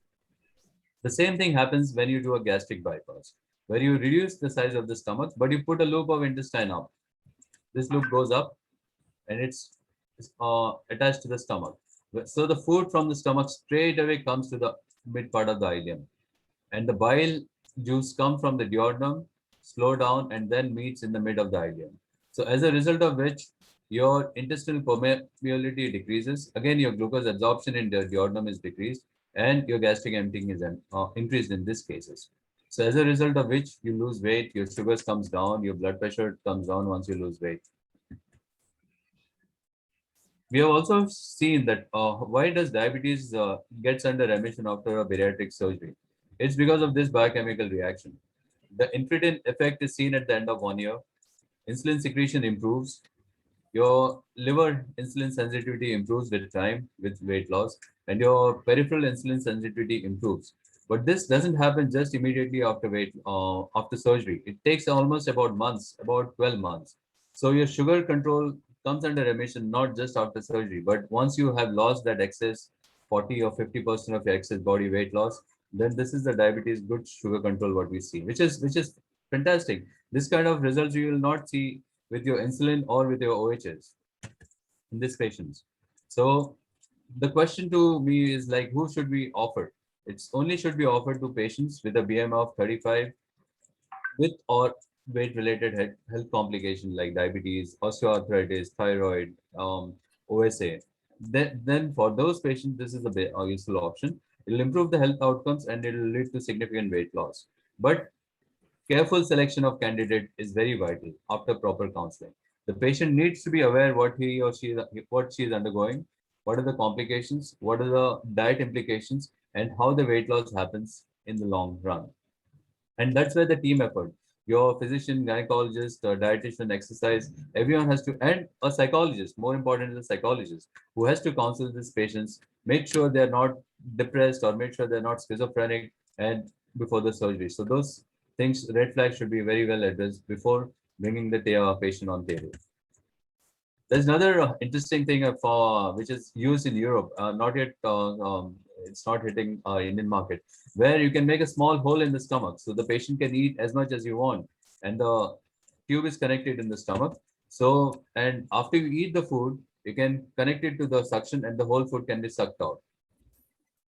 The same thing happens when you do a gastric bypass, where you reduce the size of the stomach, but you put a loop of intestine up. This loop goes up, and it's attached to the stomach. So the food from the stomach straight away comes to the mid part of the ileum, and the bile juice come from the duodenum slow down, and then meets in the mid of the ileum. So as a result of which, your intestinal permeability decreases. Again, your glucose absorption in the duodenum is decreased, and your gastric emptying is increased in these cases. So as a result of which, you lose weight, your sugars comes down, your blood pressure comes down once you lose weight. We have also seen that why does diabetes gets under remission after a bariatric surgery? It's because of this biochemical reaction. The incretin effect is seen at the end of 1 year. Insulin secretion improves. Your liver insulin sensitivity improves with time, with weight loss, and your peripheral insulin sensitivity improves. But this doesn't happen just immediately after surgery. It takes almost about months, about 12 months. So your sugar control comes under remission not just after surgery, but once you have lost that excess 40 or 50% of your excess body weight loss, then this is the diabetes good sugar control what we see, which is fantastic. This kind of results you will not see with your insulin or with your OHS in these patients. So the question to me is like, who should we offer? It's only should be offered to patients with a BMI of 35 with or weight related health complications like diabetes, osteoarthritis, thyroid, OSA. Then for those patients, this is a useful option. It will improve the health outcomes and it will lead to significant weight loss. But careful selection of candidate is very vital after proper counseling. The patient needs to be aware what she is undergoing, what are the complications, what are the diet implications, and how the weight loss happens in the long run. And that's where the team effort, your physician, gynecologist, dietitian, exercise, everyone has to, and a psychologist, more important is a psychologist who has to counsel these patients, make sure they're not depressed or make sure they're not schizophrenic and before the surgery. So those things, red flags should be very well addressed before bringing the patient on table. There's another interesting thing for which is used in Europe, not yet, it's not hitting Indian market, where you can make a small hole in the stomach so the patient can eat as much as you want, and the tube is connected in the stomach. So, and after you eat the food, you can connect it to the suction, and the whole food can be sucked out.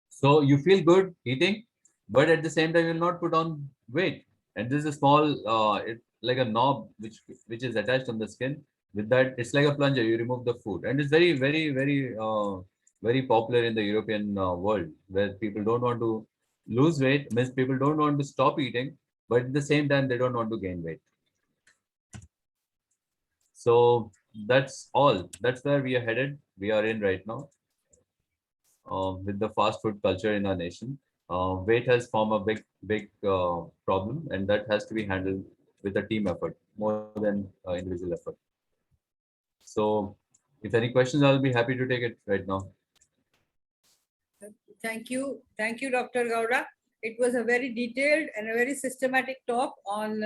So you feel good eating, but at the same time, you'll not put on weight. And this is a small, like a knob which is attached on the skin. With that, it's like a plunger. You remove the food, and it's very, very, very popular in the European world, where people don't want to lose weight. Means people don't want to stop eating, but at the same time, they don't want to gain weight. So that's all. That's where we are headed. We are in right now. With the fast food culture in our nation. Weight has formed a big problem, and that has to be handled with a team effort more than individual effort. So, if any questions, I'll be happy to take it right now. Thank you, Dr. Gowda. It was a very detailed and a very systematic talk on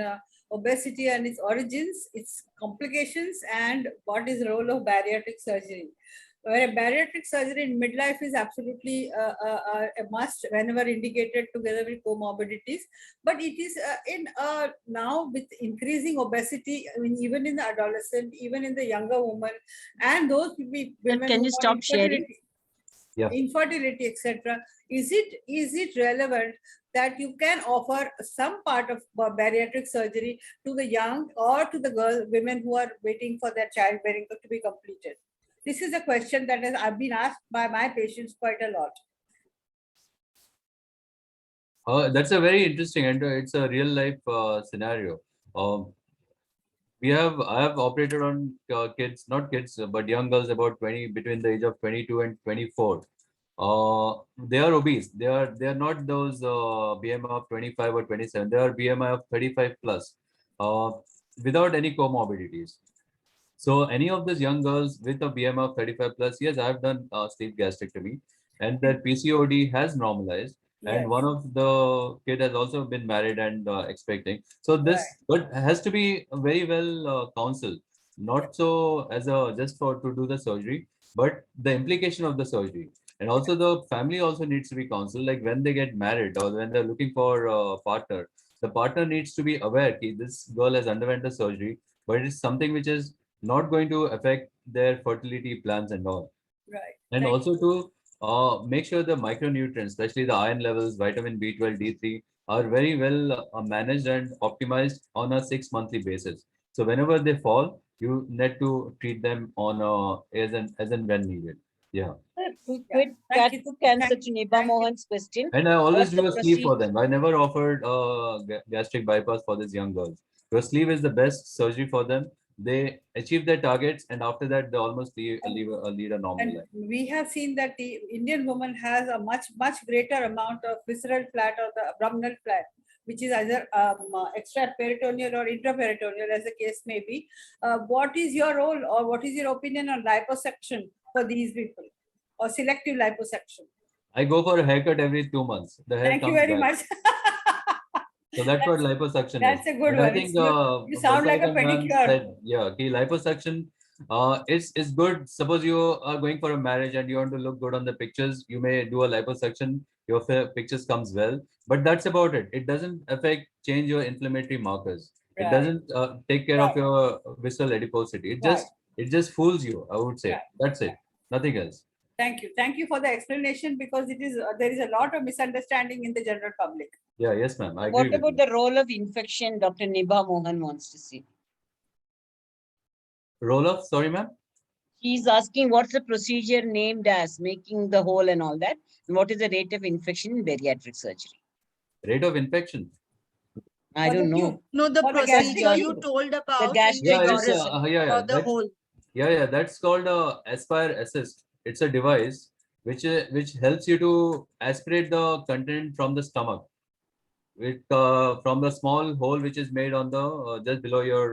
obesity and its origins, its complications, and what is the role of bariatric surgery. Where bariatric surgery in midlife is absolutely a must whenever indicated together with comorbidities. But it is now with increasing obesity, I mean, even in the adolescent, even in the younger woman, and those women Can you stop sharing? Yeah. Infertility, etc. Is it relevant that you can offer some part of bariatric surgery to the young or to the women who are waiting for their childbearing to be completed? This is a question that I've been asked by my patients quite a lot. That's a very interesting, and it's a real life scenario. I have operated on kids, not kids, but young girls about 20, between the age of 22 and 24. They are obese. They are not those BMI of 25 or 27. They are BMI of 35 plus, without any comorbidities. So any of these young girls with a BMI of 35 plus, yes, I have done sleeve gastrectomy, and their PCOD has normalized. Yes. And one of the kid has also been married and expecting. So this but has to be very well counseled, not so as a just for to do the surgery, but the implication of the surgery. And also the family also needs to be counseled, like when they get married or when they're looking for a partner, the partner needs to be aware that this girl has underwent a surgery, but it is something which is not going to affect their fertility plans and all. Right. And also to make sure the micronutrients, especially the iron levels, vitamin B12, D3, are very well managed and optimized on a 6 monthly basis. So whenever they fall, you need to treat them on as and when needed. Yeah. Quick answer to Niba Mohan's question. And I always What's the do a sleeve for procedure? them. I never offered gastric bypass for these young girls. Your sleeve is the best surgery for them. They achieve their targets, and after that, they almost lead a normal And life. we have seen that the Indian woman has a much greater amount of visceral fat or the abdominal fat, which is either extraperitoneal or intraperitoneal, as the case may be. What is your role, or what is your opinion on liposuction for these people, or selective liposuction? I go for a haircut every 2 months. The hair Thank you comes very back. much. So that's what liposuction That's is. a good And I one. think You sound like a Balsarikan ma'am pedicure. said, yeah, liposuction is good. Suppose you are going for a marriage and you want to look good on the pictures, you may do a liposuction. Your pictures comes well, but that's about it. It doesn't change your inflammatory markers. It Right. doesn't take care of Right. your visceral adiposity. Right. It just fools you, I would say. Right. That's it. Nothing else. Thank you for the explanation, because it is there is a lot of misunderstanding in the general public. Yeah, yes, ma'am. I agree What with about you. the role of infection? Dr. Niba Mohan wants to see. Roll off, sorry, ma'am. He's asking what's the procedure named as, making the hole and all that, and what is the rate of infection in bariatric surgery? Rate of infection. I don't know. No, the For the procedure gastric you told about in gastric the Yeah, it's uterus for the that's, whole. yeah, that's called Aspire Assist. It's a device which helps you to aspirate the content from the stomach, from the small hole which is made on the just below your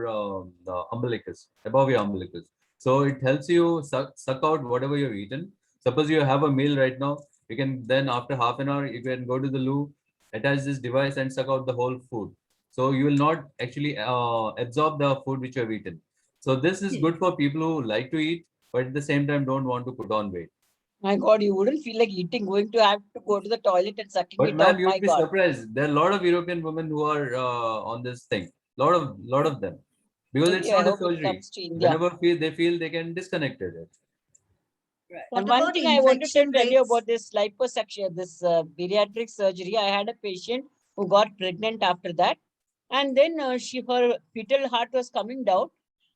the umbilicus, above your umbilicus. So it helps you suck out whatever you've eaten. Suppose you have a meal right now, you can then after half an hour you can go to the loo, attach this device and suck out the whole food. So you will not actually absorb the food which you have eaten. So this is good for people who like to eat, but at the same time don't want to put on weight. My God, you wouldn't feel like eating, going to have to go to the toilet and sucking But it ma'am, out. you My would be God. surprised. There are a lot of European women who are on this thing. Lot of them, because it's Okay, I not a hope it surgery. comes to India. Whenever they feel they can disconnect it. What And one about thing I wanted to infection tell you rates? about this liposuction, this bariatric surgery. I had a patient who got pregnant after that, and then her fetal heart was coming down.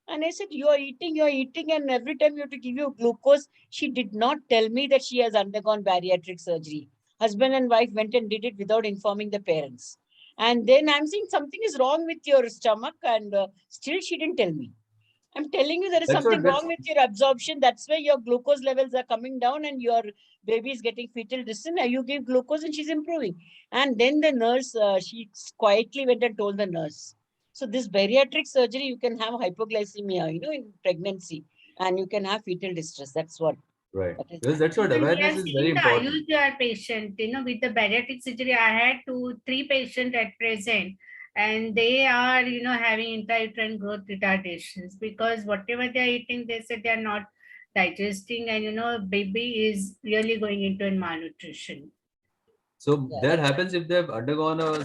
And I said, you are eating, and every time you have to give you glucose. She did not tell me that she has undergone bariatric surgery. Husband and wife went and did it without informing the parents. And then I'm saying something is wrong with your stomach, and still she didn't tell me. I'm telling you, there is That's something what wrong with your absorption. That's why your glucose levels are coming down and your baby is getting fetal distress. You give glucose and she's improving. And then the nurse, she quietly went and told the nurse. So this bariatric surgery, you can have hypoglycemia, in pregnancy, and you can have fetal distress. That's what. Right. That is Because that's what Even we awareness have is very seen the important. IUGR patient, with the bariatric surgery. I had 3 patients at present, and they are, having intrauterine growth retardations, because whatever they are eating, they said they are not digesting, and, baby is really going into malnutrition. So Yeah, that that's happens if they've undergone a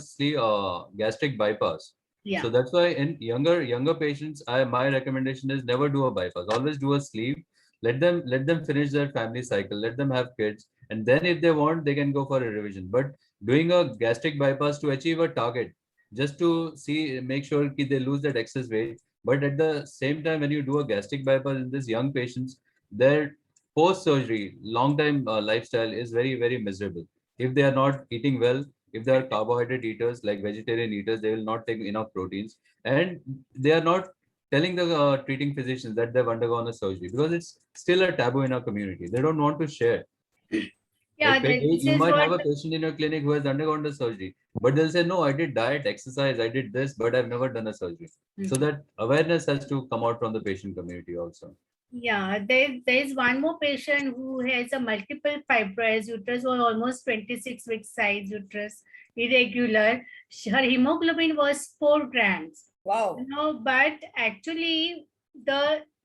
gastric bypass. Yeah. So that's why in younger patients, my recommendation is never do a bypass. Always do a sleeve. Let them finish their family cycle. Let them have kids, and then if they want, they can go for a revision. But doing a gastric bypass to achieve a target, just to make sure they lose that excess weight. But at the same time, when you do a gastric bypass in these young patients, their post-surgery long-time lifestyle is very, very miserable. If they are not eating well, if they are carbohydrate eaters like vegetarian eaters, they will not take enough proteins, and they are not telling the treating physicians that they've undergone a surgery, because it's still a taboo in our community. They don't want to share. Yeah, this You is might have what. a patient in your clinic who has undergone the surgery, but they'll say, no, I did diet, exercise, I did this, but I've never done a surgery. So that awareness has to come out from the patient community also. Yeah, there's one more patient who has a multiple fibroids. Uterus was almost 26 weeks size, uterus irregular. Her hemoglobin was 4 grams. Wow. But actually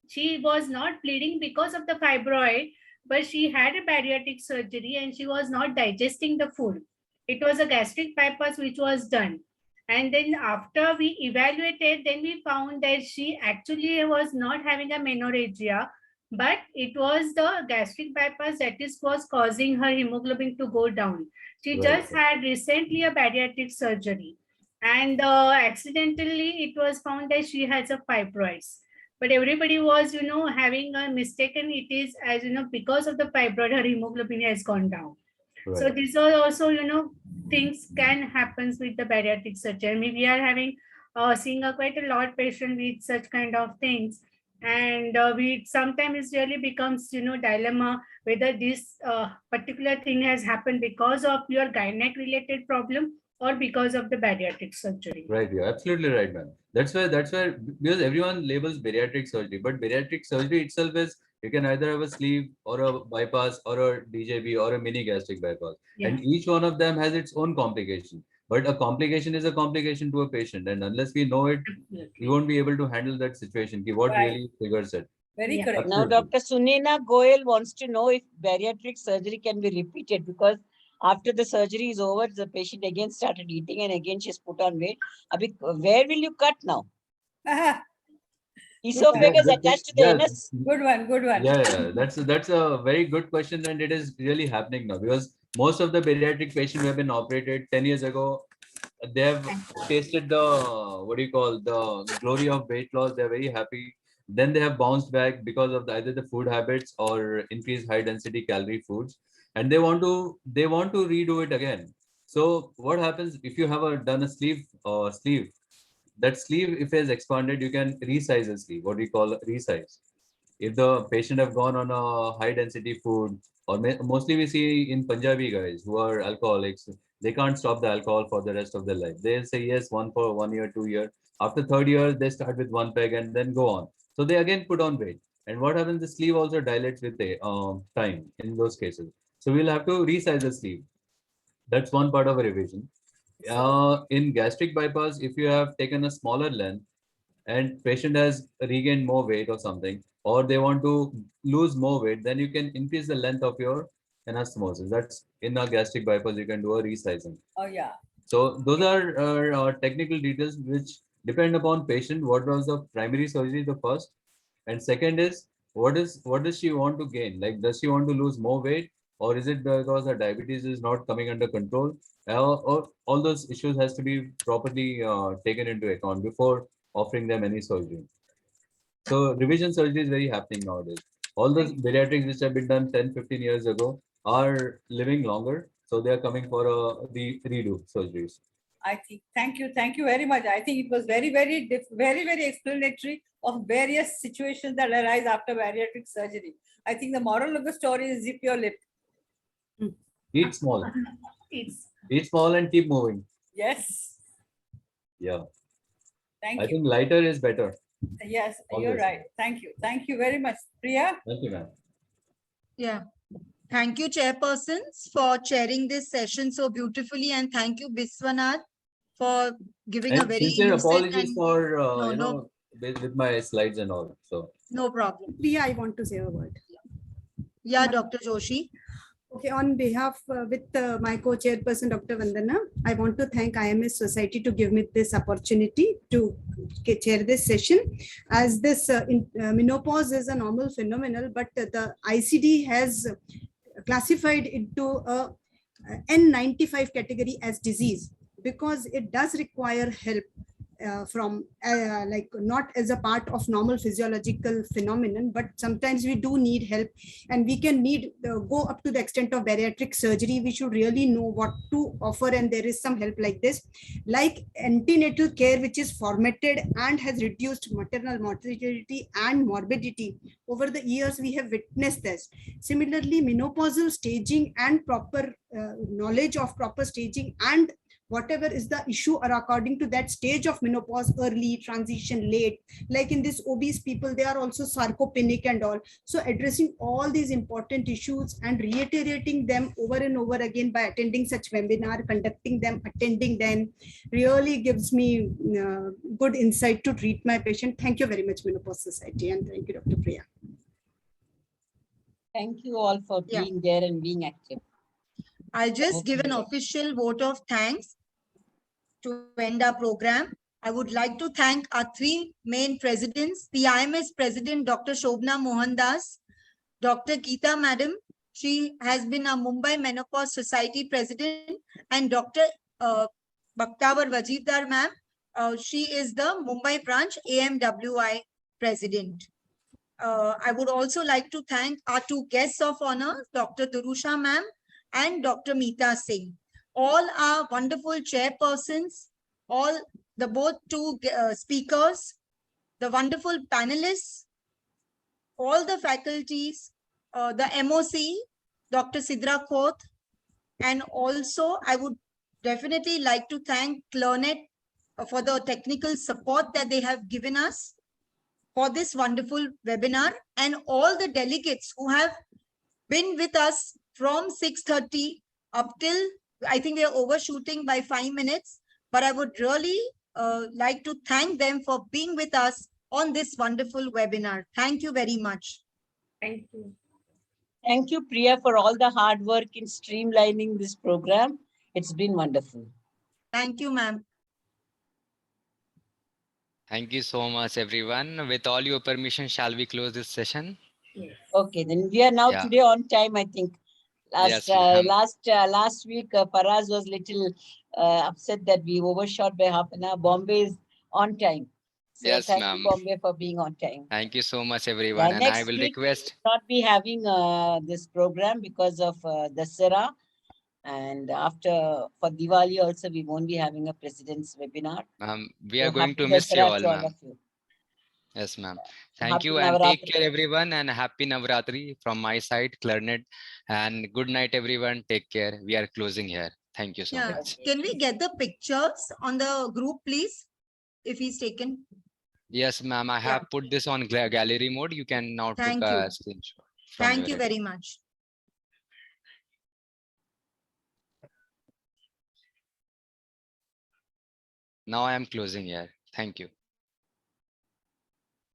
she was not bleeding because of the fibroid, but she had a bariatric surgery and she was not digesting the food. It was a gastric bypass which was done. And then after we evaluated, then we found that she actually was not having a menorrhagia, but it was the gastric bypass that was causing her hemoglobin to go down. She just had recently a bariatric surgery, and accidentally it was found that she has a fibroids. But everybody was, having a mistaken it is as, because of the fibroid, her hemoglobin has gone down. So these are also, things can happen with the bariatric surgery. I mean, we are having, seeing quite a lot patient with such kind of things. And we sometimes it really becomes, dilemma whether this particular thing has happened because of your gynec related problem or because of the bariatric surgery. Right, you're absolutely right, man. That's where because everyone labels bariatric surgery, but bariatric surgery itself is you can either have a sleeve or a bypass or a DJB or a mini gastric bypass, and each one of them has its own complication. But a complication is a complication to a patient, and unless we know it, we won't be able to handle that situation. What really triggers it? Very correct. Now, Dr. Sunena Goyal wants to know if bariatric surgery can be repeated, because after the surgery is over, the patient again started eating and again she's put on weight. Where will you cut now? Esophagus attached to the anus? Good one, good one. Yeah, that's a very good question, and it is really happening now because most of the bariatric patients who have been operated 10 years ago, they have tasted the the glory of weight loss. They're very happy. Then they have bounced back because of either the food habits or increased high density calorie foods, and they want to redo it again. So what happens if you have done a sleeve? That sleeve, if it is expanded, you can resize the sleeve. What we call resize. If the patient have gone on a high density food, or mostly we see in Punjabi guys who are alcoholics, they can't stop the alcohol for the rest of their life. They'll say yes, one for 1 year, 2 year. After third year, they start with one peg and then go on. So they again put on weight. And what happens? The sleeve also dilates with the time in those cases. So we'll have to resize the sleeve. That's one part of a revision. In gastric bypass, if you have taken a smaller length and patient has regained more weight or something, or they want to lose more weight, then you can increase the length of your anastomosis. That's in a gastric bypass, you can do a resizing. Oh, yeah. So those are technical details which depend upon patient. What was the primary surgery, the first, and second is what does she want to gain? Like, does she want to lose more weight, or is it because her diabetes is not coming under control? Or all those issues has to be properly taken into account before offering them any surgery. So revision surgery is very happening nowadays. All those bariatrics which have been done 10, 15 years ago are living longer. So they are coming for the redo surgeries. I think, thank you very much. I think it was very, very explanatory of various situations that arise after bariatric surgery. I think the moral of the story is zip your lip. Eat small. Eat small and keep moving. Yes. Yeah. Thank you. I think lighter is better. Yes, Always. you're right. Thank you. Thank you very much. Priya? Thank you, ma'am. Yeah. Thank you, chairpersons, for chairing this session so beautifully. And thank you, Biswanath, for giving a And very sincere lucid apologies and for with my slides and all. So no problem. Priya, I want to say a word. Yeah, Dr. Joshi. Okay, on behalf with my co-chairperson, Dr. Vandana, I want to thank IMS Society to give me this opportunity to chair this session. As this menopause is a normal phenomenon, but the ICD has classified into a N95 category as disease because it does require help from like not as a part of normal physiological phenomenon, but sometimes we do need help, and we can need go up to the extent of bariatric surgery. We should really know what to offer, and there is some help like this, like antenatal care, which is formatted and has reduced maternal mortality and morbidity. Over the years, we have witnessed this. Similarly, menopausal staging and proper knowledge of proper staging and whatever is the issue or according to that stage of menopause, early, transition, late, like in these obese people, they are also sarcopenic and all. So addressing all these important issues and reiterating them over and over again by attending such webinar, conducting them, attending them, really gives me good insight to treat my patient. Thank you very much, Menopause Society, and thank you, Dr. Priya. Thank you all for being there and being active. I'll just give an official vote of thanks to end our program. I would like to thank our three main presidents, the IMS president, Dr. Shobna Mohandas, Dr. Geeta Madam, she has been a Mumbai Menopause Society President, and Dr. Bhaktawar Wajidar Ma'am, she is the Mumbai branch AMWI President. I would also like to thank our two guests of honor, Dr. Durusha Ma'am and Dr. Meeta Singh. All our wonderful chairpersons, all the both two speakers, the wonderful panelists, all the faculties, the MOC, Dr. Sidra Khoth, and also I would definitely like to thank Clernet for the technical support that they have given us for this wonderful webinar, and all the delegates who have been with us from 6:30 up till, I think we are overshooting by 5 minutes, but I would really like to thank them for being with us on this wonderful webinar. Thank you very much. Thank you. Thank you, Priya, for all the hard work in streamlining this program. It's been wonderful. Thank you, ma'am. Thank you so much, everyone. With all your permission, shall we close this session? Yes. Okay, then we are now Yeah. today on time, I think. Yes, ma'am. Last week, Paraz was little upset that we overshot by half an hour. Bombay is on time. So Yes, thank ma'am. you, Bombay, for being on time. Thank you so much, everyone. Yeah, And I next will week request. we will not be having this program because of Dasara. And after, for Diwali also, we won't be having a president's webinar. We are So going happy to miss you Dasara all, to all ma'am. of you. Yes, ma'am. Thank Happy you and take Navaratri. care, everyone. And happy Navratri from my side, Clarinet. And good night, everyone. Take care. We are closing here. Thank you so Yeah, much. can we get the pictures on the group, please? If he's taken. Yes, ma'am. I have put this on gallery mode. You can now took Thank a you. screenshot from Thank your you end. very much. Now I am closing here. Thank you.